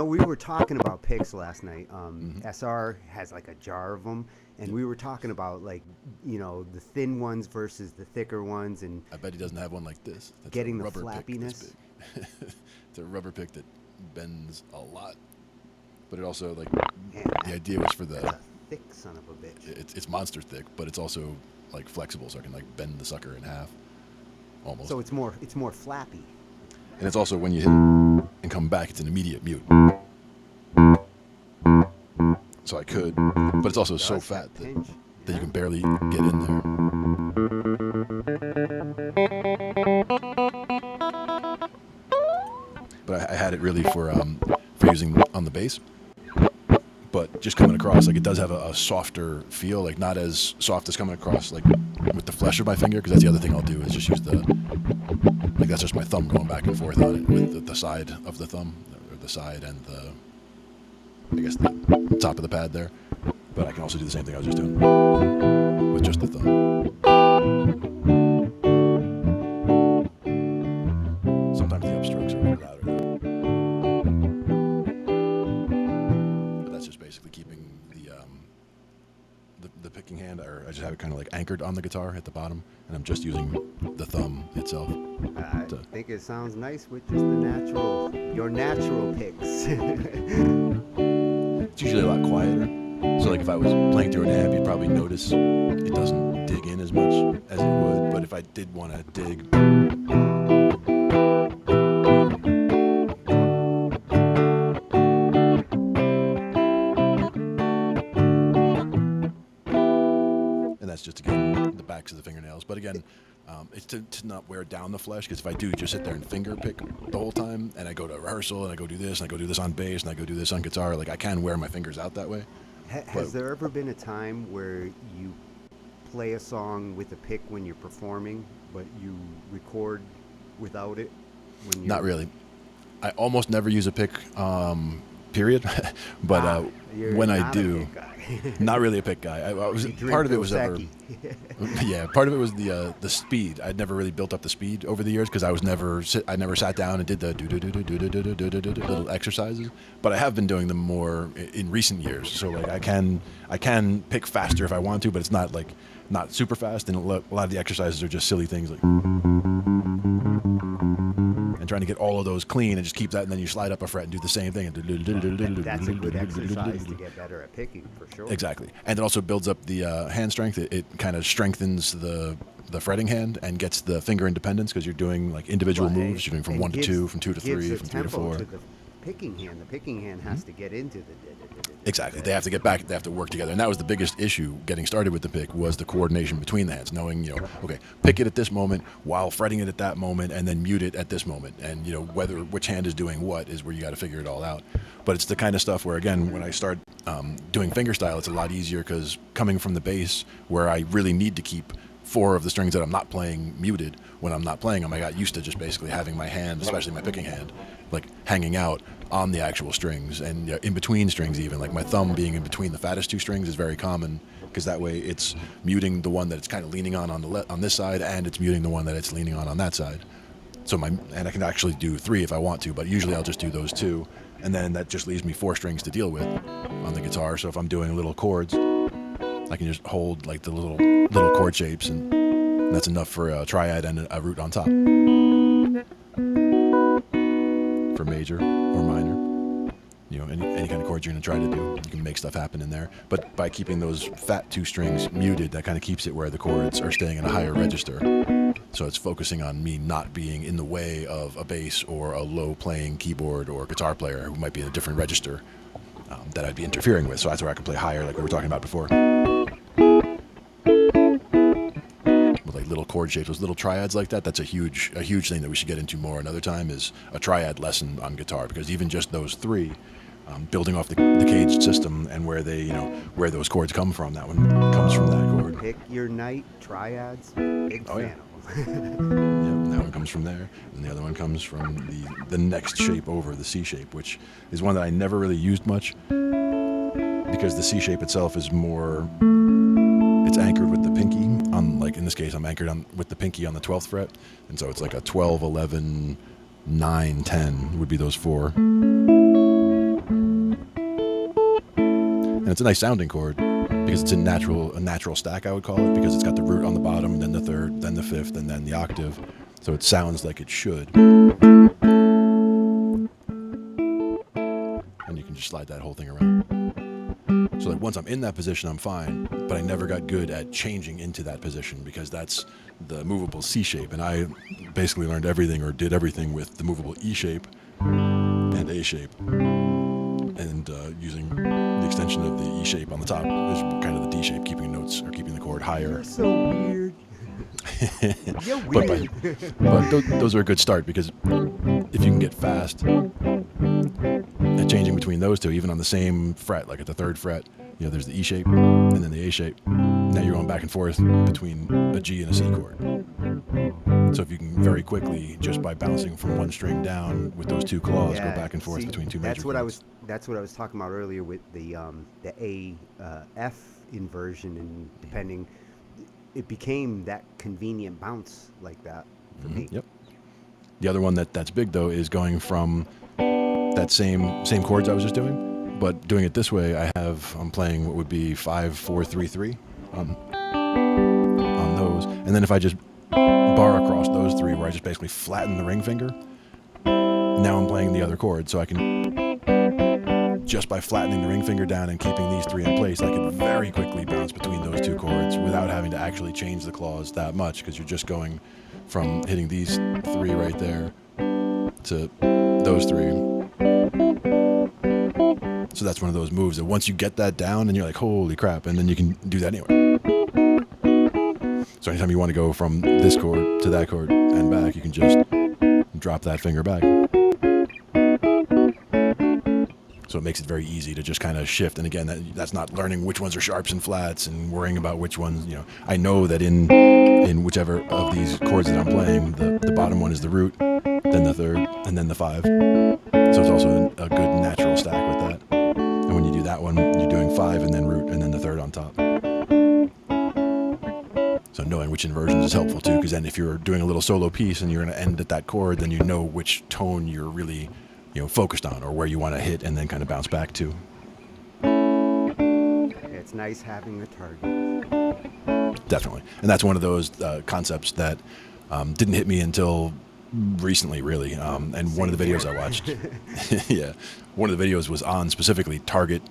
we were talking about picks last night. SR has like a jar of them, and we were talking about like the thin ones versus the thicker ones, and I bet he doesn't have one like this. That's getting a the rubber pick this flappiness. big. It's a rubber pick that bends a lot, but it also like the idea was for That's a thick son of a bitch. it's monster thick, but it's also like flexible, so I can like bend the sucker in half, almost. So it's more flappy. And it's also when you hit it and come back, it's an immediate mute. So I could, but it's also so Does fat that pinch. that you can barely get in there. But I had it really for using on the bass. But just coming across, like it does have a softer feel, like not as soft as coming across like with the flesh of my finger, because that's the other thing I'll do is just use that's just my thumb going back and forth on it with the side of the thumb, or the side and the top of the pad there. But I can also do the same thing I was just doing with just the thumb. Sometimes the upstrokes are a little louder though. But that's just basically keeping the picking hand, or I just have it kind of like anchored on the guitar at the bottom, and I'm just using the thumb itself. I think it sounds nice with just your natural picks. It's usually a lot quieter. So like if I was playing through an amp, you'd probably notice it doesn't dig in as much as it would. But if I did want to dig, backs of the fingernails. But again, it's to not wear down the flesh, because if I do just sit there and finger pick the whole time, and I go to rehearsal and I go do this and I go do this on bass and I go do this on guitar, like I can wear my fingers out that way. Has there ever been a time where you play a song with a pick when you're performing, but you record without it? When Not really. I almost never use a pick, period. But when I do, not really a pick guy. Part of it was ever, yeah. Part of it was the speed. I'd never really built up the speed over the years because I never sat down and did the little exercises. But I have been doing them more in recent years. So like I can pick faster if I want to, but it's not super fast. And a lot of the exercises are just silly things like. And trying to get all of those clean and just keep that, and then you slide up a fret and do the same thing. That's a good exercise to get better at picking, for sure. Exactly. And it also builds up the hand strength. It kind of strengthens the fretting hand and gets the finger independence, because you're doing like individual moves. You're doing from 1 to 2, from 2 to 3, from 3 to 4. To the picking hand. The picking hand has to get into the. Exactly. They have to get back. They have to work together. And that was the biggest issue getting started with the pick, was the coordination between the hands, knowing, okay, pick it at this moment while fretting it at that moment, and then mute it at this moment. And, which hand is doing what is where you got to figure it all out. But it's the kind of stuff where, again, when I start doing fingerstyle, it's a lot easier, because coming from the bass, where I really need to keep 4 of the strings that I'm not playing muted, when I'm not playing them, I got used to just basically having my hand, especially my picking hand, like hanging out on the actual strings, and in between strings even. Like my thumb being in between the fattest 2 strings is very common, because that way it's muting the one that it's kind of leaning on this side, and it's muting the one that it's leaning on that side. So and I can actually do 3 if I want to, but usually I'll just do those 2, and then that just leaves me 4 strings to deal with on the guitar. So if I'm doing little chords, I can just hold like the little chord shapes, and that's enough for a triad and a root on top. For major or minor, any kind of chords you're going to try to do, you can make stuff happen in there. But by keeping those fat 2 strings muted, that kind of keeps it where the chords are staying in a higher register. So it's focusing on me not being in the way of a bass or a low playing keyboard or guitar player who might be in a different register that I'd be interfering with. So that's where I can play higher, like we were talking about before. With like little chord shapes, those little triads like that, that's a huge thing that we should get into more another time, is a triad lesson on guitar, because even just those 3, building off the caged system and where where those chords come from, that one comes from that chord. Pick your night triads, big fan of Yep, them. that one comes from there, and the other one comes from the next shape over, the C shape, which is one that I never really used much, because the C shape itself is more, it's anchored with the pinky on, like in this case I'm anchored with the pinky on the 12th fret, and so it's like a 12, 11, 9, 10 would be those 4. And it's a nice sounding chord, because it's a natural stack, I would call it, because it's got the root on the bottom, and then the 3rd, then the 5th, and then the octave. So it sounds like it should. And you can just slide that whole thing around. So like once I'm in that position, I'm fine, but I never got good at changing into that position, because that's the movable C shape. And I basically learned everything, or did everything, with the movable E shape and A shape. And using the extension of the E shape on the top is kind of the D shape, keeping notes or keeping the chord higher. You're so weird. You're weird. But those are a good start, because if you can get fast at changing between those 2, even on the same fret, like at the 3rd fret, there's the E shape and then the A shape. Now you're going back and forth between a G and a C chord. So if you can very quickly, just by bouncing from one string down with those 2 claws, go back and forth between 2 major chords. That's what I was talking about earlier with the A F inversion, and depending, it became that convenient bounce like that for me. Yep. The other one that's big though is going from that same chords I was just doing, but doing it this way. I'm playing what would be 5, 4, 3, 3 on those, and then if I just bar across those 3, where I just basically flatten the ring finger, now I'm playing the other chord. So I can, just by flattening the ring finger down and keeping these 3 in place, I can very quickly bounce between those 2 chords without having to actually change the claws that much, because you're just going from hitting these 3 right there to those 3. So that's one of those moves that once you get that down, and you're like, holy crap, and then you can do that anyway. So anytime you want to go from this chord to that chord and back, you can just drop that finger back. So it makes it very easy to just kind of shift. And again, that's not learning which ones are sharps and flats and worrying about which ones, you know. I know that in whichever of these chords that I'm playing, the bottom one is the root, then the third, and then the 5. So it's also a good natural stack with that. And when you do that one, you're doing 5 and then root and then the third on top. So knowing which inversions is helpful too, because then if you're doing a little solo piece and you're going to end at that chord, then you know which tone you're really, you know, focused on or where you want to hit and then kind of bounce back to. It's nice having the target. Definitely. And that's one of those concepts that didn't hit me until recently, really. And one of the videos I watched, yeah, one of the videos was on specifically target,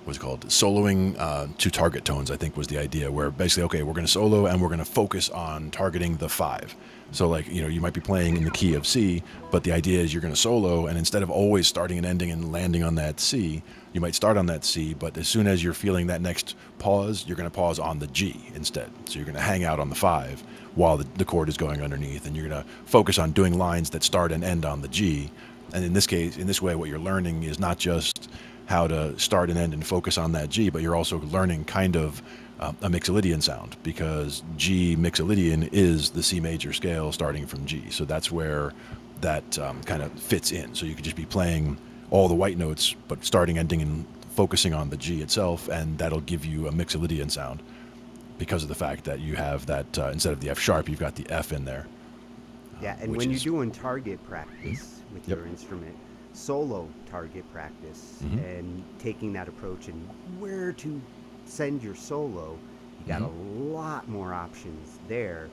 what's it called? Soloing to target tones, I think was the idea, where basically, okay, we're going to solo and we're going to focus on targeting the 5. So like, you know, you might be playing in the key of C, but the idea is you're going to solo, and instead of always starting and ending and landing on that C, you might start on that C, but as soon as you're feeling that next pause, you're going to pause on the G instead. So you're going to hang out on the 5 while the chord is going underneath, and you're going to focus on doing lines that start and end on the G. And in this case, in this way, what you're learning is not just how to start and end and focus on that G, but you're also learning kind of a mixolydian sound, because G mixolydian is the C major scale starting from G. So that's where that kind of fits in. So you could just be playing all the white notes, but starting, ending, and focusing on the G itself, and that'll give you a mixolydian sound because of the fact that you have that, instead of the F sharp, you've got the F in there. Yeah, and when you're doing target practice with your instrument, solo target practice, and taking that approach and where to send your solo, you got a lot more options there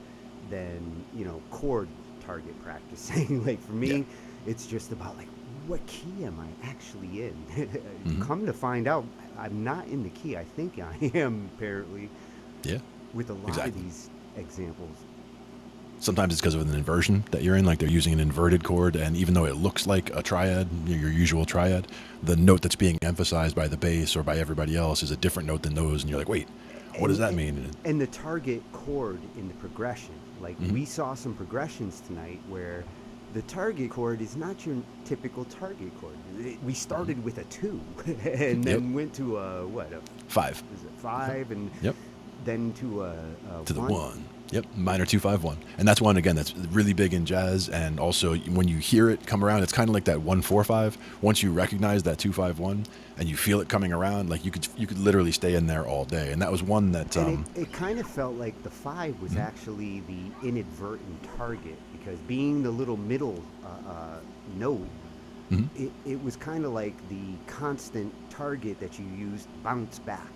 than, you know, chord target practicing. Like for me, it's just about like, what key am I actually in? Come to find out, I'm not in the key I think I am, apparently. Yeah. With a lot of these examples. Sometimes it's because of an inversion that you're in, like they're using an inverted chord, and even though it looks like a triad, your usual triad, the note that's being emphasized by the bass or by everybody else is a different note than those, and you're like, wait, what does that mean? And the target chord in the progression, like we saw some progressions tonight where the target chord is not your typical target chord. We started with a 2 and then went to a, what, a 5. Is it 5? And then to a to 1? The 1. Yep, minor 2-5-1, and that's one again that's really big in jazz. And also when you hear it come around, it's kind of like that 1-4-5. Once you recognize that 2-5-1 and you feel it coming around, like you could literally stay in there all day. And that was one that and it kind of felt like the 5 was actually the inadvertent target, because being the little middle note, it was kind of like the constant target that you used bounce back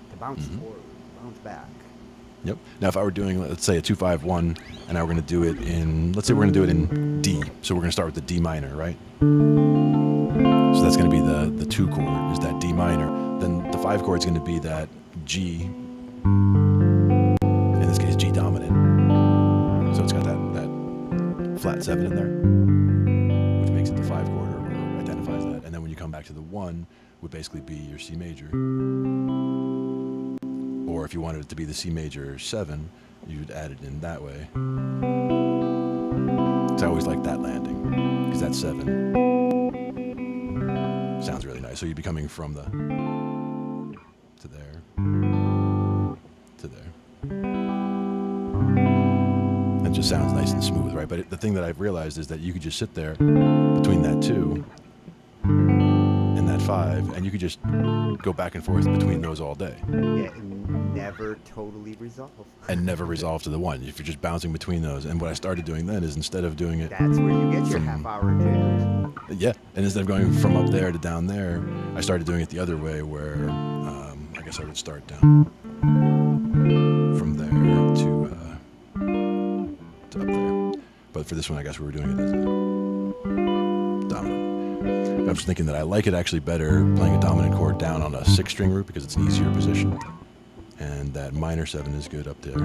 to bounce forward, bounce back. Yep. Now, if I were doing, let's say, a 2-5-1, and I were going to do it in, let's say we're going to do it in D. So we're going to start with the D minor, right? So that's going to be the 2 chord, is that D minor. Then the 5 chord is going to be that G, in this case, G dominant. So it's got that flat 7 in there, which makes it the 5 chord, or identifies that. And then when you come back to the 1, would basically be your C major. Or if you wanted it to be the C major 7, you'd add it in that way. So I always like that landing, because that 7 sounds really nice. So you'd be coming from the to there to there. It just sounds nice and smooth, right? But the thing that I've realized is that you could just sit there between that 2 and that 5, and you could just go back and forth between those all day. Yeah, and never totally resolve. And never resolve to the 1 if you're just bouncing between those. And what I started doing then is, instead of doing it, that's where you get your half-hour jams. Yeah, and instead of going from up there to down there, I started doing it the other way, where I guess I would start down from there to up there. But for this one, I guess we were doing it as a dominant. I'm just thinking that I like it actually better playing a dominant chord down on a 6-string root, because it's an easier position. And that minor 7 is good up there,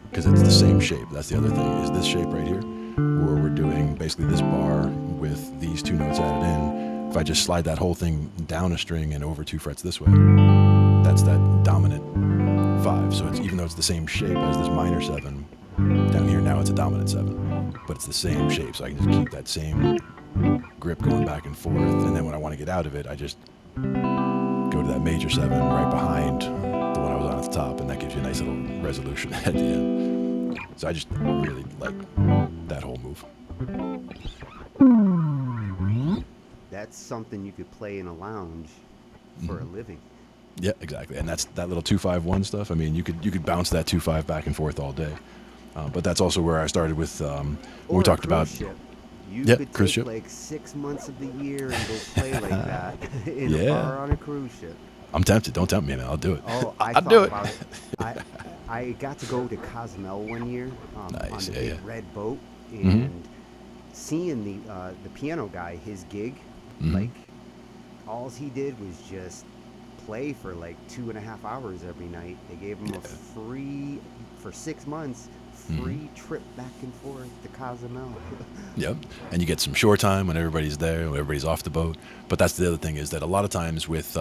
because it's the same shape. That's the other thing, is this shape right here, where we're doing basically this bar with these 2 notes added in. If I just slide that whole thing down a string and over 2 frets this way, that's that dominant 5. So it's, even though it's the same shape as this minor 7, down here now it's a dominant 7, but it's the same shape. So I can just keep that same grip going back and forth. And then when I want to get out of it, I just go to that major 7 right behind the one I was on at the top, and that gives you a nice little resolution at the end. So I just really like that whole move. That's something you could play in a lounge for a living. Yeah, exactly. And that's that little 2-5-1 stuff. I mean, you could bounce that 2-5 back and forth all day. But that's also where I started with when we talked about. Ship. You Yeah, could cruise take ship. like 6 months of the year and go play like that in a bar on a cruise ship. I'm tempted. Don't tempt me, man. I'll do it. Oh, I I'll thought do it. about it. I got to go to Cozumel one year Nice, on the yeah, big yeah. red boat, and seeing the piano guy, his gig, like all he did was just play for like 2.5 hours every night. They gave him a free, for 6 months, free trip back and forth to Cozumel. Yep. And you get some shore time when everybody's there, when everybody's off the boat. But that's the other thing, is that a lot of times with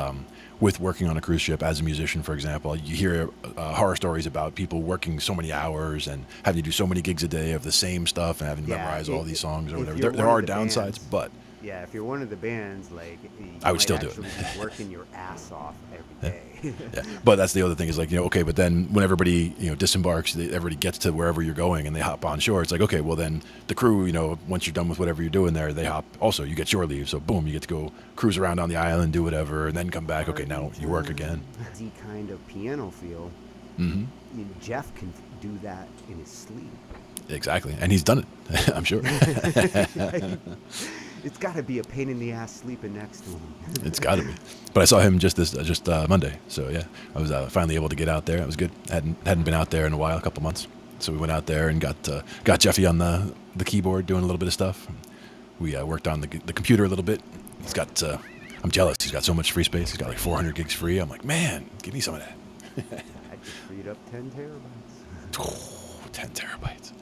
working on a cruise ship as a musician, for example, you hear horror stories about people working so many hours and having to do so many gigs a day of the same stuff and having to memorize all these songs or if whatever. you're There one are of the downsides, bands- but Yeah, if you're one of the bands, like you I would might still do it. actually be working your ass off every day. yeah. But that's the other thing, is like, okay, but then when everybody, disembarks, everybody gets to wherever you're going and they hop on shore. It's like, okay, well then the crew, once you're done with whatever you're doing there, they hop, also you get shore leave. So boom, you get to go cruise around on the island, do whatever, and then come back. Okay, now you work again. The kind of piano feel. Jeff can do that in his sleep. Exactly. And he's done it, I'm sure. It's got to be a pain in the ass sleeping next to him. It's got to be. But I saw him just Monday. So yeah, I was finally able to get out there. It was good. Hadn't been out there in a while, a couple months. So we went out there and got Jeffy on the keyboard doing a little bit of stuff. We worked on the computer a little bit. He's got. I'm jealous. He's got so much free space. He's got like 400 gigs free. I'm like, man, give me some of that. I just freed up 10 terabytes. Oh, 10 terabytes.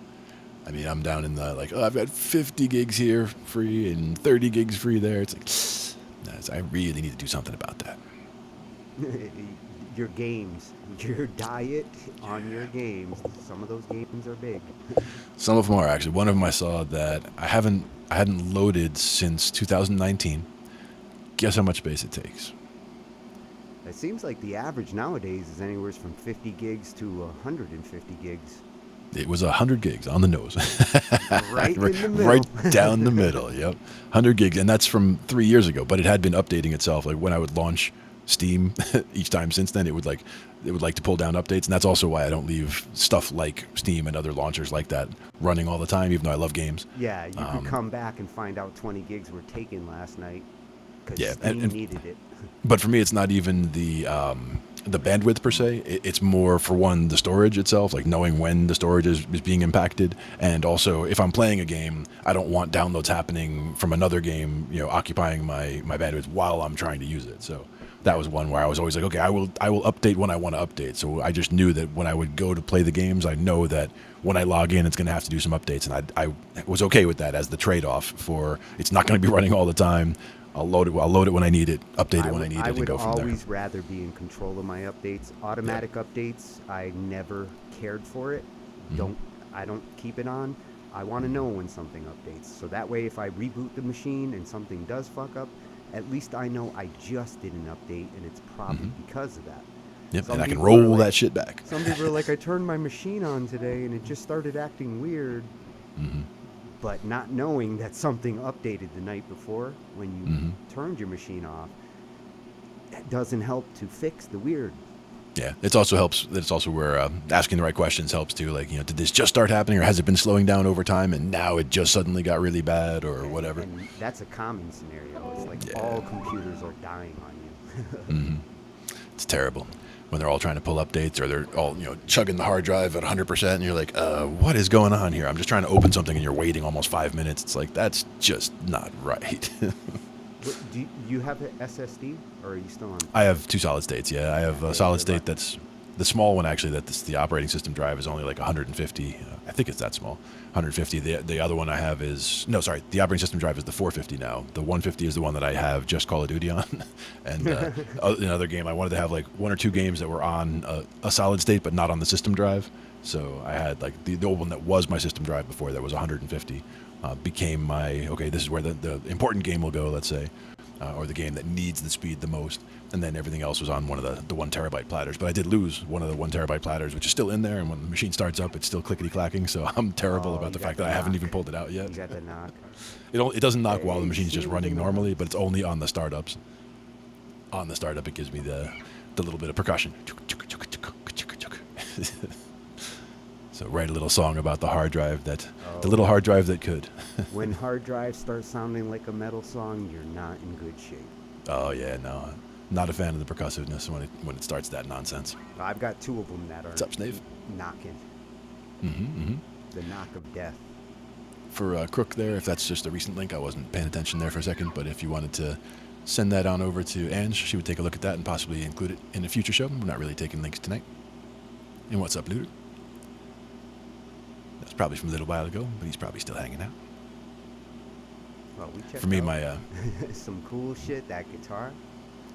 I mean, I'm down in the I've got 50 gigs here free and 30 gigs free there. It's like, I really need to do something about that. Your games, your diet on your games. Some of those games are big. Some of them are, actually. One of them I saw that I hadn't loaded since 2019. Guess how much space it takes? It seems like the average nowadays is anywhere from 50 gigs to 150 gigs. It was 100 gigs on the nose. Right in the middle. Right down the middle, yep. 100 gigs, and that's from 3 years ago, but it had been updating itself. Like when I would launch Steam each time since then, it would like to pull down updates, and that's also why I don't leave stuff like Steam and other launchers like that running all the time, even though I love games. Yeah, you could come back and find out 20 gigs were taken last night because Yeah, Steam and needed it. But for me, it's not even the bandwidth per se. It's more, for one, the storage itself, like knowing when the storage is being impacted. And also, if I'm playing a game, I don't want downloads happening from another game, occupying my bandwidth while I'm trying to use it. So that was one where I was always like, okay, I will update when I want to update. So I just knew that when I would go to play the games, I know that when I log in, it's going to have to do some updates. And I was okay with that as the trade-off for, it's not going to be running all the time. I'll load it when I need it, update it when I need it, and go from I would there. always rather be in control of my updates. Automatic updates, I never cared for it. I don't keep it on. I want to know when something updates. So that way, if I reboot the machine and something does fuck up, at least I know I just did an update, and it's probably because of that. Yep, Some and I can people roll are like- that shit back. Some people are like, I turned my machine on today, and it just started acting weird. But not knowing that something updated the night before when you turned your machine off, that doesn't help to fix the weird. Yeah, it also helps. It's also where asking the right questions helps too. Like, did this just start happening, or has it been slowing down over time, and now it just suddenly got really bad, or whatever? And that's a common scenario. It's like all computers are dying on you. It's terrible when they're all trying to pull updates, or they're all chugging the hard drive at 100%, and you're like, what is going on here? I'm just trying to open something, and you're waiting almost 5 minutes. It's like, that's just not right. But do you have an SSD, or are you still on? I have two solid states. Yeah, I have a solid state that's the small one actually, the operating system drive is only like 150. I think it's that small, 150. The other one I have is the operating system drive is the 450 now. The 150 is the one that I have just Call of Duty on, and another game I wanted to have like 1 or 2 games that were on a solid state but not on the system drive. So I had like the old one that was my system drive before, that was 150, became my, okay, this is where the important game will go, let's say, or the game that needs the speed the most, and then everything else was on one of the 1 terabyte platters. But I did lose one of the 1 terabyte platters, which is still in there, and when the machine starts up, it's still clickety clacking. So I'm terrible about the fact that I haven't even pulled it out yet. You got the knock. It doesn't knock while the machine's just running normally, but it's only on the startups. On the startup, it gives me the little bit of percussion. So write a little song about the hard drive the little hard drive that could. When hard drives start sounding like a metal song, you're not in good shape. Oh yeah, no, not a fan of the percussiveness when it starts that nonsense. I've got 2 of them that are What's up, Snave? knocking. Mm-hmm. The knock of death. For Crook there, if that's just a recent link, I wasn't paying attention there for a second, but if you wanted to send that on over to Ange, she would take a look at that and possibly include it in a future show. We're not really taking links tonight. And what's up, Looter? That's probably from a little while ago, but he's probably still hanging out. Well, we checked For me, out my some cool shit. That guitar.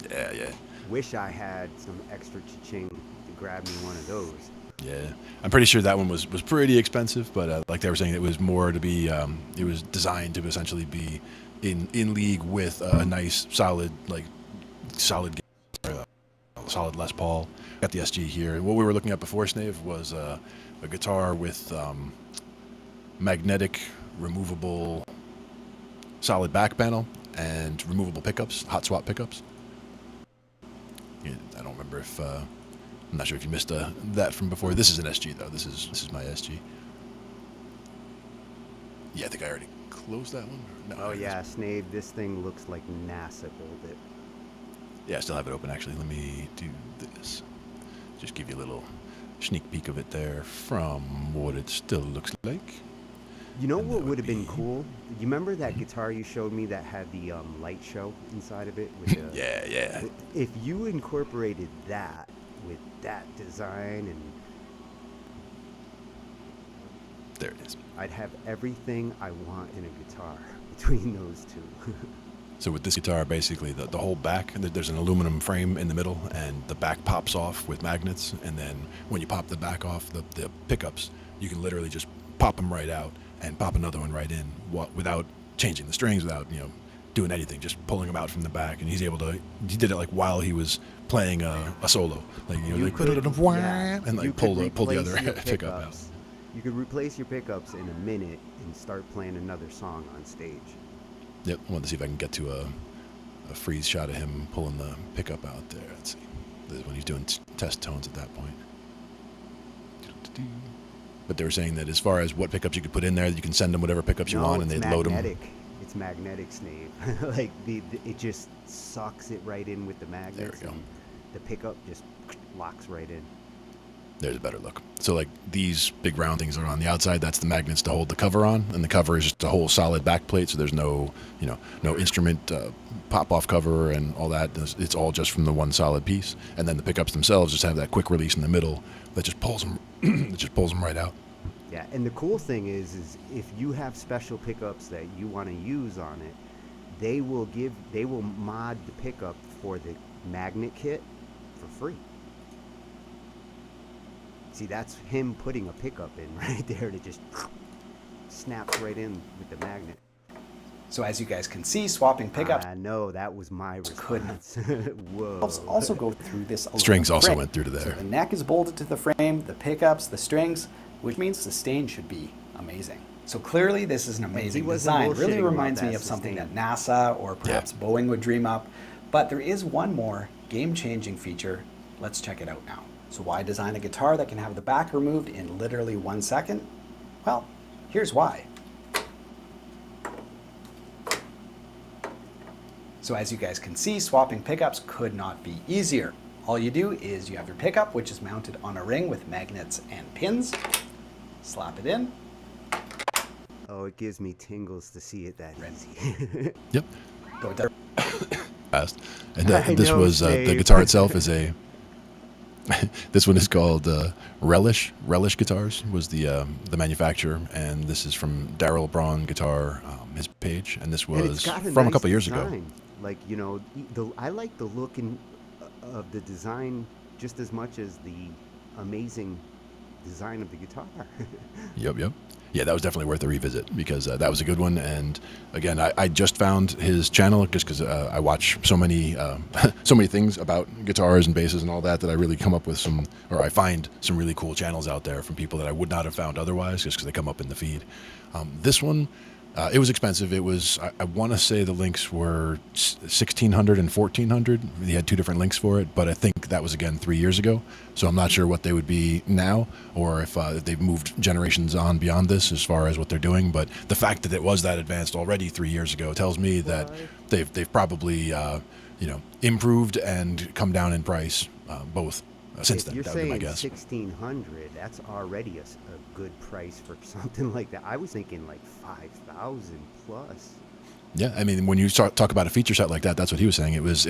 yeah. Wish I had some extra cha-ching to grab me one of those. Yeah, I'm pretty sure that one was pretty expensive, but like they were saying, it was more to be, it was designed to essentially be in league with a nice solid solid Les Paul. Got the SG here. What we were looking at before, Snave, was a guitar with magnetic, removable, solid back panel and removable pickups, hot swap pickups. Yeah, I don't remember if. I'm not sure if you missed that from before. This is an SG though. This is my SG. Yeah, I think I already closed that one. No, Oh yeah, Snave, this thing looks like NASA built it. Yeah, I still have it open actually. Let me do this. Just give you a little sneak peek of it there from what it still looks like. You know And what that would have been be- cool? You remember that guitar you showed me that had the light show inside of it? With the, Yeah. If you incorporated that with that design, and There it is. I'd have everything I want in a guitar between those two. So with this guitar, basically the whole back, there's an aluminum frame in the middle, and the back pops off with magnets. And then when you pop the back off, the pickups, you can literally just pop them right out and pop another one right in without changing the strings, without doing anything, just pulling them out from the back. And he did it like while he was playing a solo, like You like could- yeah, and you like could pull the replace other your pickup out. pickups. You could replace your pickups in a minute and start playing another song on stage. Yep, I wanted to see if I can get to a freeze shot of him pulling the pickup out there. Let's see. This is when he's doing test tones at that point. But they were saying that as far as what pickups you could put in there, you can send them whatever pickups you want, and it's they'd load them. magnetic. It's magnetic, Snave. Like it just sucks it right in with the magnets. go. And the pickup just locks right in. There's a better look. So like these big round things are on the outside. That's the magnets to hold the cover on, and the cover is just a whole solid back plate. So there's no instrument pop off cover and all that. It's all just from the one solid piece. And then the pickups themselves just have that quick release in the middle that just pulls them. It just pulls them right out. Yeah, and the cool thing is if you have special pickups that you want to use on it, they will mod the pickup for the magnet kit for free. See, that's him putting a pickup in right there that just snaps right in with the magnet. So as you guys can see, swapping pickups I know, that was my response. Whoa. also go through this Strings aluminum also frame. went through to So there. the neck is bolted to the frame, the pickups, the strings, which means sustain should be amazing. So clearly this is an amazing wasn't design. Really bullshitting about reminds me that of something sustain. that NASA or perhaps Boeing would dream up. But there is one more game-changing feature. Let's check it out now. So why design a guitar that can have the back removed in literally 1 second? Well, here's why. So as you guys can see, swapping pickups could not be easier. All you do is you have your pickup, which is mounted on a ring with magnets and pins. Slap it in. Oh, it gives me tingles to see it that easy. Yep. So it does. Fast. And I this know, was the Dave. guitar itself is a This one is called Relish. Relish Guitars was the manufacturer, and this is from Daryl Braun Guitar, his page, and this And it's was got a from a nice couple years ago. design. Like, you know, I like the look of the design just as much as the amazing design of the guitar. Yep, yep. Yeah, that was definitely worth a revisit because that was a good one. And again, I just found his channel just because I watch so many so many things about guitars and basses and all that I really come up with some, or I find some really cool channels out there from people that I would not have found otherwise just because they come up in the feed. This one, it was expensive. It was, I want to say the links were 1,600 and 1,400. He had two different links for it, but I think that was again 3 years ago. So I'm not sure what they would be now, or if they've moved generations on beyond this as far as what they're doing. But the fact that it was that advanced already 3 years ago tells me that they've probably improved and come down in price both since If then. you're That would be my saying guess. 1,600, that's already a good price for something like that. I was thinking like 5,000 plus. Yeah, I mean, when you talk about a feature set like that, that's what he was saying. It was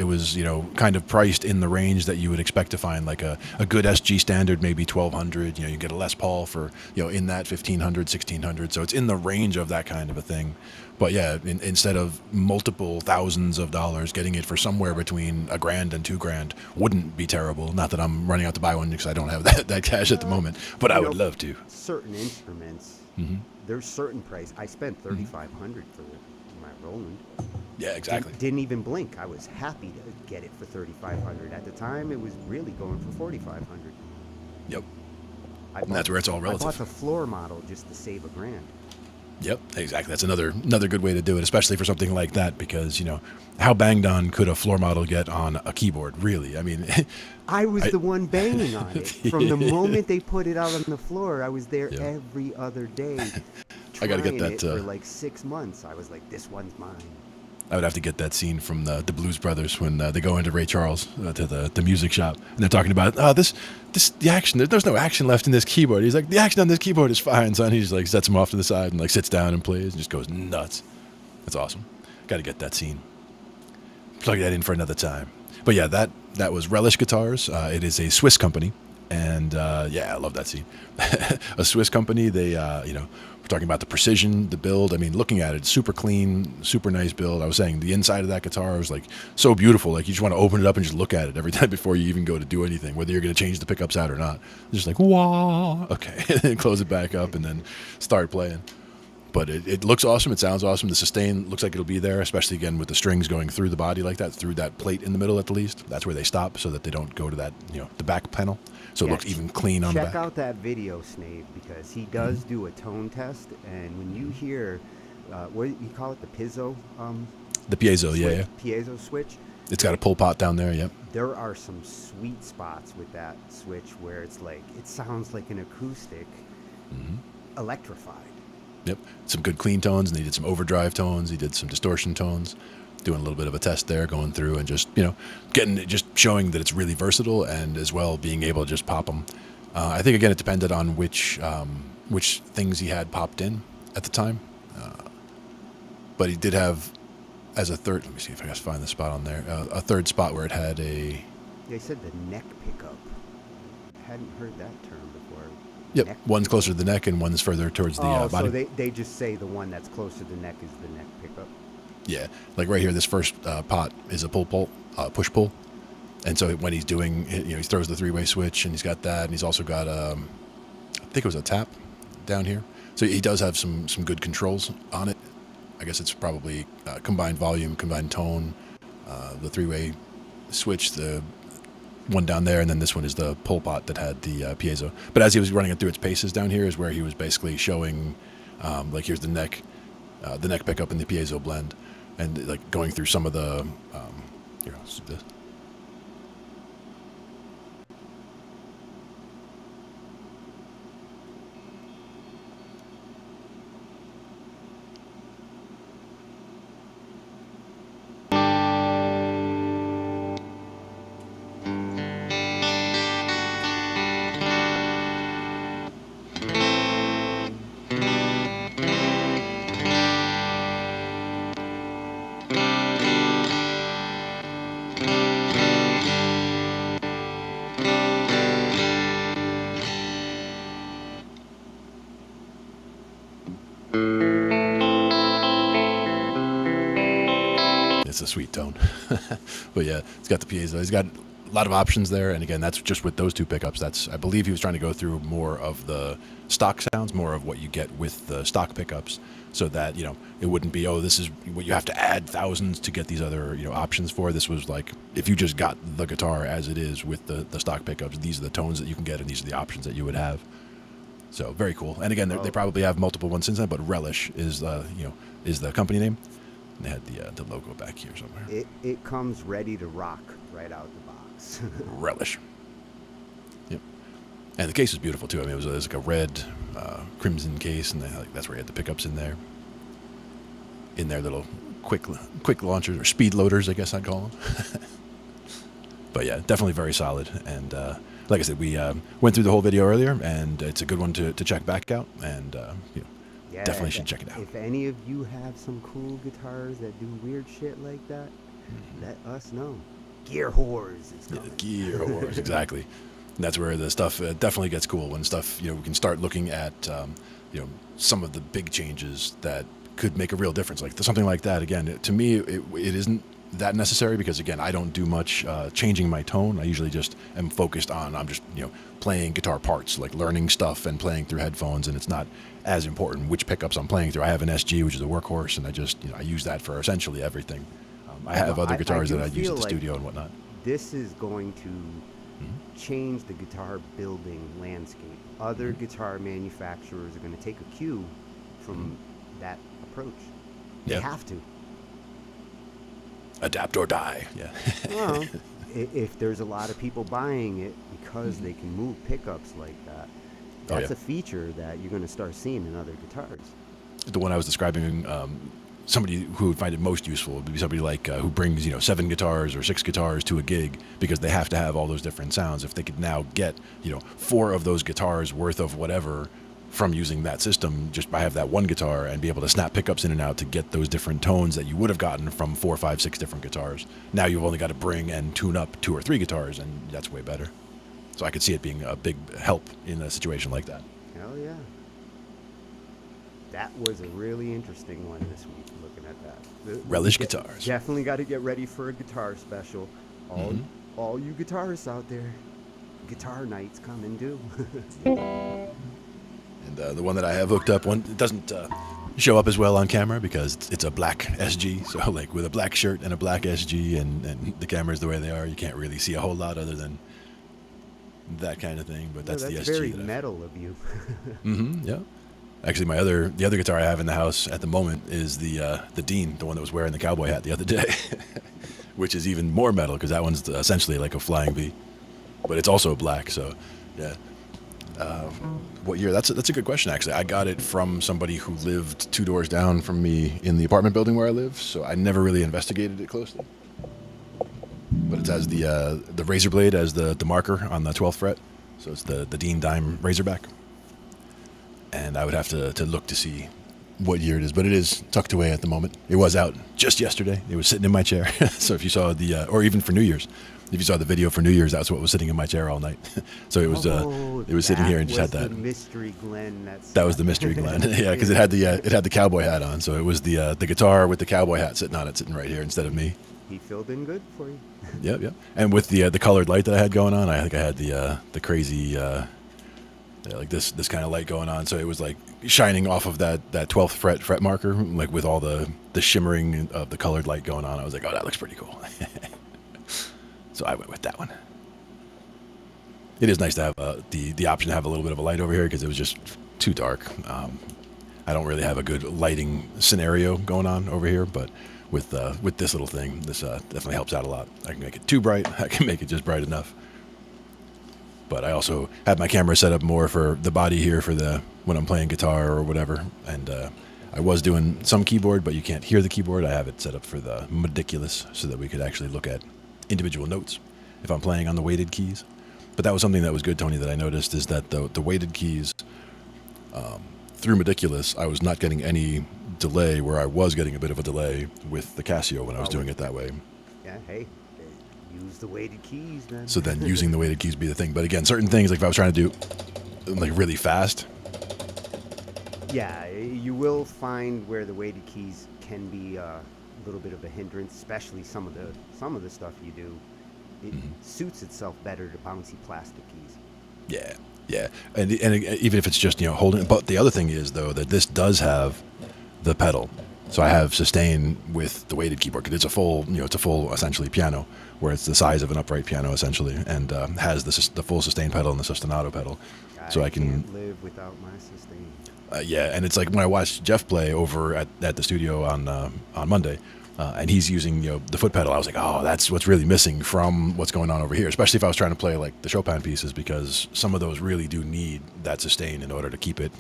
kind of priced in the range that you would expect to find, like a good SG standard, maybe 1,200. You get a Les Paul for in that 1,500, 1,600. So it's in the range of that kind of a thing. But yeah, instead of multiple thousands of dollars, getting it for somewhere between $1,000 and $2,000 wouldn't be terrible. Not that I'm running out to buy one because I don't have that cash at the moment, but I would love to. Certain instruments, there's certain price. I spent 3,500 for my Roland. Yeah, exactly. Didn't even blink. I was happy to get it for 3,500. At the time, it was really going for 4,500. Yep. And that's where it's all relative. I bought the floor model just to save $1,000. Yep, exactly. That's another good way to do it, especially for something like that, because how banged on could a floor model get on a keyboard? Really, I mean, I was the one banging on it from the moment they put it out on the floor. I was there every other day. I got to get that it for like 6 months. I was like, this one's mine. I would have to get that scene from the Blues Brothers when they go into Ray Charles to the music shop, and they're talking about the action. There's no action left in this keyboard. He's like, the action on this keyboard is fine, son. He just like sets him off to the side and like sits down and plays and just goes nuts. That's awesome. Got to get that scene. Plug that in for another time. But yeah, that was Relish Guitars. It is a Swiss company, and I love that scene. A Swiss company. They we're talking about the precision, the build. I mean, looking at it, super clean, super nice build. I was saying the inside of that guitar was like so beautiful. Like you just want to open it up and just look at it every time before you even go to do anything, whether you're going to change the pickups out or not. It's just like, wow, okay, and then close it back up and then start playing. But it looks awesome. It sounds awesome. The sustain looks like it'll be there, especially again with the strings going through the body like that, through that plate in the middle at the least. That's where they stop so that they don't go to that, the back panel. So it looks even clean on the back. Check out that video, Snave, because he does do a tone test. And when you hear, what do you call it, the piezo? The piezo, switch, yeah. Piezo switch. It's got a pull pot down there, yep. There are some sweet spots with that switch where it's like, it sounds like an acoustic, electrified. Yep, some good clean tones, and he did some overdrive tones. He did some distortion tones, doing a little bit of a test there, going through and just just showing that it's really versatile, and as well being able to just pop them. I think again it depended on which things he had popped in at the time, but he did have as a third. Let me see if I can find the spot on there. A third spot where it had a. They said the neck pickup. I hadn't heard that term before. Yep, Neck one's closer to the neck and one's further towards the body. So they just say the one that's close to the neck is the neck pickup. Yeah, like right here, this first pot is a push pull, and so when he's doing, he throws the three-way switch, and he's got that, and he's also got I think it was a tap down here. So he does have some good controls on it. I guess it's probably combined volume, combined tone, the three-way switch, the one down there, and then this one is the pull pot that had the piezo. But as he was running it through its paces down here is where he was basically showing, like here's the neck pickup and the piezo blend, and like going through some of the, here, let's do this. it's a sweet tone. But yeah, it's got the piezo. He's got a lot of options there, and again, that's just with those two pickups. That's, I believe he was trying to go through more of the stock sounds, more of what you get with the stock pickups, so that, you know, it wouldn't be, oh, this is what you have to add thousands to get these other, you know, options for. This was like, if you just got the guitar as it is with the stock pickups, these are the tones that you can get, and these are the options that you would have. So very cool. And again, they probably have multiple ones since then, but Relish is is the company name. And they had the logo back here somewhere. It comes ready to rock right out the box. Relish. Yep. And the case is beautiful too. I mean, it was like a red crimson case, and that's where you had the pickups in there. In their little quick launchers, or speed loaders, I guess I'd call them. But yeah, definitely very solid. And like I said, we went through the whole video earlier, and it's a good one to check back out. And Yeah, definitely should check it out. If any of you have some cool guitars that do weird shit like that, let us know. Gear whores is coming. Gear whores, exactly. And that's where the stuff definitely gets cool, when stuff, we can start looking at some of the big changes that could make a real difference. Like something like that, again, to me, it isn't that necessary, because again, I don't do much changing my tone. I usually just am focused on, I'm just playing guitar parts, like learning stuff and playing through headphones, and it's not as important which pickups I'm playing through. I have an SG, which is a workhorse, and I just I use that for essentially everything. I have other guitars that I use at the studio and whatnot. This is going to change the guitar building landscape. Other guitar manufacturers are going to take a cue from that approach. They have to. Adapt or die. Yeah. Well, if there's a lot of people buying it because they can move pickups like that, that's a feature that you're going to start seeing in other guitars. The one I was describing, somebody who would find it most useful would be somebody like who brings 7 guitars or 6 guitars to a gig, because they have to have all those different sounds. If they could now get 4 of those guitars worth of whatever from using that system, just by have that one guitar and be able to snap pickups in and out to get those different tones that you would have gotten from 4, 5, 6 different guitars. Now you've only got to bring and tune up 2 or 3 guitars, and that's way better. So I could see it being a big help in a situation like that. Hell yeah. That was a really interesting one this week, looking at that. Relish guitars. Definitely got to get ready for a guitar special. All you guitarists out there, guitar night's coming due. And the one that I have hooked up, it doesn't show up as well on camera because it's a black SG. So like with a black shirt and a black SG, and the cameras the way they are, you can't really see a whole lot other than that kind of thing. But that's the SG. Very metal of you. Yeah. Actually, the other guitar I have in the house at the moment is the Dean, the one that was wearing the cowboy hat the other day, which is even more metal because that one's essentially like a flying V, but it's also black. So, yeah. What year? That's a good question. Actually, I got it from somebody who lived 2 doors down from me in the apartment building where I live. So I never really investigated it closely. But it has the razor blade as the marker on the 12th fret. So it's the Dean Dime Razorback. And I would have to look to see what year it is, but it is tucked away at the moment. It was out just yesterday. It was sitting in my chair. So if you saw or even for New Year's, if you saw the video for New Year's, that's what was sitting in my chair all night. So it was sitting here and just had that. The mystery Glenn. That was the mystery Glenn. Yeah, because it had the cowboy hat on. So it was the guitar with the cowboy hat sitting on it, sitting right here instead of me. He filled in good for you. Yep. And with the colored light that I had going on, I think I had the crazy. Like this kind of light going on, so it was like shining off of that 12th fret marker, like with all the shimmering of the colored light going on. I was like, oh, that looks pretty cool. So I went with that one. It is nice to have the option to have a little bit of a light over here because it was just too dark. I don't really have a good lighting scenario going on over here, but with this little thing, this definitely helps out a lot. I can make it too bright. I can make it just bright enough. But I also have my camera set up more for the body here for when I'm playing guitar or whatever. And I was doing some keyboard, but you can't hear the keyboard. I have it set up for the meticulous so that we could actually look at individual notes if I'm playing on the weighted keys. But that was something that was good, Tony, that I noticed is that the weighted keys through meticulous, I was not getting any delay where I was getting a bit of a delay with the Casio when I was doing it that way. Yeah, hey. Use the weighted keys, man. So then using the weighted keys would be the thing. But again, certain things, like if I was trying to do like really fast. Yeah, you will find where the weighted keys can be little bit of a hindrance, especially some of the stuff you do. It suits itself better to bouncy plastic keys. Yeah, yeah, and even if it's just holding. But the other thing is though that this does have the pedal, so I have sustain with the weighted keyboard because it's a full essentially piano, where it's the size of an upright piano essentially, and has the full sustain pedal and the sostinato pedal, so I can can't live without my sustain. yeah, and it's like when I watched Jeff play over at the studio on Monday. And he's using the foot pedal. I was like, oh, that's what's really missing from what's going on over here. Especially if I was trying to play like the Chopin pieces, because some of those really do need that sustain in order to keep it,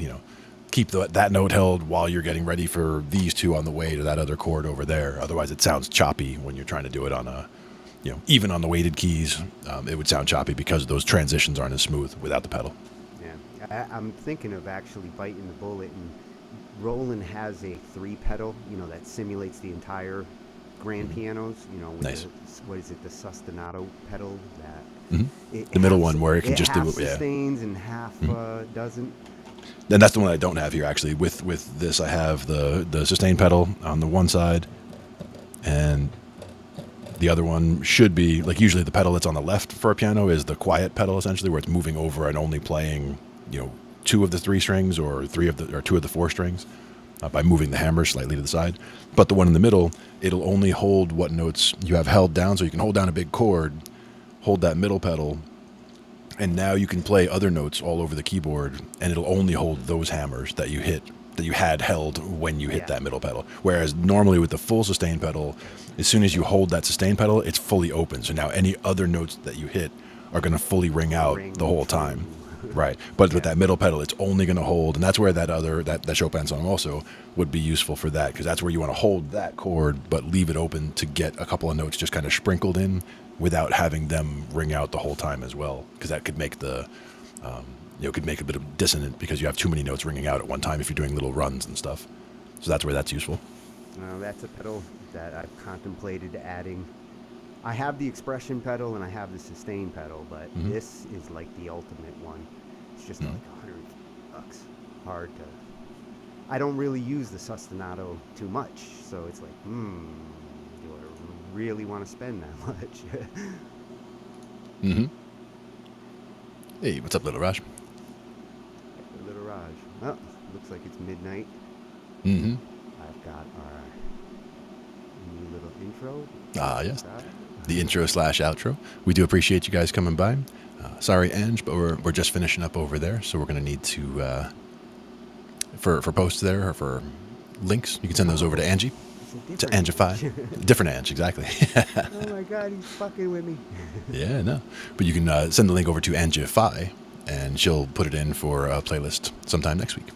keep that note held while you're getting ready for these two on the way to that other chord over there. Otherwise, it sounds choppy when you're trying to do it on a, even on the weighted keys, it would sound choppy because those transitions aren't as smooth without the pedal. Yeah, I'm thinking of actually biting the bullet, and Roland has a 3 pedal, that simulates the entire grand pianos, with Nice. what is it, the sostinato pedal that The middle one where it can just do half it, yeah. sustains and half doesn't. And that's the one I don't have here actually. With this, I have the sustain pedal on the one side, and the other one should be like usually the pedal that's on the left for a piano is the quiet pedal essentially, where it's moving over and only playing 2 of the 3 strings or 2 of the 4 strings by moving the hammer slightly to the side. But the one in the middle, it'll only hold what notes you have held down, so you can hold down a big chord, hold that middle pedal, and now you can play other notes all over the keyboard, and it'll only hold those hammers that you had held when you hit that middle pedal. Whereas normally with the full sustain pedal, as soon as you hold that sustain pedal, it's fully open. So now any other notes that you hit are going to fully ring out the whole time. Right. But with that middle pedal, it's only going to hold. And that's where that Chopin song also would be useful for that, because that's where you want to hold that chord, but leave it open to get a couple of notes just kind of sprinkled in without having them ring out the whole time as well. Because that could make could make a bit of dissonant because you have too many notes ringing out at one time if you're doing little runs and stuff. So that's where that's useful. That's a pedal that I've contemplated adding. I have the expression pedal and I have the sustain pedal, but this is like the ultimate one. It's just like $100. Hard to. I don't really use the sostinato too much, so it's like, do I really want to spend that much? Hey, what's up, Little Raj? Little Raj. Oh, looks like it's midnight. I've got our new little intro. Yes. The intro/outro. We do appreciate you guys coming by. Sorry, Ange, but we're just finishing up over there, so we're going to need to, for posts there or for links, you can send those over to Angie, to Angified. Different Ange, exactly. Oh my God, he's fucking with me. Yeah, no. But you can send the link over to Angified, and she'll put it in for a playlist sometime next week.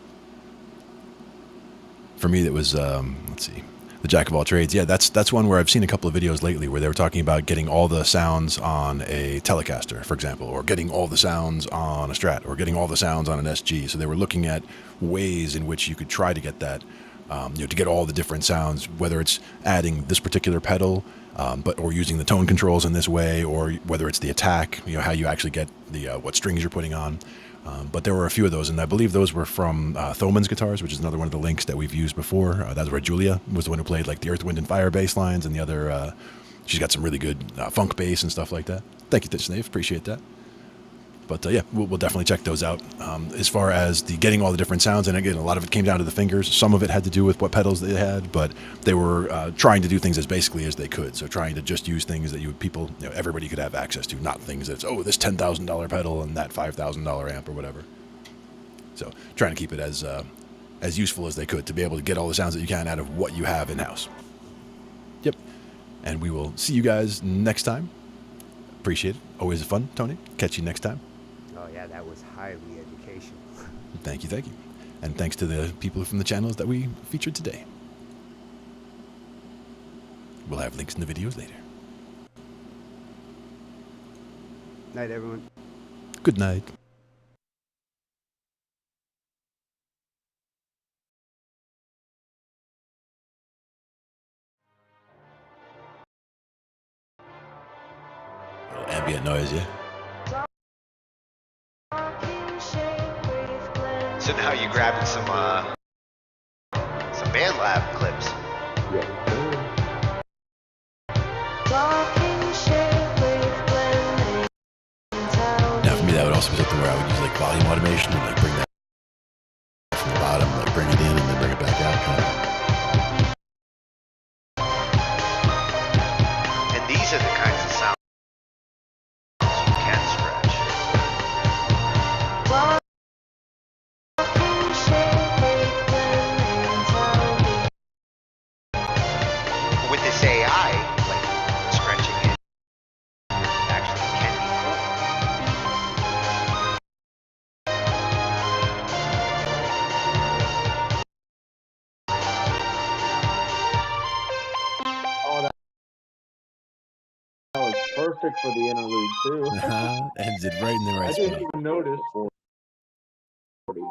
For me, that was, let's see, the Jack of All Trades. Yeah, that's one where I've seen a couple of videos lately where they were talking about getting all the sounds on a Telecaster, for example, or getting all the sounds on a Strat, or getting all the sounds on an SG. So they were looking at ways in which you could try to get that, to get all the different sounds, whether it's adding this particular pedal, or using the tone controls in this way, or whether it's the attack, how you actually get the what strings you're putting on. But there were a few of those, and I believe those were from Thoman's Guitars, which is another one of the links that we've used before. That's where Julia was the one who played like the Earth, Wind, and Fire bass lines, and the other, she's got some really good funk bass and stuff like that. Thank you, Snave. Appreciate that. But yeah, we'll definitely check those out. As far as the getting all the different sounds, and again, a lot of it came down to the fingers. Some of it had to do with what pedals they had, but they were trying to do things as basically as they could. So trying to just use things that everybody could have access to, not things that's, this $10,000 pedal and that $5,000 amp or whatever. So trying to keep it as useful as they could to be able to get all the sounds that you can out of what you have in-house. Yep. And we will see you guys next time. Appreciate it. Always fun, Tony. Catch you next time. Oh yeah, that was highly educational. Thank you. And thanks to the people from the channels that we featured today. We'll have links in the videos later. Night, everyone. Good night. Ambient noise, yeah. So now you grabbing some BandLab clips. Yeah. Now for me, that would also be something where I would use like volume automation and like bring that from the bottom, like bring it in and then bring it back out. Kind of. And these are the kinds of sounds you can stretch. With this AI, like stretching it actually can be cool. Oh, that was perfect for the interlude too. Ends it right in the I right didn't spot. even notice. 40.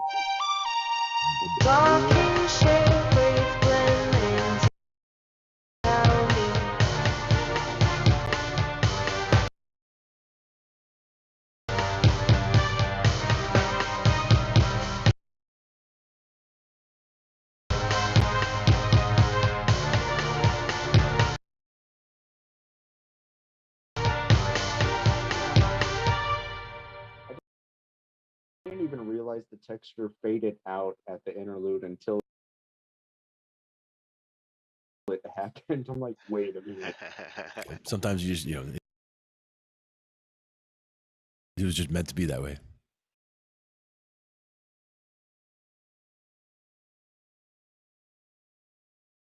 I didn't even realize the texture faded out at the interlude until it happened. I'm like, wait a minute. Sometimes you just, it was just meant to be that way.